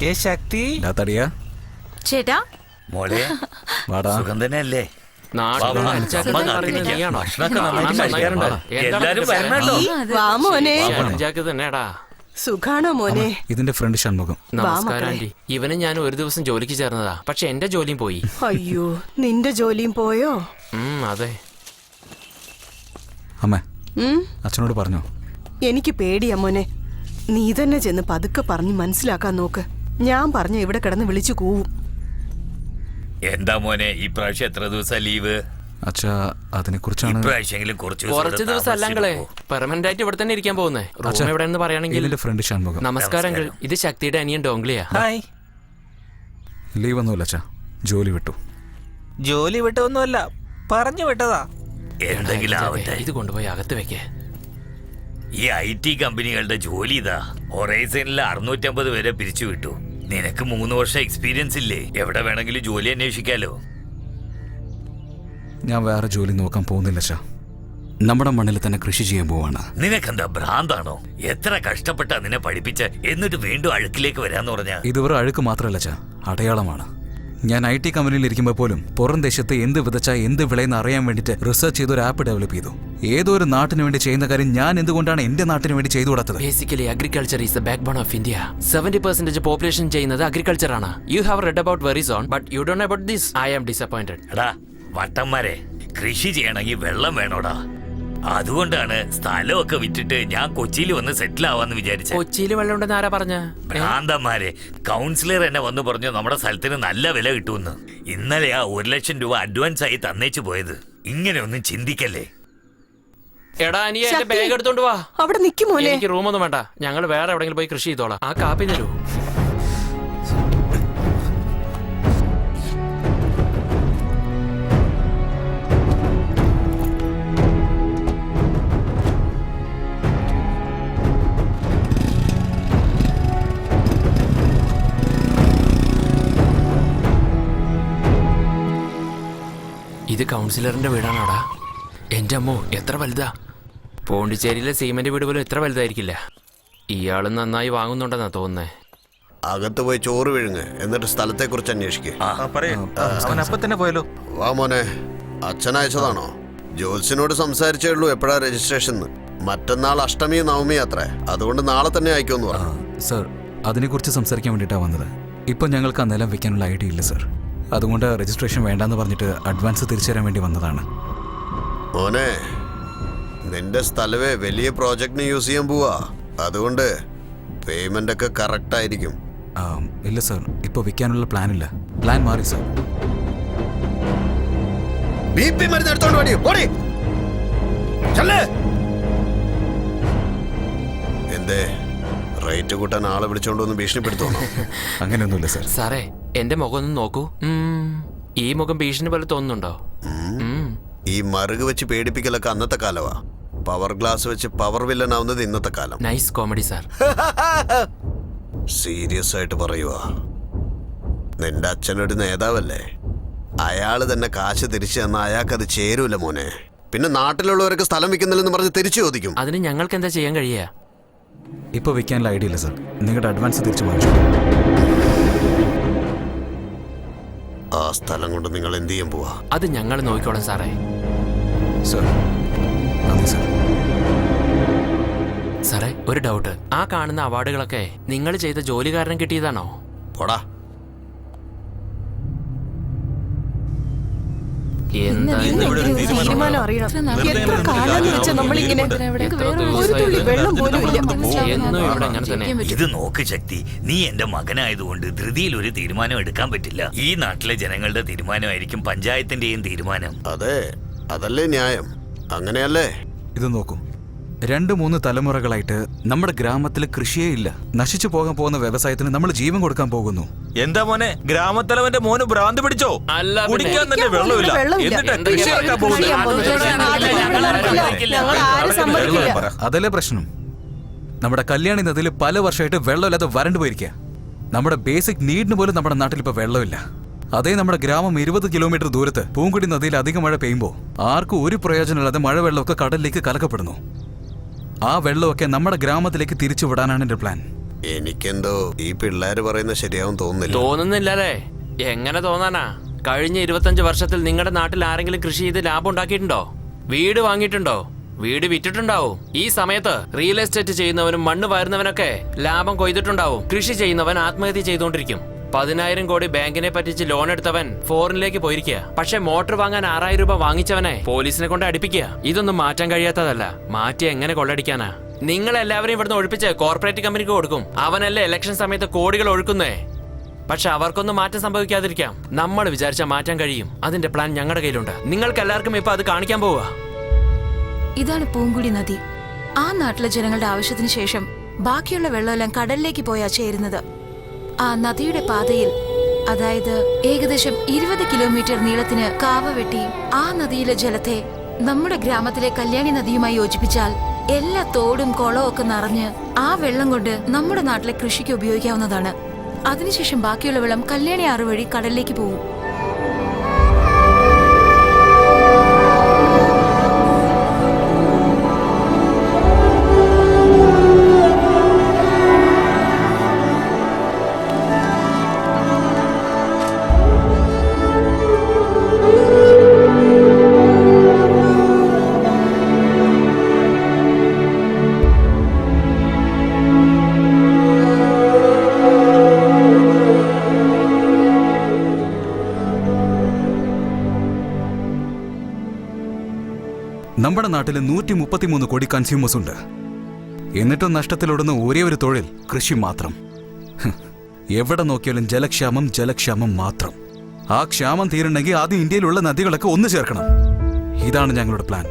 ഏ ശക്തി, തടിയാ ചേട്ടാ മോളെ വാടാ. സുഖം തന്നെയല്ലേ? നാട്ടിലെ വാ, പഞ്ചായത്ത് അമ്മ പറയുന്നത് കാത്തിരിക്കാം. നീയാണോ? ഭക്ഷണമൊക്കെ നന്നായിട്ട് കാണാൻ കഴിക്കാറുണ്ട്. നന്നായിട്ടുണ്ടോ? എല്ലാരും എന്താണ് വരണം കേട്ടോ. വാ മോനെ. പഞ്ചായത്ത് തന്നെയാടാ. സുഖാണോ മോനെ? ഇതിന്റെ ഫ്രണ്ട് ഷൺമുഖം. നമസ്കാരം ആന്റി. ഇവനും ഞാൻ ഒരു ദിവസം ജോലിക്ക് ചേർന്നതാ, പക്ഷെ എന്റെ ജോലിയും പോയി. അയ്യോ, നിന്റെ ജോലിയും പോയോ? അതെ. അമ്മേ, ഉം? അച്ഛനോട് പറഞ്ഞോ? എനിക്ക് പേടിയാ മോനെ. നീ തന്നെ ചെന്ന് പതുക്കെ പറഞ്ഞ് മനസ്സിലാക്കാൻ നോക്ക്. ഞാൻ പറഞ്ഞ ഇവിടെ കിടന്ന് വിളിച്ചു കൂവും. എന്താ മോനെ ഈ പ്രാവശ്യം എത്ര ദിവസം ലീവ്? അച്ഛാ, അതിനെ കുറിച്ചാണ്. ഇപ്രാവശ്യമെങ്കിലും കുറച്ച് കുറച്ച് ദിവസം അല്ലങ്ങളെ പെർമനന്റ് ആയിട്ട് ഇവിടെ തന്നെ ഇരിക്കാൻ പോകുന്നേ. റൂം എവിടെയെന്ന് പറയുകയാണെങ്കിൽ. ഇതിന്റെ ഫ്രണ്ട് ഷൺമുഖം. നമസ്കാരം അങ്കിൾ. ഇത് ശക്തിയുടെ അനിയൻ ഡോംഗ്ലിയാ. ഹായ്. ലീവ് ഒന്നുമില്ല അച്ഛാ, ജോലി വിട്ടു. ജോലി വിട്ടൊന്നുമല്ല, പറഞ്ഞു വിട്ടതാ. എന്തെങ്കിലും ആവട്ടെ. ഇത് കൊണ്ടുപോയി അകത്ത് വെക്കേ. ഈ IT കമ്പനികളുടെ ജോലി ഇതാ. ഹൊറൈസണിൽ 650 പേരെ പിരിച്ചു വിട്ടു. നിനക്ക് 3 വർഷം എക്സ്പീരിയൻസ് ഇല്ലേ? എവിടെ വേണമെങ്കിലും ജോലി അന്വേഷിക്കാലോ. ഞാൻ വേറെ ജോലി നോക്കാൻ പോകുന്നില്ല അച്ഛാ. നമ്മുടെ മണ്ണിൽ തന്നെ കൃഷി ചെയ്യാൻ പോവാണ്. നിനക്കെന്താ ഭ്രാന്താണോ? എത്ര കഷ്ടപ്പെട്ടാ നിന്നെ പഠിപ്പിച്ച് എന്നിട്ട് വീണ്ടും അഴുക്കിലേക്ക് വരാന്ന് പറഞ്ഞാ? ഇത് വെറും അഴുക്ക് മാത്രമല്ല അച്ഛാ, അടയാളമാണ്. ഞാൻ IT കമ്പനിയിൽ ഇരിക്കുമ്പോൾ പോലും പുറം ദേശത്ത് എന്ത് വിതച്ചാൽ എന്ത് വിളയെന്ന് അറിയാൻ വേണ്ടിയിട്ട് റിസർച്ച് ചെയ്ത് ഒരു ആപ്പ് ഡെവലപ്പ് ചെയ്തു. ഏതോ ഒരു നാട്ടിന് വേണ്ടി ചെയ്യുന്ന കാര്യം ഞാൻ എന്തുകൊണ്ടാണ് എന്റെ നാട്ടിന് വേണ്ടി ചെയ്തു കൊടുത്തത്? Basically agriculture is the backbone of India. 70% population ചെയ്യുന്നത് അഗ്രികൾച്ചർ ആണ്. You have read about Verizon, but you don't know about this. I am disappointed. എടാ വട്ടന്മാരെ, കൃഷി ചെയ്യണമെങ്കിൽ വെള്ളം വേണോടാ. അതുകൊണ്ടാണ് സ്ഥലമൊക്കെ വിറ്റിട്ട് ഞാൻ കൊച്ചിയിൽ വന്ന് സെറ്റിൽ ആവാന്ന് വിചാരിച്ചത്. കൊച്ചിയിൽ വെള്ളം ഉണ്ടെന്ന് ആരാ പറഞ്ഞ? ഭ്രാന്തന്മാരെ, കൗൺസിലർ എന്നെ വന്ന് പറഞ്ഞു നമ്മുടെ സ്ഥലത്തിന് നല്ല വില കിട്ടുമെന്ന്. ഇന്നലെ ആ 1 ലക്ഷം രൂപ അഡ്വാൻസ് ആയി തന്നേച്ചു പോയത്. ഇങ്ങനെയൊന്നും ചിന്തിക്കല്ലേ. എടാ നീ എന്റെ ബാഗ് എടുത്തോണ്ട് വാ. അവിടെ നിക്കും മോനെ. എനിക്ക് റൂമൊന്നും വേണ്ട, ഞങ്ങൾ വേറെ എവിടെങ്കിലും പോയി കൃഷി ചെയ്തോളാം. ആ കാപ്പി തരൂ. ഇത് കൗൺസിലറിന്റെ വീടാണോടാ? എന്റെ അമ്മോ, എത്ര വലുതാ! പോണ്ടിച്ചേരിയിലെ സീമെന്റ് വീട് പോലും എത്ര വലുതായിരിക്കില്ല. ഇയാള് നന്നായി വാങ്ങുന്നുണ്ടെന്നാ തോന്നുന്നേ. അകത്ത് പോയി ചോറ് വിഴുങ്ങ്, എന്നിട്ട് സ്ഥലത്തെ കുറിച്ച് അന്വേഷിക്കേ. അവൻ അപ്പൊ തന്നെ പോയല്ലോ. വാ മോനെ. അച്ഛൻ അയച്ചതാണോ? ജോത്സ്യനോട് സംസാരിച്ചേ ഉള്ളൂ എപ്പോഴാ രജിസ്ട്രേഷൻ. മറ്റന്നാൾ അഷ്ടമി നവമി അത്രേ. അതുകൊണ്ട് നാളെ തന്നെ അയക്കുമെന്ന് പറഞ്ഞു. സർ, അതിനെക്കുറിച്ച് സംസാരിക്കാൻ വേണ്ടിയിട്ടാണ് വന്നത്. ഇപ്പം ഞങ്ങൾക്ക് ആ നിലം വെക്കാനുള്ള ഐഡിയ ഇല്ല സർ. അതുകൊണ്ട് രജിസ്ട്രേഷൻ വേണ്ടാന്ന് പറഞ്ഞിട്ട് അഡ്വാൻസ് തിരിച്ചു തരാൻ വേണ്ടി വന്നതാണ്. മോനെ, നിന്റെ സ്ഥലവേ വലിയ പ്രോജക്റ്റിന് യൂസ് ചെയ്യാൻ പോവാ. അതുകൊണ്ട് പേയ്മെന്റ് ഒക്കെ കറക്റ്റ് ആയിരിക്കും. ഇല്ല സർ, ഇപ്പോൾ വിൽക്കാനുള്ള പ്ലാൻ ഇല്ല. പ്ലാൻ മാറി സർ. BP മരുന്ന് എടുത്തോണ്ട് ഓടി ഓടി. എന്തേ റേറ്റ് കൂട്ടാൻ ആളെ വിളിച്ചോണ്ട് ഒന്ന് ഭീഷണിപ്പെടുത്തോണോ? അങ്ങനെയൊന്നുമില്ല സർ. സാറേ, എന്റെ മുഖം ഒന്ന് നോക്കൂ. ഈ മുഖം ഭീഷണി പോലെ തോന്നുന്നുണ്ടോ? ഈ മറുക് വെച്ച് പേടിപ്പിക്കലൊക്കെ അന്നത്തെ കാലമാ. പവർ ഗ്ലാസ് വെച്ച് പവർ വില്ലൻ ആവുന്നത് ഇന്നത്തെ കാലം. Nice comedy sir. സീരിയസ് ആയിട്ട് പറയുവാ. നിന്റെ അച്ഛനൊരു നേതാവല്ലേ? അയാള് തന്നെ കാശ് തിരിച്ചു തന്ന അയാൾക്കത് ചേരൂല മോനെ. പിന്നെ നാട്ടിലുള്ളവരൊക്കെ സ്ഥലം വിൽക്കുന്നില്ലെന്ന് പറഞ്ഞ് തിരിച്ചു ചോദിക്കും. അതിന് ഞങ്ങൾക്ക് എന്താ ചെയ്യാൻ കഴിയുക? ഇപ്പോൾ വിൽക്കാനുള്ള ഐഡിയ ഇല്ല സർ. നിങ്ങളുടെ അഡ്വാൻസ് തിരിച്ചു വാങ്ങിച്ചു. ആ സ്ഥലം കൊണ്ട് നിങ്ങൾ എന്ത് ചെയ്യാൻ പോവാ? അത് ഞങ്ങൾ നോക്കിക്കോളാം സാറേ. സർ, നന്ദി സർ. സാറേ, ഒരു ഡൗട്ട്. ആ കാണുന്ന അവാർഡുകളൊക്കെ നിങ്ങൾ ചെയ്ത ജോലി കാരണം കിട്ടിയതാണോ? പോടാ. എന്താ തീരുമാനം അറിയണം. എത്ര കാലാന്ന് വെച്ചാ നമ്മളിങ്ങനെ ഒരു തുള്ളി വെള്ളം പോലും ഇല്ല. എന്നും ഇവിടെ അങ്ങനെ തന്നെ. ഇത് നോക്ക് ശക്തി, നീ എന്റെ മകനായതുകൊണ്ട് ധൃതിയിൽ ഒരു തീരുമാനം എടുക്കാൻ പറ്റില്ല. ഈ നാട്ടിലെ ജനങ്ങളുടെ തീരുമാനമായിരിക്കും പഞ്ചായത്തിന്റെയും തീരുമാനം. അതെ, അതല്ലേ ന്യായം. അങ്ങനെയല്ലേ? ഇത് നോക്കൂ, 2-3 തലമുറകളായിട്ട് നമ്മുടെ ഗ്രാമത്തിൽ കൃഷിയേ ഇല്ല. നശിച്ചു പോകാൻ പോകുന്ന വ്യവസായത്തിന് നമ്മൾ ജീവൻ കൊടുക്കാൻ പോകുന്നു. എന്താ മോനെ, ഗ്രാമത്തലവന്റെ മോന് ഭ്രാന്ത് പിടിച്ചോ? അല്ല പിന്നെ. കുടിക്കാൻ തന്നെ വെള്ളമില്ല. എന്നിട്ടാ കൃഷി ഇറക്കാൻ പോകുന്നത്? അതല്ലേ പ്രശ്നം. നമ്മുടെ കല്യാണി നദിയിൽ പല വർഷമായിട്ട് വെള്ളമില്ലാതെ വരണ്ടു പോയിരിക്കുക. നമ്മുടെ ബേസിക് നീഡിന് പോലും നമ്മുടെ നാട്ടിൽ ഇപ്പൊ വെള്ളമില്ല. അതേ നമ്മുടെ ഗ്രാമം 20 കിലോമീറ്റർ ദൂരത്ത് പൂങ്കുടി നദിയിൽ അധികം മഴ പെയ്യുമ്പോൾ ആർക്കും ഒരു പ്രയോജനമില്ലാതെ മഴവെള്ളമൊക്കെ കടലിലേക്ക് കലക്കപ്പെടുന്നു. ആ വെള്ളമൊക്കെ നമ്മുടെ ഗ്രാമത്തിലേക്ക് തിരിച്ചു വിടാനാണ് എന്റെ പ്ലാൻ. എനിക്കെന്തോ ഈ പിള്ളേര് പറയുന്നത് ശരിയാവും തോന്നുന്നില്ലല്ലേ? എങ്ങനെ തോന്നാനാ? കഴിഞ്ഞ 25 വർഷത്തിൽ നിങ്ങളുടെ നാട്ടിൽ ആരെങ്കിലും കൃഷി ചെയ്ത് ലാഭം ഉണ്ടാക്കിയിട്ടുണ്ടോ? വീട് വാങ്ങിയിട്ടുണ്ടോ? വീട് വിറ്റിട്ടുണ്ടാവും. ഈ സമയത്ത് റിയൽ എസ്റ്റേറ്റ് ചെയ്യുന്നവനും മണ്ണ് വാരുന്നവനൊക്കെ ലാഭം കൊയ്തിട്ടുണ്ടാവും. കൃഷി ചെയ്യുന്നവൻ ആത്മഹത്യ ചെയ്തുകൊണ്ടിരിക്കും. 10,000 കോടി ബാങ്കിനെ പറ്റിച്ച് ലോൺ എടുത്തവൻ ഫോറിനിലേക്ക് പോയിരിക്കുക. പക്ഷെ മോട്ടോർ വാങ്ങാൻ 6,000 രൂപ വാങ്ങിച്ചവനെ പോലീസിനെ കൊണ്ട് അടുപ്പിക്കുക. ഇതൊന്നും മാറ്റാൻ കഴിയാത്തതല്ല. മാറ്റി എങ്ങനെ കൊള്ളടിക്കാനാ? നിങ്ങളെല്ലാവരും ഇവിടുന്ന് ഒഴിപ്പിച്ച് കോർപ്പറേറ്റ് കമ്പനിക്ക് കൊടുക്കും. അവനല്ലേ ഇലക്ഷൻ സമയത്ത് കോടികൾ ഒഴുക്കുന്നേ. പക്ഷെ അവർക്കൊന്നും മാറ്റം സംഭവിക്കാതിരിക്കാം. നമ്മൾ വിചാരിച്ചാൽ മാറ്റാൻ കഴിയും. അതിന്റെ പ്ലാൻ ഞങ്ങളുടെ കയ്യിലുണ്ട്. നിങ്ങൾക്ക് എല്ലാവർക്കും ഇപ്പൊ അത് കാണിക്കാൻ പോവുക. ഇതാണ് പൂങ്കുടി നദി. ആ നാട്ടിലെ ജനങ്ങളുടെ ആവശ്യത്തിന് ശേഷം ബാക്കിയുള്ള വെള്ളമെല്ലാം കടലിലേക്ക് പോയാ ചേരുന്നത്. ആ നദിയുടെ പാതയിൽ, അതായത് ഏകദേശം 20 കിലോമീറ്റർ നീളത്തിന് കാവ വെട്ടി ആ നദിയിലെ ജലത്തെ നമ്മുടെ ഗ്രാമത്തിലെ കല്യാണി നദിയുമായി യോജിപ്പിച്ചാൽ എല്ലാ തോടും കുളവും ഒക്കെ നിറഞ്ഞ് ആ വെള്ളം കൊണ്ട് നമ്മുടെ നാട്ടിലെ കൃഷിക്ക് ഉപയോഗിക്കാവുന്നതാണ്. അതിനുശേഷം ബാക്കിയുള്ള വെള്ളം കല്യാണി ആറ് വഴി കടലിലേക്ക് പോകും. നമ്മുടെ നാട്ടിൽ 133 കോടി കൺസ്യൂമേഴ്സ് ഉണ്ട്. എന്നിട്ടും നഷ്ടത്തിലോടുന്ന ഒരേ ഒരു തൊഴിൽ കൃഷി മാത്രം. എവിടെ നോക്കിയാലും ജലക്ഷാമം മാത്രം. ആ ക്ഷാമം തീരണമെങ്കിൽ ആദ്യം ഇന്ത്യയിലുള്ള നദികളൊക്കെ ഒന്ന് ചേർക്കണം. ഇതാണ് ഞങ്ങളുടെ പ്ലാൻ.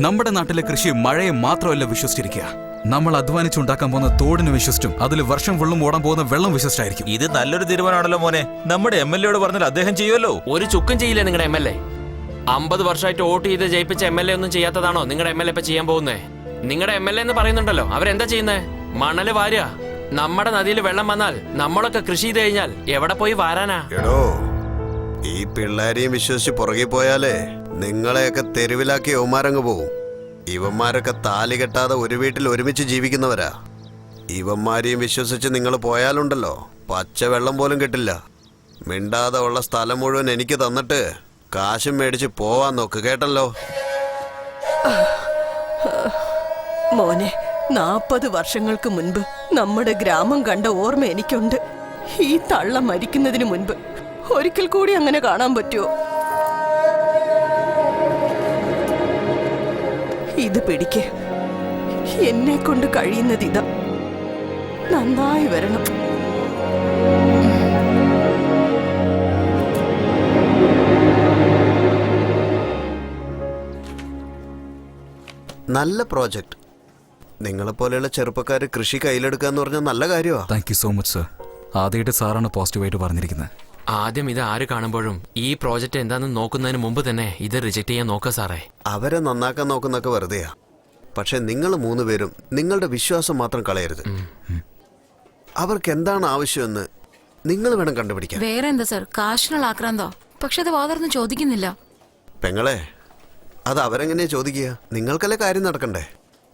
നമ്മുടെ നാട്ടിലെ കൃഷി മഴയെ മാത്രമല്ല വിശ്വസിച്ചിരിക്കുക. നമ്മൾ അധ്വാനിച്ചുണ്ടാക്കാൻ പോകുന്ന തോടിന് വിശ്വസിച്ചും അതിൽ വർഷം വെള്ളം ഓടാൻ പോകുന്ന വെള്ളം വിശ്വസിച്ചായിരിക്കും. ഇത് നല്ലൊരു തീരുമാനമാണല്ലോ മോനെ. നമ്മുടെ MLA പറഞ്ഞാൽ അദ്ദേഹം ചെയ്യുമല്ലോ. ഒരു ചുക്കും ചെയ്യില്ല നിങ്ങളുടെ MLA. 50 വർഷമായിട്ട് വോട്ട് ചെയ്ത് ജയിപ്പിച്ച MLA ഒന്നും ചെയ്യാത്തതാണോ നിങ്ങളുടെ MLA ഇപ്പൊ ചെയ്യാൻ പോകുന്നേ? നിങ്ങളുടെ MLA എന്ന് പറയുന്നുണ്ടല്ലോ, അവരെന്താ ചെയ്യുന്നേ? മണല് വാരുക. നമ്മുടെ നദിയിൽ വെള്ളം വന്നാൽ നമ്മളൊക്കെ കൃഷി ചെയ്ത് കഴിഞ്ഞാൽ എവിടെ പോയി വാരാനാ? എടോ, ഈ പിള്ളേരെയും വിശ്വസിച്ച് പുറകെ പോയാലേ നിങ്ങളെയൊക്കെ തെരുവിലാക്കി യവന്മാരങ്ങ് പോവും. ഇവന്മാരൊക്കെ താലി കെട്ടാതെ ഒരു വീട്ടിൽ ഒരുമിച്ച് ജീവിക്കുന്നവരാ. ഇവന്മാരെയും വിശ്വസിച്ച് നിങ്ങൾ പോയാലുണ്ടല്ലോ, പച്ച വെള്ളം പോലും കിട്ടില്ല. മിണ്ടാതെ ഉള്ള സ്ഥലം മുഴുവൻ എനിക്ക് തന്നിട്ട് കാശും മേടിച്ച് പോവാൻ നോക്ക്, കേട്ടല്ലോ? മോനെ, 40 വർഷങ്ങൾക്ക് മുൻപ് നമ്മുടെ ഗ്രാമം കണ്ട ഓർമ്മ എനിക്കുണ്ട്. ഈ തള്ള മരിക്കുന്നതിന് മുൻപ് ഒരിക്കൽ കൂടി അങ്ങനെ കാണാൻ പറ്റുമോ? ഇത് പിടിക്ക്. എന്നെ കൊണ്ട് കഴിയുന്നത് ഇതാ. നന്നായി വരണം. നല്ല പ്രോജക്റ്റ്. നിങ്ങളെപ്പോലെയുള്ള ചെറുപ്പക്കാർ കൃഷി കയ്യിലെടുക്കുക എന്ന് പറഞ്ഞാൽ നല്ല കാര്യമാണ്. Thank you so much sir. ആദ്യമായിട്ട് സാറാണ് പോസിറ്റീവായിട്ട് പറഞ്ഞിരിക്കുന്നത്. ആദ്യം ഇത് ആര് കാണുമ്പോഴും ഈ പ്രോജക്റ്റ് എന്താണെന്ന് നോക്കുന്നതിന് മുമ്പ് തന്നെ ഇത് റിജക്ട് ചെയ്യാൻ നോക്കുക സാറേ. അവരെ നന്നാക്കാൻ നോക്കുന്നൊക്കെ വെറുതെയാ. പക്ഷെ നിങ്ങൾ 3 പേരും നിങ്ങളുടെ വിശ്വാസം മാത്രം കളയരുത്. അവർക്ക് എന്താണ് ആവശ്യമെന്ന് നിങ്ങൾ വേണം കണ്ടുപിടിക്കാൻ. വേറെ എന്താ സർ, കാശിനുള്ള ആക്രാന്തോ? പക്ഷെ അത് വാതർന്ന് ചോദിക്കുന്നില്ല. പെങ്ങളെ, അത് അവരെങ്ങനെയാ ചോദിക്കുക? നിങ്ങൾക്കല്ലേ കാര്യം നടക്കണ്ടേ?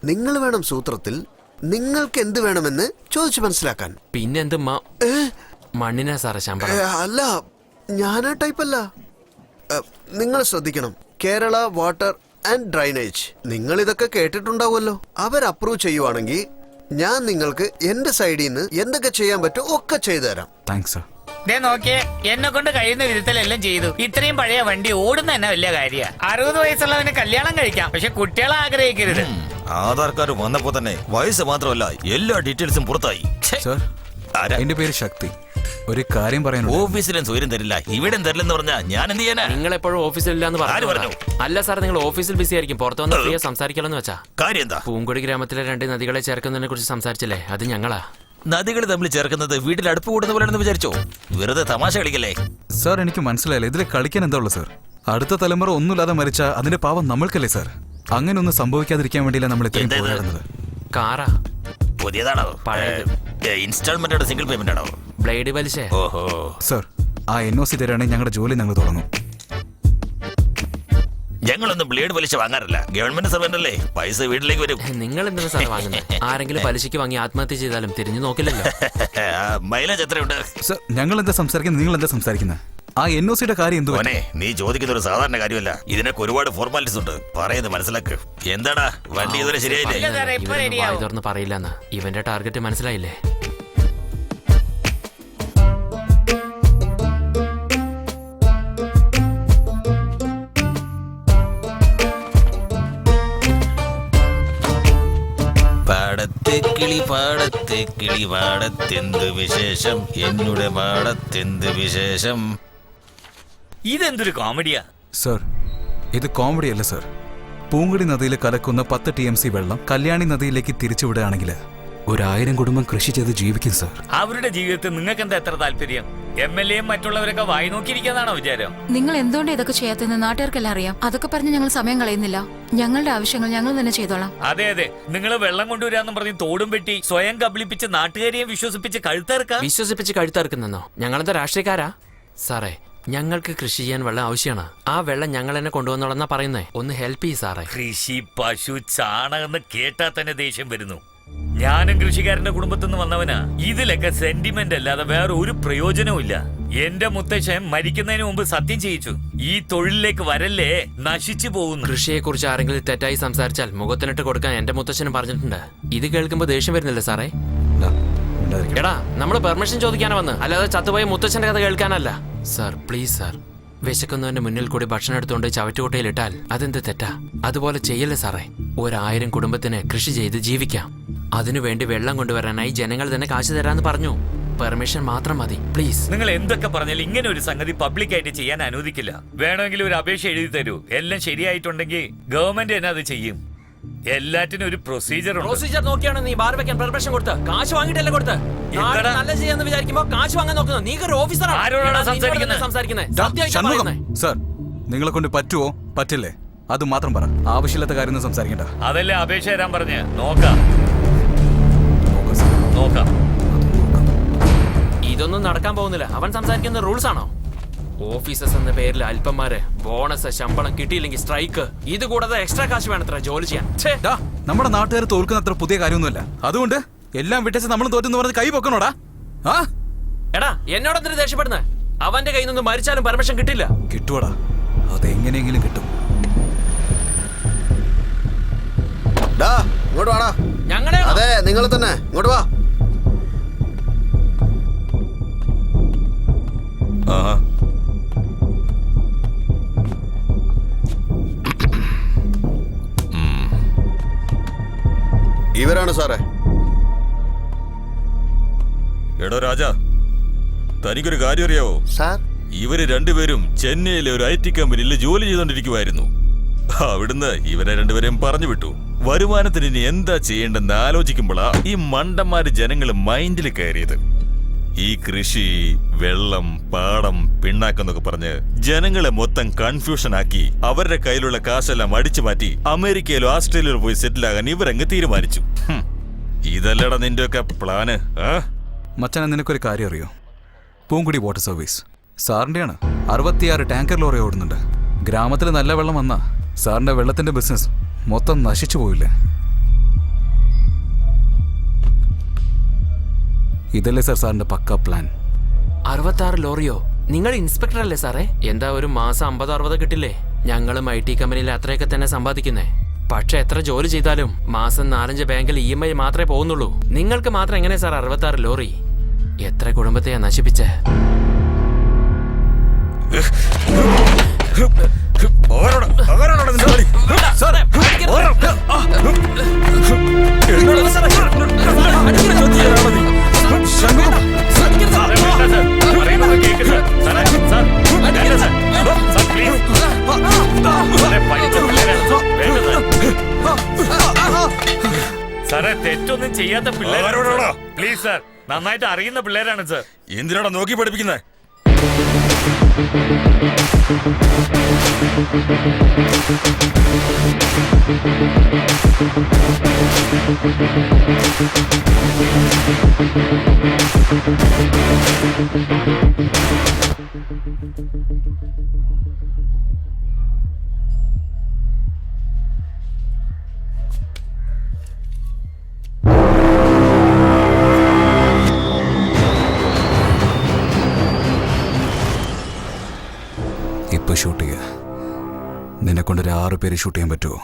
നിങ്ങൾ വേണം സൂത്രത്തിൽ നിങ്ങൾക്ക് എന്ത് വേണമെന്ന് ചോദിച്ചു മനസ്സിലാക്കാൻ. പിന്നെന്ത് മണ്ണിനാ സാറേ ശമ്പളം? അല്ല, ഞാനാ ടൈപ്പല്ല. നിങ്ങൾ ശ്രദ്ധിക്കണം. കേരള വാട്ടർ ആൻഡ് ഡ്രൈനേജ്, നിങ്ങൾ ഇതൊക്കെ കേട്ടിട്ടുണ്ടാവുമല്ലോ. അവർ അപ്രൂവ് ചെയ്യുവാണെങ്കിൽ ഞാൻ നിങ്ങൾക്ക് എന്റെ സൈഡിൽ നിന്ന് എന്തൊക്കെ ചെയ്യാൻ പറ്റുമോ ഒക്കെ ചെയ്തു തരാം. Thanks sir. നോക്കിയേ, എന്നെ കൊണ്ട് കഴിയുന്ന വിധത്തിലെല്ലാം ചെയ്തു. ഇത്രയും പഴയ വണ്ടി ഓടുന്ന തന്നെ വലിയ കാര്യ. 60 വയസ്സുള്ളവന് കല്യാണം കഴിക്കാം, പക്ഷെ കുട്ടികളെ ആഗ്രഹിക്കരുത്. ആധാർ കാർഡ് വന്നപ്പോ തന്നെ വയസ്സ് മാത്രമല്ല എല്ലാ ഡീറ്റെയിൽസും പുറത്തായി. സർ, എന്റെ പേര് ശക്തി. ഒരു കാര്യം പറയാനുണ്ട്. ഓഫീസിലും സൗകര്യം തരില്ല, ഇവിടെ തരില്ലെന്ന് പറഞ്ഞാ ഞാൻ എന്ത് ചെയ്യാനാ? നിങ്ങൾ എപ്പോഴും ഓഫീസിലില്ലാന്ന് ആര് പറഞ്ഞു. പറഞ്ഞു? അല്ല സാർ, നിങ്ങൾ ഓഫീസിൽ ബിസി ആയിരിക്കും. പുറത്ത് വന്ന് ഫ്രീ സംസാരിക്കലോന്ന് വെച്ചാ. കാര്യം എന്താ? പൂങ്കൊടി ഗ്രാമത്തിലെ 2 നദികളെ ചേർക്കുന്നതിനെ കുറിച്ച് സംസാരിച്ചില്ലേ, അത് ഞങ്ങളാ. നദികൾ തമ്മിൽ ചേർക്കുന്നത് വീട്ടിൽ അടുപ്പ് കൂടുന്ന പോലെയാണെന്ന് വിചാരിച്ചോ? വെറുതെ തമാശ കളിക്കല്ലേ? സാർ എനിക്ക് മനസ്സിലായില്ല, ഇതിൽ കളിക്കാൻ എന്താ ഉള്ളത് സാർ? അടുത്ത തലമുറ ഒന്നുമില്ലാതെ മരിച്ച അതിന്റെ പാവം നമ്മൾക്കല്ലേ സാർ? അങ്ങനെ ഒന്നും സംഭവിക്കാതിരിക്കാൻ വേണ്ടിയില്ല നമ്മൾ ഇത്രയും എന്താ ഇത്? പോരാടുന്നത്. കാറാ, പുതിയതാണോ? പഴയത്. ഇൻസ്റ്റാൾമെന്റ് ആണോ സിംഗിൾ പേയ്മെന്റ് ആണോ? ബ്ലേഡ് വലിച്ച. ഓഹോ, സാർ ആ NOC തരാണെങ്കിൽ ഞങ്ങളുടെ ജോലി ഞങ്ങൾ തുടങ്ങും. ഞങ്ങളൊന്നും ബ്ലേഡ് പലിശ വാങ്ങാറില്ല. ഗവൺമെന്റ് സർവന്റ് അല്ലേ, പൈസ വീട്ടിലേക്ക് വരും. നിങ്ങൾ എന്തിനാ സാർ വാങ്ങുന്നത്? ആരെങ്കിലും പലിശയ്ക്ക് വാങ്ങി ആത്മഹത്യ ചെയ്താലും തിരിഞ്ഞു നോക്കില്ലല്ലോ. മൈലേജ് എത്രയുണ്ട്? സാർ ഞങ്ങൾ എന്താ സംസാരിക്കുന്നത്, നിങ്ങൾ എന്താ സംസാരിക്കുന്നത്? ആ NOCയുടെ കാര്യം എന്തുവാ? മോനെ, നീ ചോദിക്കുന്ന ഒരു സാധാരണ കാര്യമല്ല. ഇതിനൊക്കെ ഒരുപാട് ഫോർമാലിറ്റീസ് ഉണ്ട്. പറയുന്നത് മനസ്സിലാക്ക്. എന്താടാ വണ്ടി ഇതുവരെ ശരിയായില്ലേ? ഇല്ല സാറേ, ഇപ്പൊ ഇവനൊന്നും റെഡിയാവും. വായി തുറന്ന് പറയില്ലെന്ന്. ഇവന്റെ ടാർഗറ്റ് മനസ്സിലായില്ലേ? പാടത്തെ കിളി പാടത്തെ കിളി പാടത്തെന്ത് വിശേഷം, എന്നുടെ പാടത്തെന്ത് വിശേഷം. ഇതെന്തൊരു കോമഡിയാ? സാർ ഇത് കോമഡി അല്ല സാർ. പൂങ്കുടി നദിയിൽ കലക്കുന്ന 10 TMC വെള്ളം കല്യാണി നദിയിലേക്ക് തിരിച്ചുവിടുകയാണെങ്കിൽ 1000 കുടുംബം കൃഷി ചെയ്ത് ജീവിക്കും സാർ. അവരുടെ ജീവിതത്തിൽ നിങ്ങൾക്ക് എന്താ എത്ര താല്പര്യം? MLAയും മറ്റുള്ളവരൊക്കെ വായി നോക്കിയിരിക്കുന്നതാണോ വിചാരം? നിങ്ങൾ എന്തുകൊണ്ട് ഇതൊക്കെ ചെയ്യാത്തെന്ന് നാട്ടുകാർക്കെല്ലാം അറിയാം. അതൊക്കെ പറഞ്ഞ് ഞങ്ങൾ സമയം കളയുന്നില്ല. ഞങ്ങളുടെ ആവശ്യങ്ങൾ ഞങ്ങൾ തന്നെ ചെയ്തോളാം. അതെ അതെ, നിങ്ങൾ വെള്ളം കൊണ്ടുവരാന്ന് പറഞ്ഞ് തോടും വെട്ടി സ്വയം കബളിപ്പിച്ച് നാട്ടുകാരെയും വിശ്വസിപ്പിച്ച് കഴുത്തറക്ക. വിശ്വസിപ്പിച്ച് കഴുത്തറക്കുന്നോ? ഞങ്ങളെന്താ രാഷ്ട്രീയക്കാരാ? സാറേ, ഞങ്ങൾക്ക് കൃഷി ചെയ്യാൻ വെള്ളം ആവശ്യമാണ്. ആ വെള്ളം ഞങ്ങൾ തന്നെ കൊണ്ടുവന്നോളെന്നാ പറയുന്നേ. ഒന്ന് ഹെൽപ്പ് ചെയ്യ് സാറേ. കൃഷി, പശു, ചാണകം കേട്ടാ തന്നെ ദേഷ്യം വരുന്നു. ഞാനും കൃഷിക്കാരന്റെ കുടുംബത്തിൽ നിന്ന് വന്നവനാ. ഇതിലൊക്കെ സെന്റിമെന്റ് അല്ലാതെ വേറെ ഒരു പ്രയോജനവും ഇല്ല. എന്റെ മുത്തശ്ശൻ മരിക്കുന്നതിന് മുമ്പ് സത്യം ചെയ്യിച്ചു, ഈ തൊഴിലിലേക്ക് വരല്ലേ, നശിച്ചു പോകുന്നു. കൃഷിയെ കുറിച്ച് ആരെങ്കിലും തെറ്റായി സംസാരിച്ചാൽ മുഖത്തിനിട്ട് കൊടുക്കാൻ എന്റെ മുത്തച്ഛനും പറഞ്ഞിട്ടുണ്ട്. ഇത് കേൾക്കുമ്പോ ദേഷ്യം വരുന്നില്ല സാറേ? ഇല്ല, ഉണ്ടായിരിക്കും. എടാ, നമ്മള് പെർമിഷൻ ചോദിക്കാനാ വന്ന്, അല്ലാതെ ചത്തുപോയ മുത്തച്ഛന്റെ കഥ കേൾക്കാനല്ല. സാർ പ്ലീസ് സാർ, വിശക്കുന്നവന്റെ മുന്നിൽ കൂടി ഭക്ഷണം എടുത്തുകൊണ്ട് ചവറ്റുകൊട്ടയിലിട്ടാൽ അതെന്ത് തെറ്റാ? അതുപോലെ ചെയ്യല്ലേ സാറേ. 1000 കുടുംബത്തിന് കൃഷി ചെയ്ത് ജീവിക്കാം. അതിനുവേണ്ടി വെള്ളം കൊണ്ടുവരാനായി ജനങ്ങൾ തന്നെ കാശ് തരാന്ന് പറഞ്ഞു. പെർമിഷൻ മാത്രം മതി പ്ലീസ്. നിങ്ങൾ എന്തൊക്കെ പറഞ്ഞാലും ഇങ്ങനെ ഒരു സംഗതി പബ്ലിക്കായിട്ട് ചെയ്യാൻ അനുവദിക്കില്ല. വേണമെങ്കിൽ ഒരു അപേക്ഷ എഴുതി തരൂ. എല്ലാം ശരിയായിട്ടുണ്ടെങ്കിൽ ഗവൺമെന്റ് തന്നെ അത് ചെയ്യും. എല്ലാറ്റിനും ഒരു പ്രൊസീജിയർ ഉണ്ട്. പ്രൊസീജിയർ നോക്കിയാണ് നീ ബാർ വെക്കാൻ പെർമിഷൻ കൊടുത്ത് കാശ് വാങ്ങിയിട്ടല്ലേ കൊടുത്ത്? എന്താടാ? നല്ല ചെയ്യാന്ന് വിചാരിക്കുമ്പോ കാശ് വാങ്ങാൻ നോക്കുന്നു. നീ ഒരു ഓഫീസറാണ്. ആരോടാണ് സംസാരിക്കുന്നത്? ഷൺമുഖം, സാർ നിങ്ങളെ കൊണ്ട് പറ്റുമോ പറ്റില്ലേ അത് മാത്രം പറ. ആവശ്യമില്ലാത്ത കാര്യമൊന്നും സംസാരിക്കണ്ട. അതല്ലേ അപേക്ഷ തരാൻ പറഞ്ഞ്. നോക്കാം. ഇതൊന്നും നടക്കാൻ പോകുന്നില്ല. അവൻ സംസാരിക്കുന്ന റൂൾസ് ആണോ? ഓഫീസേഴ്സ് എന്ന പേരിൽ അല്പന്മാര് ബോണസ്, ശമ്പളം കിട്ടിയില്ലെങ്കിൽ സ്ട്രൈക്ക്, ഇത് കൂടാതെ എക്സ്ട്രാ കാശ് വേണത്ര ജോലി ചെയ്യാൻ. നമ്മുടെ നാട്ടുകാർ തോൽക്കുന്ന അത്ര പുതിയ കാര്യമൊന്നുമല്ല. അതുകൊണ്ട് എല്ലാം വിട്ടേച്ച് നമ്മൾ തോറ്റെന്ന് പറഞ്ഞ് കൈ പൊക്കണോടാ. ആ എടാ, എന്നോടൊന്നിട്ട് ദേഷ്യപ്പെടുന്നത്? അവന്റെ കയ്യിൽ നിന്ന് മരിച്ചാലും പെർമിഷൻ കിട്ടില്ല. കിട്ടുവടാ, അതെങ്ങനെയെങ്കിലും കിട്ടും. ഇങ്ങോട്ട് വാടാ. ഞങ്ങളെ അതെ, നിങ്ങൾ തന്നെ ഇങ്ങോട്ട് വാ. ആഹാ, ഇവരാണ് സാറേ. എടോ രാജാ, തനിക്കൊരു കാര്യം അറിയാവോ? സാർ, ഇവര് രണ്ടുപേരും ചെന്നൈയിലെ ഒരു IT കമ്പനിയിൽ ജോലി ചെയ്തോണ്ടിരിക്കുവായിരുന്നു. അവിടുന്ന് ഇവരെ രണ്ടുപേരെയും പറഞ്ഞു വിട്ടു. വരുമാനത്തിന് ഇനി എന്താ ചെയ്യേണ്ടെന്ന് ആലോചിക്കുമ്പോഴാ ഈ മണ്ടന്മാര് ജനങ്ങൾ മൈൻഡിൽ കയറിയത്. ഈ കൃഷി, വെള്ളം, പാടം, പിണ്ണാക്കെന്നൊക്കെ പറഞ്ഞ് ജനങ്ങളെ മൊത്തം കൺഫ്യൂഷൻ ആക്കി അവരുടെ കയ്യിലുള്ള കാശെല്ലാം അടിച്ചു മാറ്റി അമേരിക്കയിലോ ഓസ്ട്രേലിയയിലോ പോയി സെറ്റിൽ ആകാൻ ഇവരങ്ങ് തീരുമാനിച്ചു. ഇതല്ലടാ നിന്റെയൊക്കെ പ്ലാന്? മച്ചാൻ, നിനക്കൊരു കാര്യം അറിയോ? പൂങ്കുടി വാട്ടർ സർവീസ് സാറിന്റെയാണ്. 66 ടാങ്കർ ലോറി ഓടുന്നുണ്ട്. ഗ്രാമത്തിൽ നല്ല വെള്ളം വന്നാ സാറിന്റെ വെള്ളത്തിന്റെ ബിസിനസ് മൊത്തം നശിച്ചു പോയില്ലേ? ഇതല്ലേ സാർ സാറിന്റെ പക്ക പ്ലാൻ? 66 ലോറിയോ? നിങ്ങൾ ഇൻസ്പെക്ടർ അല്ലേ സാറേ? എന്താ ഒരു മാസം 50-60 കിട്ടില്ലേ? ഞങ്ങളും IT കമ്പനിയിൽ അത്രയൊക്കെ തന്നെ സമ്പാദിക്കുന്നേ. പക്ഷെ എത്ര ജോലി ചെയ്താലും മാസം 4-5 ബാങ്കിൽ EMI മാത്രമേ പോകുന്നുള്ളൂ. നിങ്ങൾക്ക് മാത്രം എങ്ങനെ സാർ 66 ലോറി? എത്ര കുടുംബത്തെയാ നശിപ്പിച്ചേ? ഷൺമുഖം, സാറേ തെറ്റൊന്നും ചെയ്യാത്ത പിള്ളേരാണോ? പ്ലീസ് സാർ, നന്നായിട്ട് അറിയുന്ന പിള്ളേരാണ് സാർ. എന്തിനാടാ നോക്കി പഠിപ്പിക്കുന്നത്? ഇപ്പൊ ഷൂട്ട് ചെയ്യുക. നിന്നെ കൊണ്ടൊരു 6 പേര് ഷൂട്ട് ചെയ്യാൻ പറ്റുമോ?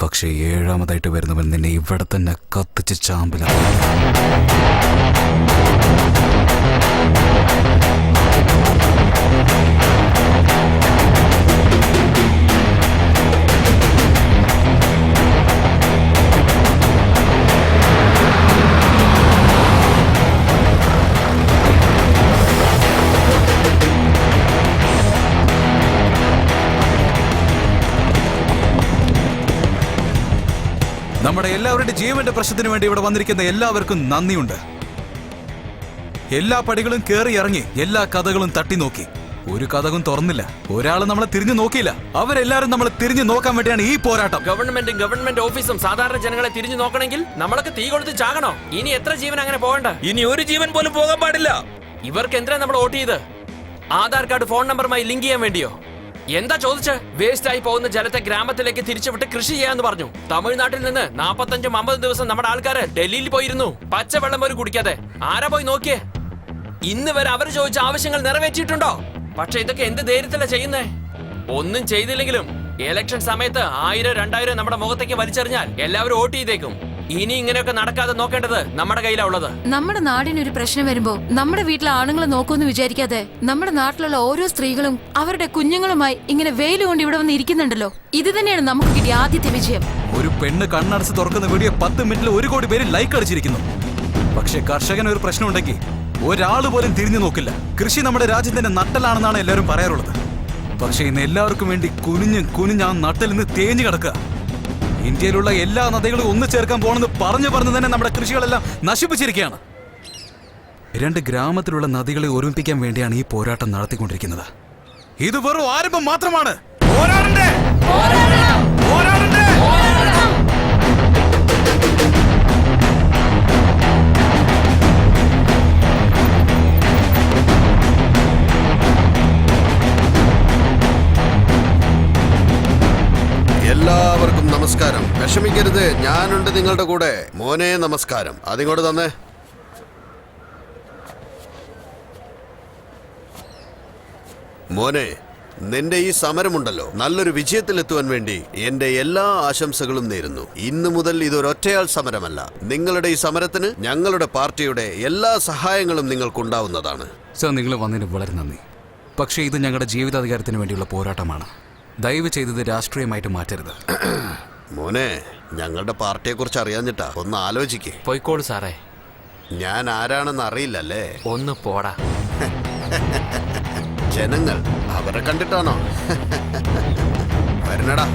പക്ഷേ 7ാമതായിട്ട് വരുന്നവൻ നിന്നെ ഇവിടെ തന്നെ കത്തിച്ച് ചാമ്പലാണ്. നമ്മുടെ എല്ലാവരുടെ ജീവന്റെ പ്രശ്നത്തിന് വേണ്ടി ഇവിടെ വന്നിരിക്കുന്ന എല്ലാവർക്കും നന്ദിയുണ്ട്. എല്ലാ പടികളും കയറി ഇറങ്ങി എല്ലാ കഥകളും തട്ടി നോക്കി. ഒരു കഥകും തുറന്നില്ല. ഒരാൾ നമ്മളെ തിരിഞ്ഞു നോക്കിയില്ല. അവരെല്ലാരും നമ്മളെ തിരിഞ്ഞു നോക്കാൻ വേണ്ടിയാണ് ഈ പോരാട്ടം. ഗവൺമെന്റ് ഓഫീസും സാധാരണ ജനങ്ങളെ തിരിഞ്ഞു നോക്കണമെങ്കിൽ നമ്മളൊക്കെ തീ കൊളുത്തി ചാകണോ? ഇനി എത്ര ജീവൻ അങ്ങനെ പോകണ്ട? ഇനി ഒരു ജീവൻ പോലും പോകാൻ പാടില്ല. ഇവർക്ക് എന്തിനാ നമ്മൾ വോട്ട് ചെയ്ത്? ആധാർ കാർഡ് ഫോൺ നമ്പറുമായി ലിങ്ക് ചെയ്യാൻ വേണ്ടിയോ? എന്താ ചോദിച്ച്? വേസ്റ്റ് ആയി പോകുന്ന ജലത്തെ ഗ്രാമത്തിലേക്ക് തിരിച്ചുവിട്ട് കൃഷി ചെയ്യാന്ന് പറഞ്ഞു. തമിഴ്നാട്ടിൽ നിന്ന് 45-50 ദിവസം നമ്മുടെ ആൾക്കാര് ഡൽഹിയിൽ പോയിരുന്നു. പച്ചവെള്ളം പോലും കുടിക്കാതെ. ആരാ പോയി നോക്കിയേ? ഇന്ന് വരെ അവർ ചോദിച്ച ആവശ്യങ്ങൾ നിറവേറ്റിയിട്ടുണ്ടോ? പക്ഷെ ഇതൊക്കെ എന്ത് ധൈര്യത്തിലാ ചെയ്യുന്നേ? ഒന്നും ചെയ്തില്ലെങ്കിലും ഇലക്ഷൻ സമയത്ത് 1000-2000 നമ്മുടെ മുഖത്തേക്ക് വലിച്ചെറിഞ്ഞാൽ എല്ലാവരും വോട്ട് ചെയ്തേക്കും. ഇനി ഇങ്ങനെയൊക്കെ നടക്കാതെ നോക്കേണ്ടത് നമ്മുടെ കയ്യിലാ ഉള്ളത്. നമ്മുടെ നാടിനൊരു പ്രശ്നം വരുമ്പോ നമ്മുടെ വീട്ടിലെ ആണുങ്ങളെ നോക്കുമെന്ന് വിചാരിക്കാതെ നമ്മുടെ നാട്ടിലുള്ള ഓരോ സ്ത്രീകളും അവരുടെ കുഞ്ഞുങ്ങളുമായി ഇങ്ങനെ വെയിൽ കൊണ്ട് ഇവിടെ വന്ന് ഇരിക്കുന്നുണ്ടല്ലോ. ഇത് തന്നെയാണ് നമുക്ക് കിട്ടിയ ആദ്യത്തെ വിജയം. ഒരു പെണ്ണ് കണ്ണടച്ച് തുറക്കുന്ന വീഡിയോ 10 മിനിറ്റിൽ 1 കോടി പേര് ലൈക്ക് അടിച്ചിരിക്കുന്നു. പക്ഷെ കർഷകന് ഒരു പ്രശ്നം ഉണ്ടെങ്കിൽ ഒരാള് പോലും തിരിഞ്ഞു നോക്കില്ല. കൃഷി നമ്മുടെ രാജ്യത്തിന്റെ നട്ടലാണെന്നാണ് എല്ലാവരും പറയാറുള്ളത്. പക്ഷെ ഇന്ന് എല്ലാവർക്കും വേണ്ടി കുനിഞ്ഞ് ആ നട്ടിൽ നിന്ന് തേഞ്ഞു കിടക്കുക. ഇന്ത്യയിലുള്ള എല്ലാ നദികളും ഒന്ന് ചേർക്കാൻ പോണെന്ന് പറഞ്ഞു തന്നെ നമ്മുടെ കൃഷികളെല്ലാം നശിപ്പിച്ചിരിക്കുകയാണ്. 2 ഗ്രാമത്തിലുള്ള നദികളെ ഒരുമിപ്പിക്കാൻ വേണ്ടിയാണ് ഈ പോരാട്ടം നടത്തിക്കൊണ്ടിരിക്കുന്നത്. ഇത് വെറും ആരംഭം മാത്രമാണ്. പോരാടണ്ടേ? പോരാടണ്ടേ? എല്ലാവർക്കും നമസ്കാരം. വിഷമിക്കരുത്, ഞാനുണ്ട് നിങ്ങളുടെ കൂടെ. മോനെ നമസ്കാരം. അതിങ്ങോട്ട് തന്നെ. മോനെ, നിന്റെ ഈ സമരമുണ്ടല്ലോ, നല്ലൊരു വിജയത്തിലെത്തുവാൻ വേണ്ടി എന്റെ എല്ലാ ആശംസകളും നേരുന്നു. ഇന്നു മുതൽ ഇതൊരൊറ്റയാൾ സമരമല്ല. നിങ്ങളുടെ ഈ സമരത്തിന് ഞങ്ങളുടെ പാർട്ടിയുടെ എല്ലാ സഹായങ്ങളും നിങ്ങൾക്കുണ്ടാവുന്നതാണ്. സർ, നിങ്ങൾ വന്നതിന് വളരെ നന്ദി. പക്ഷേ ഇത് ഞങ്ങളുടെ ജീവിതാധികാരത്തിന് വേണ്ടിയുള്ള പോരാട്ടമാണ്. ദയവ് ചെയ്തത് രാഷ്ട്രീയമായിട്ട് മാറ്റരുത്. മോനെ, ഞങ്ങളുടെ പാർട്ടിയെക്കുറിച്ച് അറിയാഞ്ഞിട്ടാ. ഒന്ന് ആലോചിക്കേ. പോയിക്കോളൂ സാറേ. ഞാൻ ആരാണെന്ന് അറിയില്ലല്ലേ? ഒന്ന് പോടാ. ജനങ്ങൾ അവരെ കണ്ടിട്ടാണോ? വരണടാ.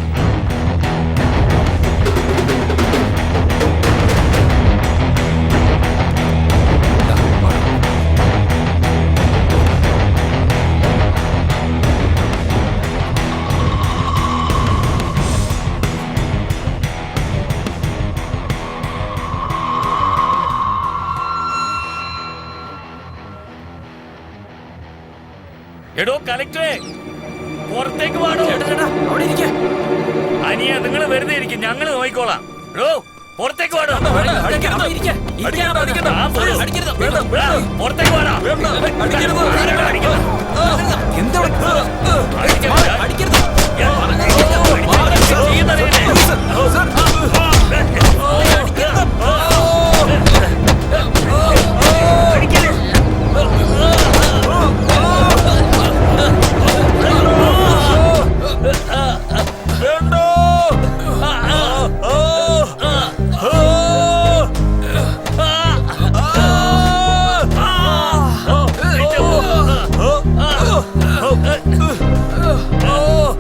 എടോ കലക്ടറെ, പുറത്തേക്ക് പാടോ. അവിടെ ഇരിക്ക. അനിയ, നിങ്ങൾ വെറുതെ ഇരിക്കും, ഞങ്ങൾ നോക്കിക്കോളാം. എടോ പുറത്തേക്ക് പാടോ. പുറത്തേക്ക് പാടാ.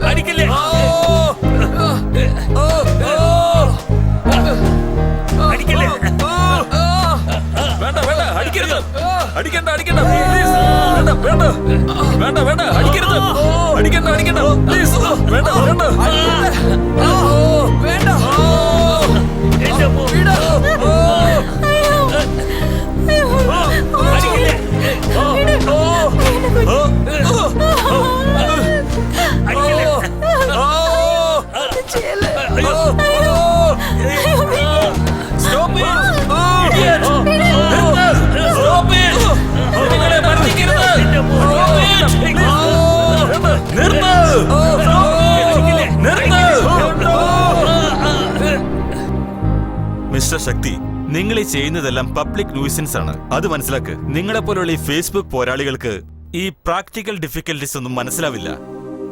അടിക്കില്ലേ? വേണ്ട വേണ്ട വേണ്ട അടിക്കരുത് അടിക്കണ്ട അടിക്കണ്ട പ്ലീസ് വേണ്ട വേണ്ട വേണ്ട മിസ്റ്റർ ശക്തി, നിങ്ങൾ ഈ ചെയ്യുന്നതെല്ലാം പബ്ലിക് ന്യൂസൻസ് ആണ്. അത് മനസ്സിലാക്ക്. നിങ്ങളെ പോലുള്ള ഈ ഫേസ്ബുക്ക് പോരാളികൾക്ക് ഈ പ്രാക്ടിക്കൽ ഡിഫിക്കൽട്ടീസ് ഒന്നും മനസ്സിലാവില്ല.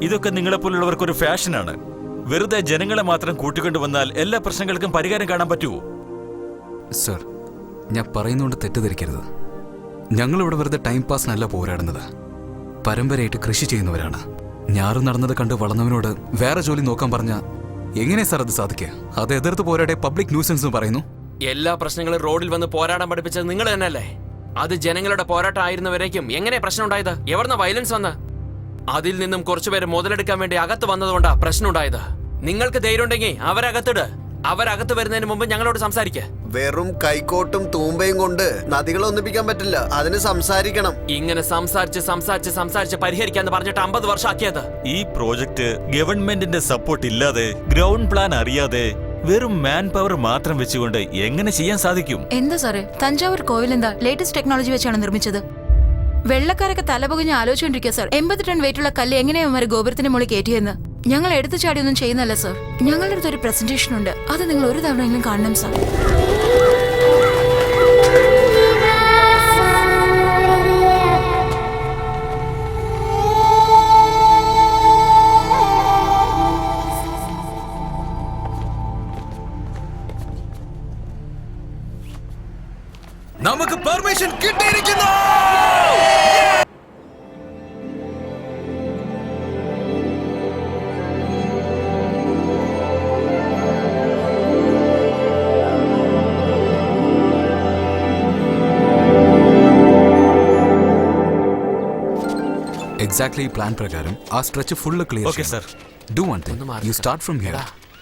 ഇതൊക്കെ നിങ്ങളെ പോലുള്ളവർക്ക് ഒരു ഫാഷനാണ്. വെറുതെ ജനങ്ങളെ മാത്രം കൂട്ടിക്കൊണ്ടുവന്നാൽ എല്ലാ പ്രശ്നങ്ങൾക്കും പരിഹാരം കാണാൻ പറ്റുമോ? സർ, ഞാൻ പറയുന്നതുകൊണ്ട് തെറ്റിദ്ധരിക്കരുത്. ഞങ്ങളിവിടെ വെറുതെ ടൈം പാസിനല്ല പോരാടുന്നത്. പരമ്പരയായിട്ട് കൃഷി ചെയ്യുന്നവരാണ്. ഞാറ് നടന്നത് കണ്ട് വളർന്നവനോട് വേറെ ജോലി നോക്കാൻ പറഞ്ഞ എങ്ങനെ സാർ അത് സാധിക്കുക? അത് എതിർത്ത് പോരാടെ പബ്ലിക് ന്യൂസൻസ് പറയുന്നു. എല്ലാ പ്രശ്നങ്ങളും റോഡിൽ വന്ന് പോരാടാൻ പഠിപ്പിച്ചത് നിങ്ങൾ തന്നെയല്ലേ? അത് ജനങ്ങളുടെ പോരാട്ടം ആയിരുന്നവരേക്കും എങ്ങനെ പ്രശ്നം ഉണ്ടായത്? എവിടുന്ന വയലൻസ് വന്ന്? അതിൽ നിന്നും കുറച്ചുപേര് മുതലെടുക്കാൻ വേണ്ടി അകത്ത് വന്നതുകൊണ്ടാ പ്രശ്നം ഉണ്ടായത്. നിങ്ങൾക്ക് ധൈര്യം ഉണ്ടെങ്കിൽ അവരകത്തിട്. അവരകത്ത് വരുന്നതിന് മുമ്പ് ഞങ്ങളോട് സംസാരിക്കുക. വെറും കൈക്കോട്ടും തൂമ്പയും കൊണ്ട് നദികളെ ഒന്നിപ്പിക്കാൻ പറ്റില്ല. അതിന് സംസാരിക്കണം. ഇങ്ങനെ സംസാരിച്ച് പരിഹരിക്കാന്ന് പറഞ്ഞിട്ട് 50 വർഷം ആക്കിയത്. ഈ പ്രോജക്റ്റ് ഗവൺമെന്റിന്റെ സപ്പോർട്ട് ഇല്ലാതെ, ഗ്രൗണ്ട് പ്ലാൻ അറിയാതെ, വെറും മാൻ പവർ മാത്രം വെച്ചുകൊണ്ട് എങ്ങനെ ചെയ്യാൻ സാധിക്കും? എന്താ സാറേ, തഞ്ചാവൂർ കോവിൽ എന്താ ലേറ്റസ്റ്റ് ടെക്നോളജി വെച്ചാണ് നിർമ്മിച്ചത്? വെള്ളക്കാരൊക്കെ തലപുകഞ്ഞ് ആലോചിച്ചോണ്ടിരിക്കുക സാർ. 80 ടൺ വെയിറ്റുള്ള കല്ല് എങ്ങനെയാ ഗോപുരത്തിന് മുകളിൽ കയറ്റിയെന്ന്. ഞങ്ങൾ എടുത്തു ചാടിയൊന്നും ചെയ്യുന്നല്ല സാർ. ഞങ്ങളുടെ അടുത്തൊരു പ്രസന്റേഷൻ ഉണ്ട്. അത് നിങ്ങൾ ഒരു തവണയെങ്കിലും കാണണം സാർ. നമുക്ക് പെർമിഷൻ കിട്ടിയിരിക്കുന്നു. എക്സാക്ട്ലി പ്ലാൻ പ്രകാരം ആ stretch full clear. Okay sir. Do one thing, you start from here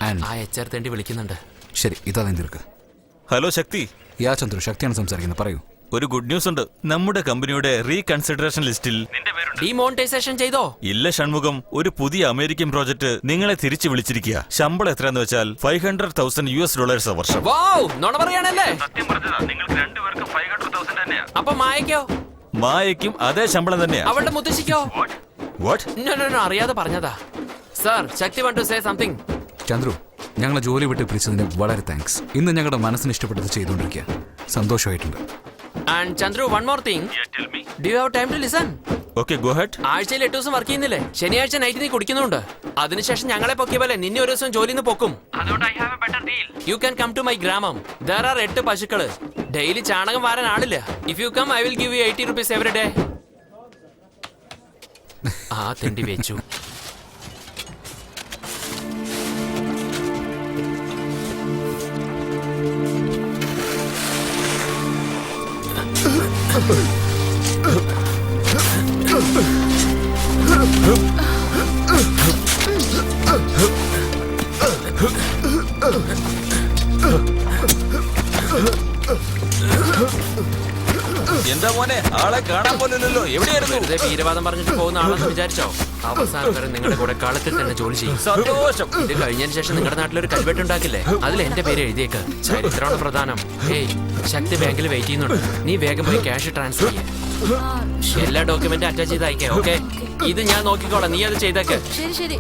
and ആ HR തേണ്ടി വിളിക്കുന്നുണ്ട്. ശരി, ഇതാദ്യം തീർക്ക്. ഹലോ ശക്തി. യാ ചന്ദ്രു, ശക്തിയാണ് സംസാരിക്കുന്നത്. പറയൂ. ഒരു ഗുഡ് ന്യൂസ് ഉണ്ട്. നമ്മുടെ കമ്പനിയുടെ റീകൺസിഡറേഷൻ ലിസ്റ്റിൽ ഡിമോണിറ്റൈസേഷൻ ചെയ്തോ? ഇല്ല ഷൺമുഖം, ഒരു പുതിയ അമേരിക്കൻ പ്രോജക്റ്റ് നിങ്ങളെ തിരിച്ചു വിളിച്ചിരിക്കുക. ശമ്പളം എത്രയാന്ന് വെച്ചാൽ $500,000 വർഷം. വൗ, നുണ പറയാനല്ലേ? സത്യം പറഞ്ഞതാ, നിങ്ങൾക്ക് രണ്ടുപേർക്കും 500,000 തന്നെയാ. അപ്പൊ മായക്കോ? മായയ്ക്കും അതേ ശമ്പളം തന്നെയാ. അവളുടെ മുത്തശ്ശിക്കോ? വാട്ട്? നോ അറിയാതെ പറഞ്ഞതാ. Sir, Shakti want to say something. Chandru, ഞങ്ങളെ ജോലി വിട്ട് പിരിച്ചതിന് വളരെ താങ്ക്സ്. ഇന്ന് ഞങ്ങളുടെ മനസ്സിന് ഇഷ്ടപ്പെട്ടത് ചെയ്തുകൊണ്ടിരിക്കുക. സന്തോഷമായിട്ടുണ്ട്. And Chandru, one more thing. Do you have time to listen? Okay, go ahead. ആഴ്ചയിൽ 8 ദിവസം വർക്ക് ചെയ്യുന്നില്ലേ? ശനിയാഴ്ച നൈറ്റ് നീ കുടിക്കുന്നുണ്ട്. അതിനുശേഷം ഞങ്ങളെ പൊക്കിയ പോലെ നിന്നെ ഒരു ദിവസം ജോലിന്ന് പൊക്കും. You can come to my ഗ്രാമം. ദർ ആർ 8 പശുക്കള്. ഡെയിലി ചാണകം വാരാൻ ആളില്ല. If you come, I will give you 80 rupees every day. ആ തെണ്ടി വെച്ചു. എന്താ മോനെ, ആളെ കാണാൻ പോലില്ലല്ലോ. എവിടെയായിരുന്നു? വെറുതെ വീരവാദം പറഞ്ഞിട്ട് പോകുന്ന ആളെന്ന് വിചാരിച്ചോ? അവസാനം വരെ നിങ്ങളുടെ കൂടെ കളത്തിൽ തന്നെ ജോലി ചെയ്യും. സന്തോഷം. ഇത് കഴിഞ്ഞതിന് ശേഷം നിങ്ങളുടെ നാട്ടിലൊരു കൽവെട്ട് ഉണ്ടാക്കില്ലേ? അതിൽ എന്റെ പേര് എഴുതിയേക്ക്. ചരിത്രമാണ് പ്രധാനം. ഏയ്, ശക്തി ബാങ്കിൽ വെയിറ്റ് ചെയ്യുന്നുണ്ട്. നീ വേഗം പോയി ക്യാഷ് ട്രാൻസ്ഫർ ചെയ്യേ. എല്ലാ ഡോക്യുമെന്റും അറ്റാച്ച് ചെയ്ത് അയക്കേ. ഓക്കെ, ഇത് ഞാൻ നോക്കിക്കോളാം. നീ അത് ചെയ്തേക്ക്. ശരി ശരി.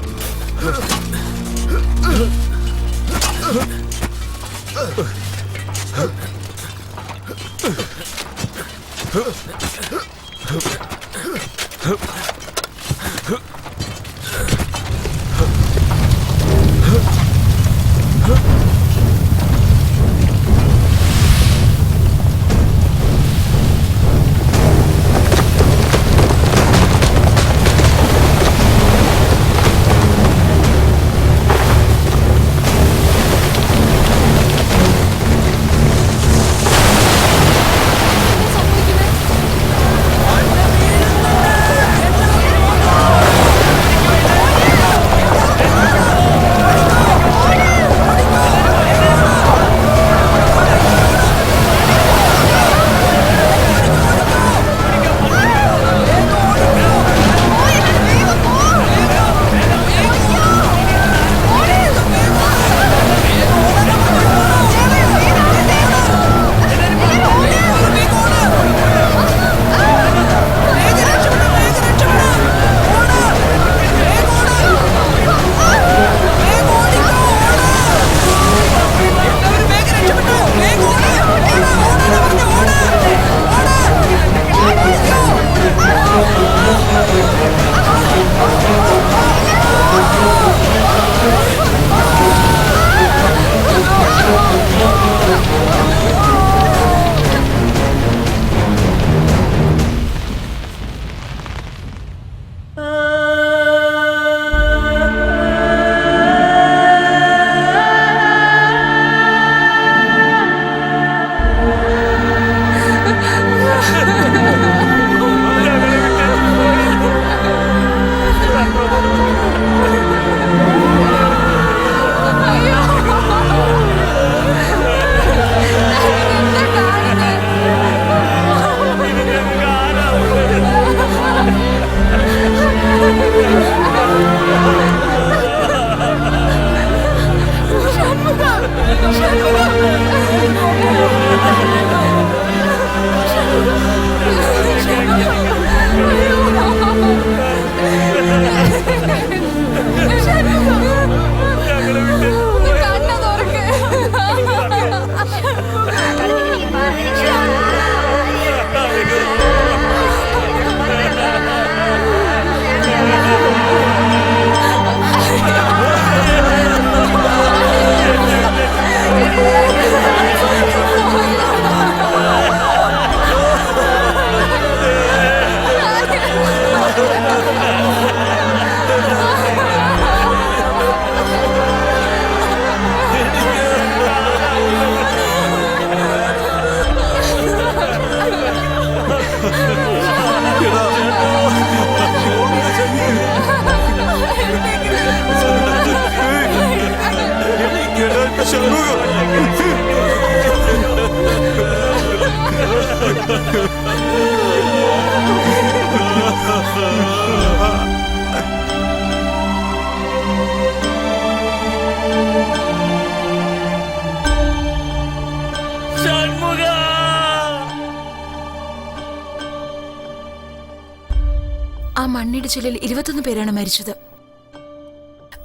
ആ മണ്ണിടിച്ചിലിൽ 21 പേരാണ് മരിച്ചത്.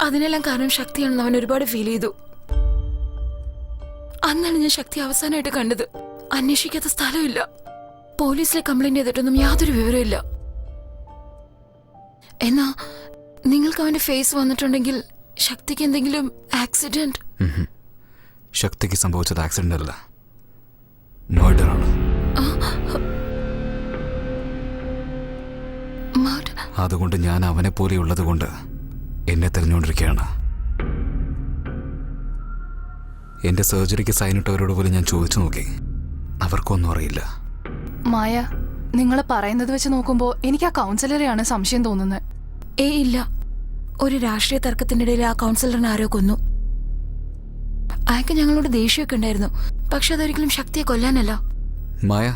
അതിനെല്ലാം കാരണം ശക്തിയാണെന്ന് അവൻ ഒരുപാട് ഫീൽ ചെയ്തു. അന്നാണ് ഞാൻ ശക്തി അവസാനമായിട്ട് കണ്ടത്. അന്വേഷിക്കാത്ത സ്ഥലമില്ല. പോലീസിലെ കംപ്ലൈന്റ് ചെയ്തിട്ടൊന്നും യാതൊരു വിവരമില്ല. എന്നാ നിങ്ങൾക്ക് അവന്റെ ഫേസ് വന്നിട്ടുണ്ടെങ്കിൽ ശക്തിക്ക് എന്തെങ്കിലും ആക്സിഡന്റ്? ശക്തിക്ക് സംഭവിച്ചത് ആക്സിഡന്റ് അല്ല, മർഡർ ആണ്. അതുകൊണ്ട് ഞാൻ അവനെ പോലെയുള്ളത് കൊണ്ട് എന്നെ തെരഞ്ഞുകൊണ്ടിരിക്കുകയാണ്. എന്റെ സർജറിക്ക് സൈൻ ഇട്ടവരോട് പോലും ഞാൻ ചോദിച്ചു നോക്കി, അവർക്കൊന്നും അറിയില്ല. മായ, നിങ്ങൾ പറയുന്നത് വെച്ച് നോക്കുമ്പോ എനിക്ക് ആ കൗൺസിലറെയാണ് സംശയം തോന്നുന്നത്. ഇല്ല, ഒരു രാഷ്ട്രീയ തർക്കത്തിനിടയിൽ ആ കൗൺസിലറിനെ ആരോ കൊന്നു. അയാൾക്ക് ഞങ്ങളോട് ദേഷ്യമൊക്കെ ഉണ്ടായിരുന്നു, പക്ഷെ അതൊരിക്കലും ശക്തിയെ കൊല്ലാനല്ല. മായ,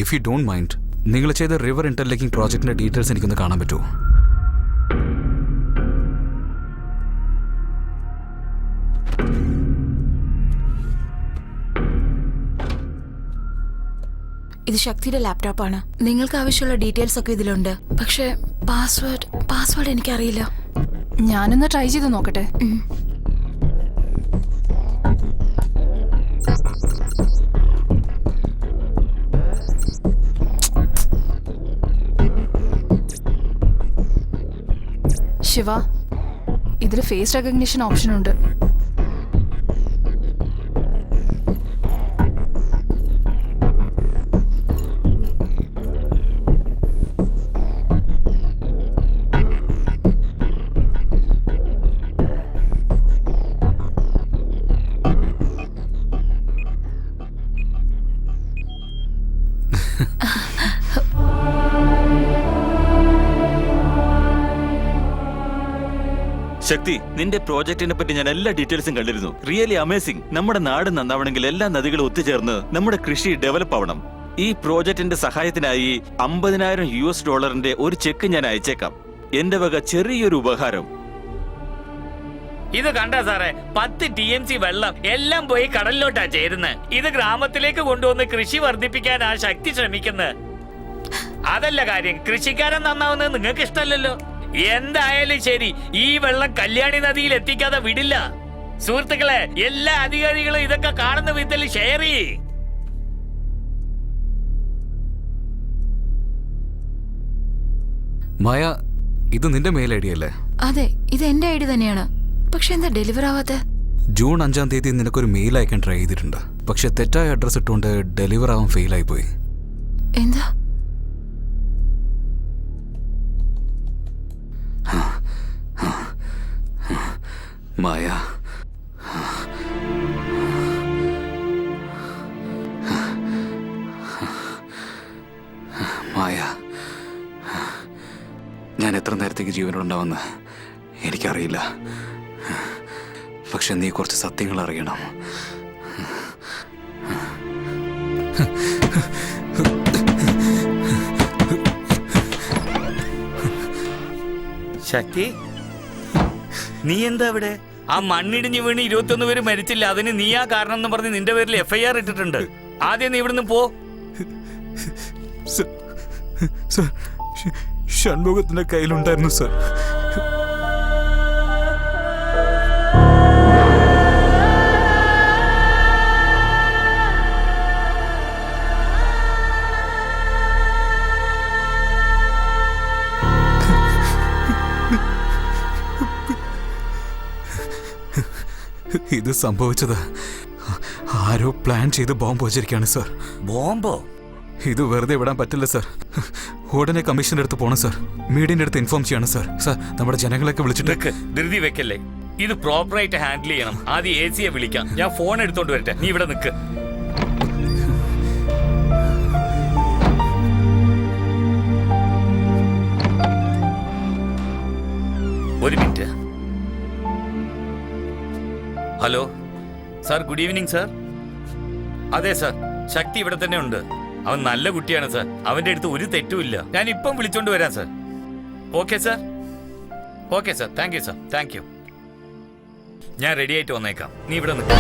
ഇഫ് യു ഡോണ്ട് മൈൻഡ്, നിങ്ങൾ ചെയ്ത റിവർ ഇന്റർലിങ്കിങ് പ്രോജക്റ്റിന്റെ ഡീറ്റെയിൽസ് എനിക്കൊന്ന് കാണാൻ പറ്റുമോ? ഇത് ശക്തിയുടെ ലാപ്ടോപ്പാണ്. നിങ്ങൾക്ക് ആവശ്യമുള്ള ഡീറ്റെയിൽസ് ഒക്കെ ഇതിലുണ്ട്. പക്ഷെ പാസ്വേഡ് എനിക്കറിയില്ല. ഞാനൊന്ന് ട്രൈ ചെയ്ത് നോക്കട്ടെ. ശിവ, ഇതിൽ ഫേസ് റെക്കഗ്നിഷൻ ഓപ്ഷൻ ഉണ്ട്. ശക്തി, നിന്റെ പ്രോജക്റ്റിനെ പറ്റി ഞാൻ എല്ലാ ഡീറ്റെയിൽസും കണ്ടിരുന്നു. Really amazing. നമ്മുടെ നാട് നന്നാവണമെങ്കിൽ എല്ലാ നദികളും ഒത്തുചേർന്ന് നമ്മുടെ കൃഷി ഡെവലപ്പ് ആവണം. ഈ പ്രോജക്റ്റിന്റെ സഹായത്തിനായി $50,000 ഒരു ചെക്ക് ഞാൻ അയച്ചേക്കാം. എന്റെ വക ചെറിയൊരു ഉപഹാരം. ഇത് കണ്ട സാറേ, 10 TMC വെള്ളം എല്ലാം പോയി കടലിലോട്ടാ ചേരുന്നത്. ഇത് ഗ്രാമത്തിലേക്ക് കൊണ്ടുവന്ന് കൃഷി വർദ്ധിപ്പിക്കാനാ ശക്തി ശ്രമിക്കുന്നത്. അതല്ല കാര്യം, കൃഷിക്കാരൻ നന്നാവുന്നത് നിങ്ങൾക്ക് ഇഷ്ടമല്ലല്ലോ. എന്തായാലും ശരി, ഈ വെള്ളം കല്യാണി നദിയിൽ എത്തിക്കാതെ വിടില്ല. സുഹൃത്തുക്കളെ, എല്ലാ അധികാരികളും ഇതൊക്കെ കാണുന്ന വിധത്തിൽ ഷെയർ ചെയ്യ്. മായ, ഇത് നിന്റെ മെയിൽ ഐ ഡി അല്ലേ? അതെ, ഇത് എന്റെ ഐഡി തന്നെയാണ്. പക്ഷെ എന്താ ഡെലിവർ ആവാത്തെ? ജൂൺ 5-ാം തീയതി നിനക്കൊരു മെയിൽ അയക്കാൻ ട്രൈ ചെയ്തിട്ടുണ്ട്. പക്ഷെ തെറ്റായ അഡ്രസ് ഇട്ടുകൊണ്ട് ഡെലിവർ ആവാൻ ഫെയിൽ ആയി പോയി. എന്താ? മായ, മായ, ഞാൻ എത്ര നേരത്തേക്ക് ജീവനുണ്ടാവുമെന്ന് എനിക്കറിയില്ല. പക്ഷെ നീ കുറച്ച് സത്യങ്ങൾ അറിയണം. ശക്തി, നീ എന്താ ഇവിടെ? ആ മണ്ണിടിഞ്ഞ് വീണ് 21 പേര് മരിച്ചില്ല, അതിന് നീയാ കാരണം എന്ന് പറഞ്ഞ് നിന്റെ പേരിൽ FIR ഇട്ടിട്ടുണ്ട്. ആദ്യം നീ ഇവിടുന്ന് പോ. സർ, ഷൺമുഖത്തിന്റെ കയ്യിലുണ്ടായിരുന്നു സർ. ഇത് സംഭവിച്ചത് ആരോ പ്ലാൻ ചെയ്ത് ബോംബ് വെച്ചിരിക്കുകയാണ് സർ. ബോംബോ? ഇത് വെറുതെ വിടാൻ പറ്റില്ല സർ. ഉടനെ കമ്മീഷന്റെ അടുത്ത് പോകണം സർ. മീഡിയന്റെ അടുത്ത് ഇൻഫോം ചെയ്യണം സർ. സർ, നമ്മുടെ ജനങ്ങളൊക്കെ വിളിച്ചിട്ട്. ധൃതി വെക്കല്ലേ, ഇത് പ്രോപ്പറായിട്ട് ഹാൻഡിൽ ചെയ്യണം. ആദ്യം AC യെ വിളിക്കാം. ഞാൻ ഫോൺ എടുത്തോണ്ട് വരട്ടെ, നീ ഇവിടെ നിൽക്ക്. ഒരു minute. Hello sir, good evening sir. അതെ സാർ, ശക്തി ഇവിടെ തന്നെ ഉണ്ട്. അവൻ നല്ല കുട്ടിയാണ് സാർ, അവന്റെ അടുത്ത് ഒരു തെറ്റുമില്ല. ഞാൻ ഇപ്പം വിളിച്ചോണ്ട് വരാം sir. Okay sir, okay sir, thank you sir, thank you. ഞാൻ റെഡി ആയിട്ട് വന്നേക്കാം, നീ ഇവിടെ നിൽക്കാം.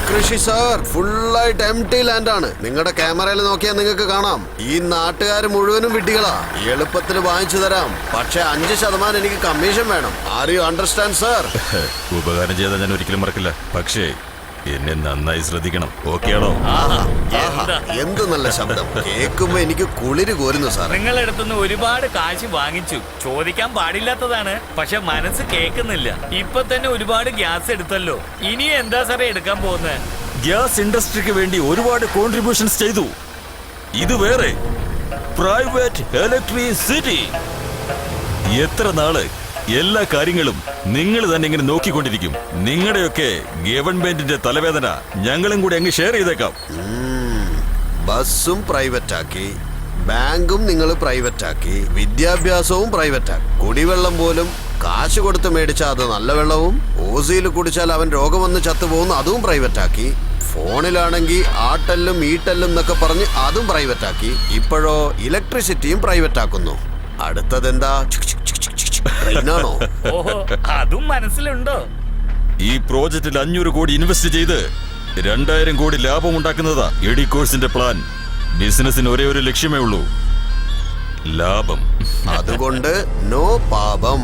കൃഷി സാർ ഫുള്ളായിട്ട് എംപ്റ്റി ലാൻഡ് ആണ്. നിങ്ങളുടെ ക്യാമറയിൽ നോക്കിയാൽ നിങ്ങൾക്ക് കാണാം. ഈ നാട്ടുകാർ മുഴുവനും വിഡ്ഢികളാ. എളുപ്പത്തിൽ വാങ്ങിച്ചു തരാം, പക്ഷെ 5% എനിക്ക് കമ്മീഷൻ വേണം. Are you understand sir? ഉപകാരം ചെയ്താൽ ഞാൻ ഒരിക്കലും മറക്കില്ല, പക്ഷേ എന്നെ നന്നായി ശ്രദ്ധിക്കണം. ഓക്കെയാണോ? എന്ത് നല്ല ശബ്ദം കേൾക്കുമ്പോ എനിക്ക് കുളിര് കോരുന്നു സാർ. നിങ്ങളുടെ അടുത്തുനിന്ന് ഒരുപാട് കാശ് വാങ്ങിച്ചു, ചോദിക്കാൻ പാടില്ലാത്തതാണ്, പക്ഷെ മനസ്സ് കേൾക്കുന്നില്ല. ഇപ്പൊ തന്നെ ഒരുപാട് ഗ്യാസ് എടുത്തല്ലോ, ഇനി എന്താ സാറേ എടുക്കാൻ പോകുന്നത്? ഗ്യാസ് ഇൻഡസ്ട്രിക്ക് വേണ്ടി ഒരുപാട് കോൺട്രിബ്യൂഷൻസ് ചെയ്തു. ഇത് വേറെ പ്രൈവറ്റ് ഇലക്ട്രിസിറ്റി. എത്ര നാള് എല്ലാ കാര്യങ്ങളും നിങ്ങൾ തന്നെ ഇങ്ങനെ നോക്കിക്കൊണ്ടിരിക്കും? നിങ്ങളുടെയൊക്കെ ഗവൺമെന്റിന്റെ തലവേദന ഞങ്ങളും കൂടി അങ്ങ് ഷെയർ ചെയ്തേക്കാം. ബസ്സും പ്രൈവറ്റ് ആക്കി, ബാങ്കും നിങ്ങൾ പ്രൈവറ്റ് ആക്കി, വിദ്യാഭ്യാസവും പ്രൈവറ്റ് ആക്കി, കുടിവെള്ളം പോലും കാശ് കൊടുത്ത് മേടിച്ചാൽ അത് നല്ല വെള്ളവും, ഓസിയിൽ കുടിച്ചാൽ അവൻ രോഗം വന്ന് ചത്തുപോകുന്നു അതും പ്രൈവറ്റ് ആക്കി, ഫോണിലാണെങ്കിൽ ആട്ടല്ലും ഈട്ടല്ലും എന്നൊക്കെ പറഞ്ഞ് അതും പ്രൈവറ്റ് ആക്കി, ഇപ്പോഴോ ഇലക്ട്രിസിറ്റിയും പ്രൈവറ്റ് ആക്കുന്നു. അടുത്തതെന്താ? ഓഹോ, അതും മനസ്സിലുണ്ടോ? ഈ പ്രോജക്റ്റിൽ 500 കോടി ഇൻവെസ്റ്റ് ചെയ്ത് 2000 കോടി ലാഭം ഉണ്ടാക്കുന്നതാ എഡിക്കോഴ്സിന്റെ പ്ലാൻ. ബിസിനസിന് ഒരേ ഒരു ലക്ഷ്യമേ ഉള്ളൂ, ലാഭം. അതുകൊണ്ട് നോ പാപം.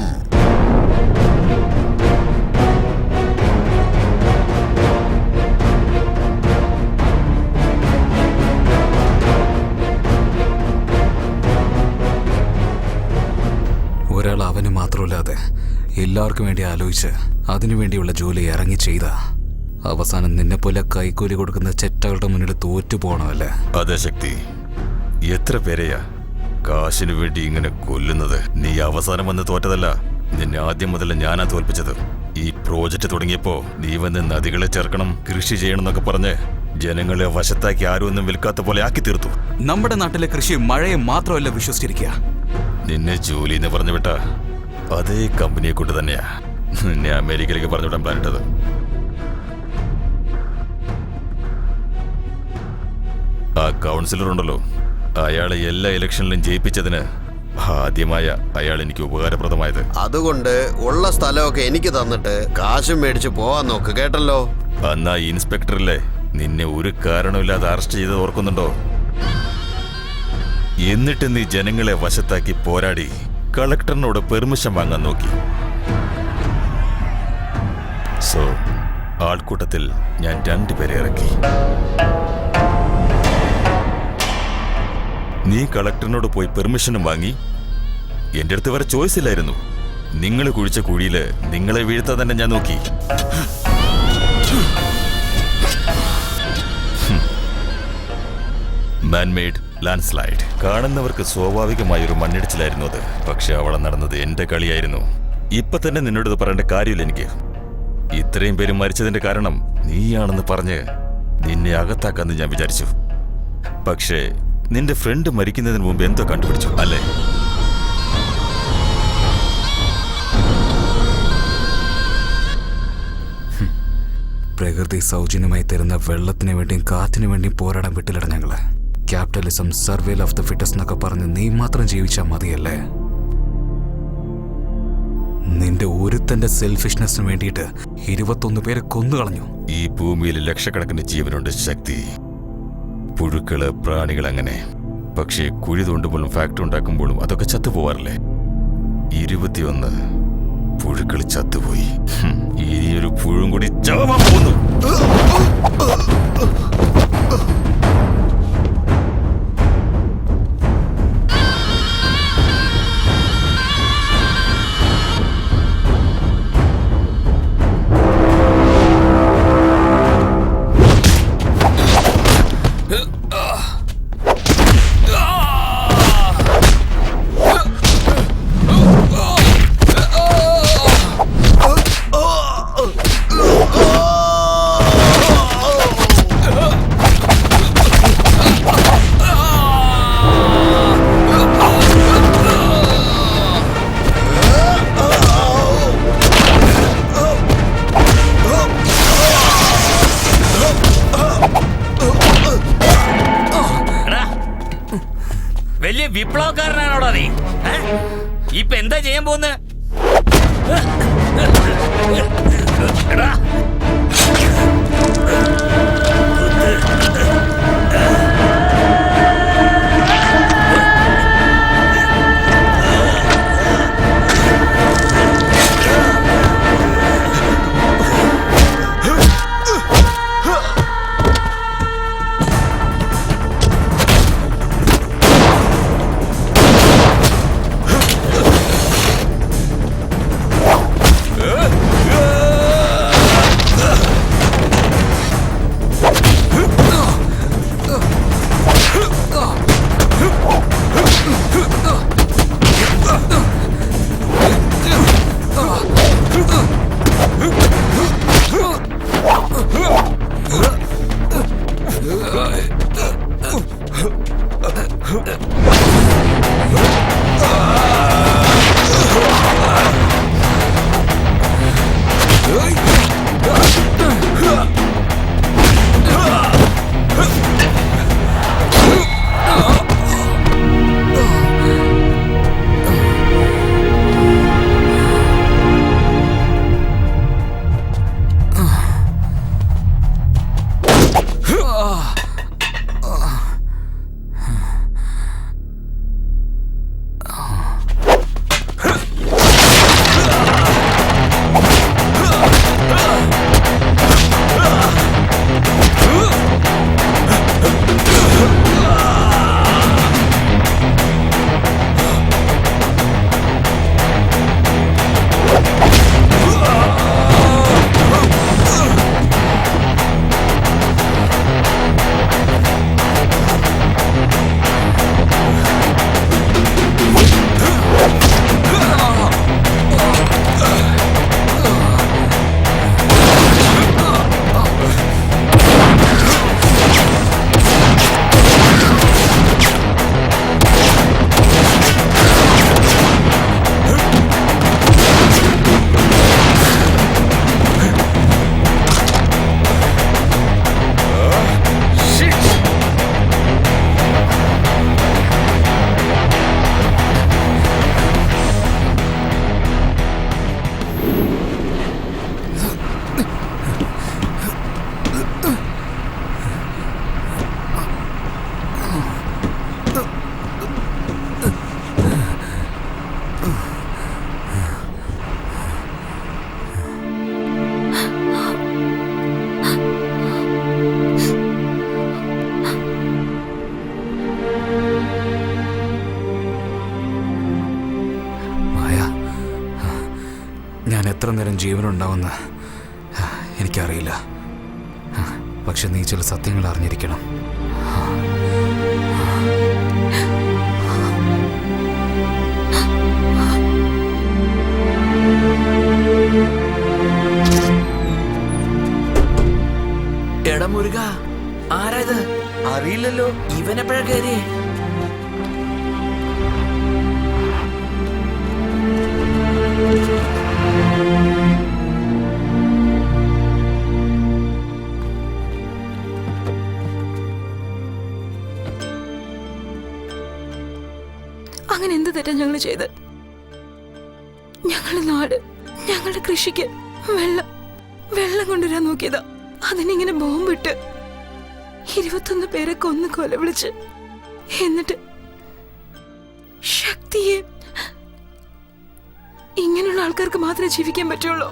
ഒരാൾ അവന് മാത്രമല്ലാതെ എല്ലാവർക്കും വേണ്ടി ആലോചിച്ച് അതിനുവേണ്ടിയുള്ള ജോലി ഇറങ്ങി ചെയ്ത അവസാനം നിന്നെപ്പോലെ കൈക്കൂലി കൊടുക്കുന്ന ചെറ്റകളുടെ മുന്നിൽ തോറ്റു പോകണമല്ലേ? അതെ ശക്തി, എത്ര പേരെയാ കാശിനു വേണ്ടി ഇങ്ങനെ കൊല്ലുന്നത്? നീ അവസാനം വന്ന് തോറ്റതല്ല, നിന്നെ ആദ്യം മുതൽ ഞാനാ തോൽപ്പിച്ചത്. ഈ പ്രോജക്റ്റ് തുടങ്ങിയപ്പോ നീ വന്ന് നദികളെ ചേർക്കണം, കൃഷി ചെയ്യണം എന്നൊക്കെ പറഞ്ഞ് ജനങ്ങളെ വശത്താക്കി ആരും ഒന്നും വിൽക്കാത്ത പോലെ ആക്കി തീർത്തു. നമ്മുടെ നാട്ടിലെ കൃഷി മഴയെ മാത്രമല്ല വിശ്വസിച്ചിരിക്കുക. നിന്നെ ജോലി എന്ന് പറഞ്ഞു വിട്ട അതേ കമ്പനിയെ കൊണ്ട് തന്നെയാ നിന്നെ അമേരിക്കയിലേക്ക് പറഞ്ഞുവിടാൻ പ്ലാൻ ഇട്ടത്. ആ കൗൺസിലർ ഉണ്ടല്ലോ, അയാളെ എല്ലാ ഇലക്ഷനിലും ജയിപ്പിച്ചതിന് ആദ്യമായ അയാൾ എനിക്ക് ഉപകാരപ്രദമായത്. അതുകൊണ്ട് ഉള്ള സ്ഥലമൊക്കെ എനിക്ക് തന്നിട്ട് കാശും മേടിച്ച് പോവാൻ നോക്ക്, കേട്ടല്ലോ? അന്നാ ഇൻസ്പെക്ടറിലെ നിന്നെ ഒരു കാരണമില്ലാതെ അറസ്റ്റ് ചെയ്ത് ഓർക്കുന്നുണ്ടോ? എന്നിട്ട് നീ ജനങ്ങളെ വശത്താക്കി പോരാടി കളക്ടറിനോട് പെർമിഷൻ വാങ്ങാൻ നോക്കി. സോ ആൾക്കൂട്ടത്തിൽ ഞാൻ 2 പേരെ ഇറക്കി. നീ കളക്ടറിനോട് പോയി പെർമിഷനും വാങ്ങി. എന്റെ അടുത്ത് വേറെ ചോയ്സ് ഇല്ലായിരുന്നു. നിങ്ങൾ കുഴിച്ച കുഴിയില് നിങ്ങളെ വീഴ്ത്താൻ തന്നെ ഞാൻ നോക്കി. Man-made land slide. കാണുന്നവർക്ക് സ്വാഭാവികമായൊരു മണ്ണിടിച്ചിലായിരുന്നു അത്. പക്ഷെ അവിടെ നടന്നത് എന്റെ കളിയായിരുന്നു. ഇപ്പൊ തന്നെ നിന്നോട് പറയേണ്ട കാര്യമില്ല എനിക്ക്. ഇത്രയും പേര് മരിച്ചതിന്റെ കാരണം നീയാണെന്ന് പറഞ്ഞ് നിന്നെ അകത്താക്കാന്ന് ഞാൻ വിചാരിച്ചു. പക്ഷേ നിന്റെ ഫ്രണ്ട് മരിക്കുന്നതിന് മുമ്പ് എന്തോ കണ്ടുപിടിച്ചു അല്ലേ? പ്രകൃതി സൗജന്യമായി തരുന്ന വെള്ളത്തിന് വേണ്ടിയും കാറ്റിന് വേണ്ടിയും പോരാടാൻ വിട്ടിലിട ഞങ്ങള്. ക്യാപിറ്റലിസം, സർവേൽ ഓഫ് ദ ഫിറ്റസ്റ്റ് എന്നൊക്കെ പറഞ്ഞ് നീ മാത്രം ജീവിച്ചാൽ മതിയല്ലേ? നിന്റെ ഒരുത്തന്റെ സെൽഫിഷ്നെസ്സിന് വേണ്ടിയിട്ട് 21 പേരെ കൊന്നുകളഞ്ഞു. ഈ ഭൂമിയിൽ ലക്ഷക്കണക്കിന് ജീവനുണ്ട് ശക്തി. പുഴുക്കള്, പ്രാണികൾ, അങ്ങനെ. പക്ഷേ കുഴി തോണ്ടുമ്പോഴും ഫാക്ടറി ഉണ്ടാക്കുമ്പോഴും അതൊക്കെ ചത്തുപോവാറില്ലേ? 21 പുഴുക്കൾ ചത്തുപോയി. ഇനിയൊരു പുഴും കൂടി ചാവാൻ പോകുന്നു. വലിയ വിപ്ലവക്കാരനാണോടാ നീ? ഇപ്പൊ എന്താ ചെയ്യാൻ പോകുന്നത്? നേരം ജീവനുണ്ടാവുന്ന എനിക്കറിയില്ല. പക്ഷെ നീ ചില സത്യങ്ങൾ അറിഞ്ഞിരിക്കണം. എടാ മുരുക, ആരായത്? അറിയില്ലല്ലോ. ഇവനെപ്പോഴാ കയറിയേ? അങ്ങനെ എന്ത് തെറ്റാ ഞങ്ങൾ ചെയ്ത്? ഞങ്ങളുടെ നാട്, ഞങ്ങളുടെ കൃഷിക്ക് വെള്ളം കൊണ്ടുവരാൻ നോക്കിയതാ. അതിനിങ്ങനെ ബോംബിട്ട് 21 പേരെ കൊന്ന് കൊല വിളിച്ച്, എന്നിട്ട് ശക്തിയെ ഇങ്ങനെയുള്ള ആൾക്കാർക്ക് മാത്രമേ ജീവിക്കാൻ പറ്റുള്ളൂ.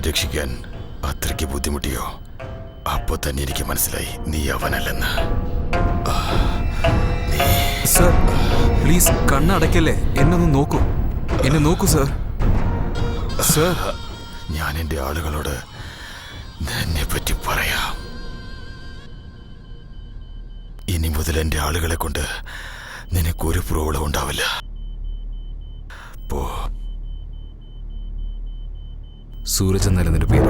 രക്ഷിക്കാൻ അത്രയ്ക്ക് ബുദ്ധിമുട്ടിയോ? അപ്പോ തന്നെ എനിക്ക് മനസ്സിലായി നീ അവനല്ലെന്ന്. Sir, please കണ്ണടയ്ക്കല്ലേ. എന്നെ നോക്കൂ സർ. സർ, ഞാൻ എന്റെ ആളുകളോട് നിന്നെ പറ്റി പറയാം. ഇനി മുതൽ എന്റെ ആളുകളെ കൊണ്ട് നിനക്കൊരു പ്രോബ്ലം ഉണ്ടാവില്ല. പോ. സൂരജ് എന്നല്ല നിന്റെ പേര്.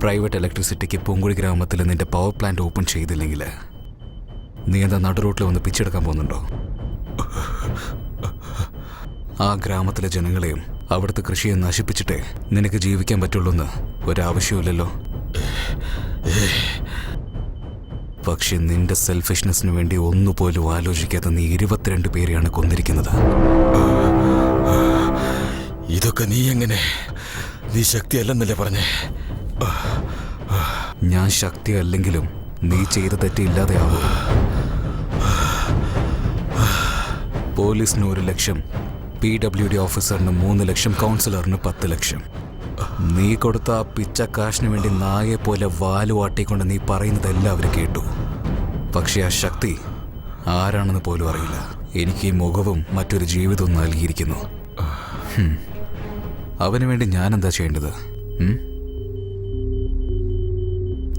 പ്രൈവറ്റ് ഇലക്ട്രിസിറ്റിക്ക് പൂങ്കുഴി ഗ്രാമത്തിൽ നിന്റെ പവർ പ്ലാന്റ് ഓപ്പൺ ചെയ്തില്ലെങ്കിൽ നീ എന്താ നടു റോട്ടിൽ വന്ന് പിച്ചെടുക്കാൻ പോകുന്നുണ്ടോ? ആ ഗ്രാമത്തിലെ ജനങ്ങളെയും അവിടുത്തെ കൃഷിയെ നശിപ്പിച്ചിട്ടേ നിനക്ക് ജീവിക്കാൻ പറ്റുള്ളൂ എന്ന് ഒരാവശ്യമില്ലല്ലോ. പക്ഷെ നിന്റെ സെൽഫിഷ്നെസ്സിന് വേണ്ടി ഒന്നുപോലും ആലോചിക്കാതെ നീ 22 പേരെയാണ് കൊന്നിരിക്കുന്നത്. ഇതൊക്കെ നീ എങ്ങനെ? നീ ശക്തിയല്ലെന്നല്ലേ പറഞ്ഞേ? ഞാൻ ശക്തി അല്ലെങ്കിലും നീ ചെയ്ത തെറ്റില്ലാതെയാവും. പോലീസിന് 1 ലക്ഷം, PWD ഓഫീസറിന് 3 ലക്ഷം, കൗൺസിലറിന് 10 ലക്ഷം. നീ കൊടുത്ത ആ പിച്ച കാശിന് വേണ്ടി നായെ പോലെ വാലുവാട്ടിക്കൊണ്ട് നീ പറയുന്നത് എല്ലാവരും കേട്ടു. പക്ഷെ ആ ശക്തി ആരാണെന്ന് പോലും അറിയില്ല. എനിക്ക് ഈ മുഖവും മറ്റൊരു ജീവിതവും നൽകിയിരിക്കുന്നു. അവന് വേണ്ടി ഞാൻ എന്താ ചെയ്യേണ്ടത്?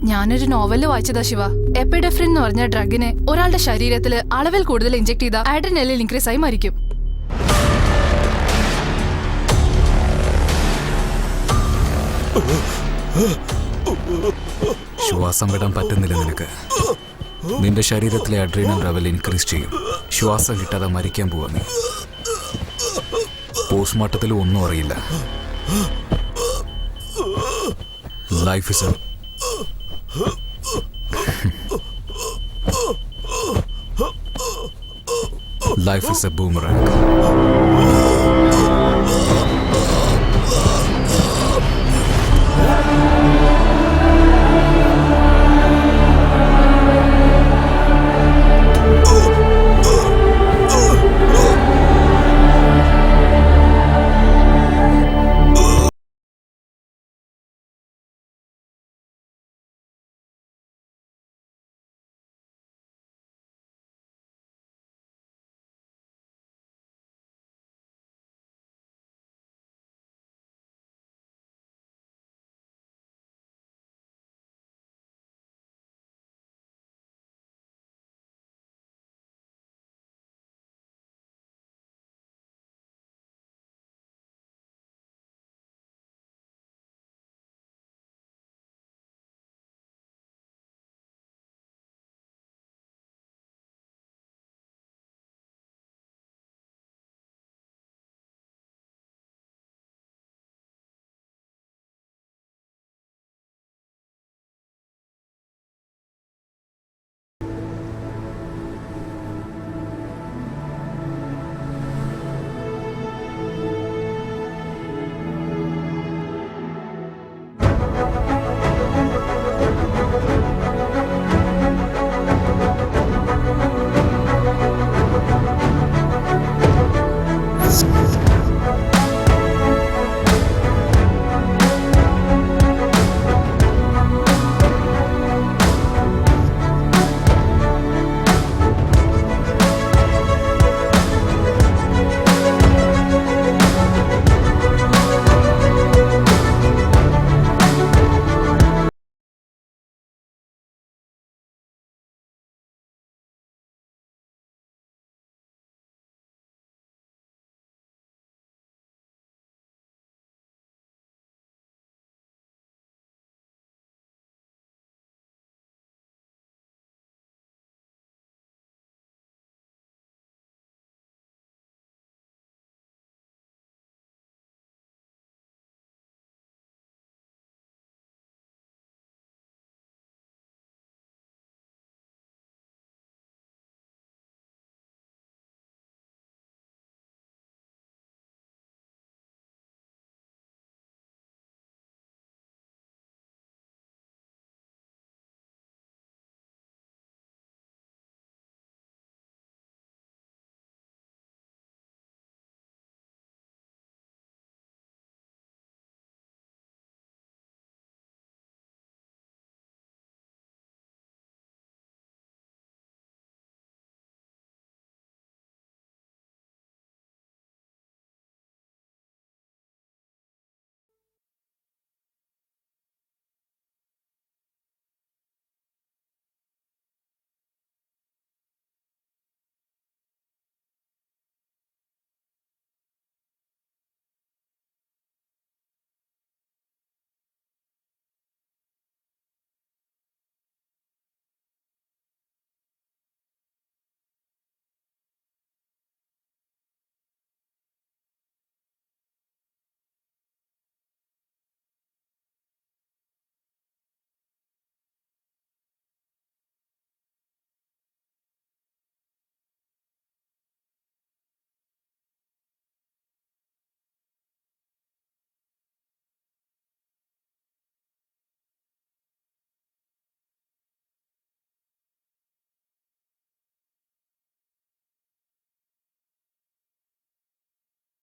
ഞാനൊരു നോവലിൽ വായിച്ചതാ ശിവ. എപ്പിഡെഫ്രിൻ എന്ന് പറഞ്ഞ ഡ്രഗിനെ ഒരാളുടെ ശരീരത്തിൽ അളവിൽ കൂടുതൽ ഇഞ്ചെക്ട് ചെയ്ത ആഡ്രിനലിൻ ഇൻക്രീസ് ആയി മരിക്കും. ശ്വാസം വിടാൻ പറ്റുന്നില്ല നിനക്ക്. നിന്റെ ശരീരത്തിലെ അഡ്രീനൽ ലെവൽ ഇൻക്രീസ് ചെയ്യും. ശ്വാസം കിട്ടാതെ മരിക്കാൻ പോവാ നീ. പോസ്റ്റ്മോർട്ടത്തിൽ ഒന്നും അറിയില്ല. Life is A boomerang.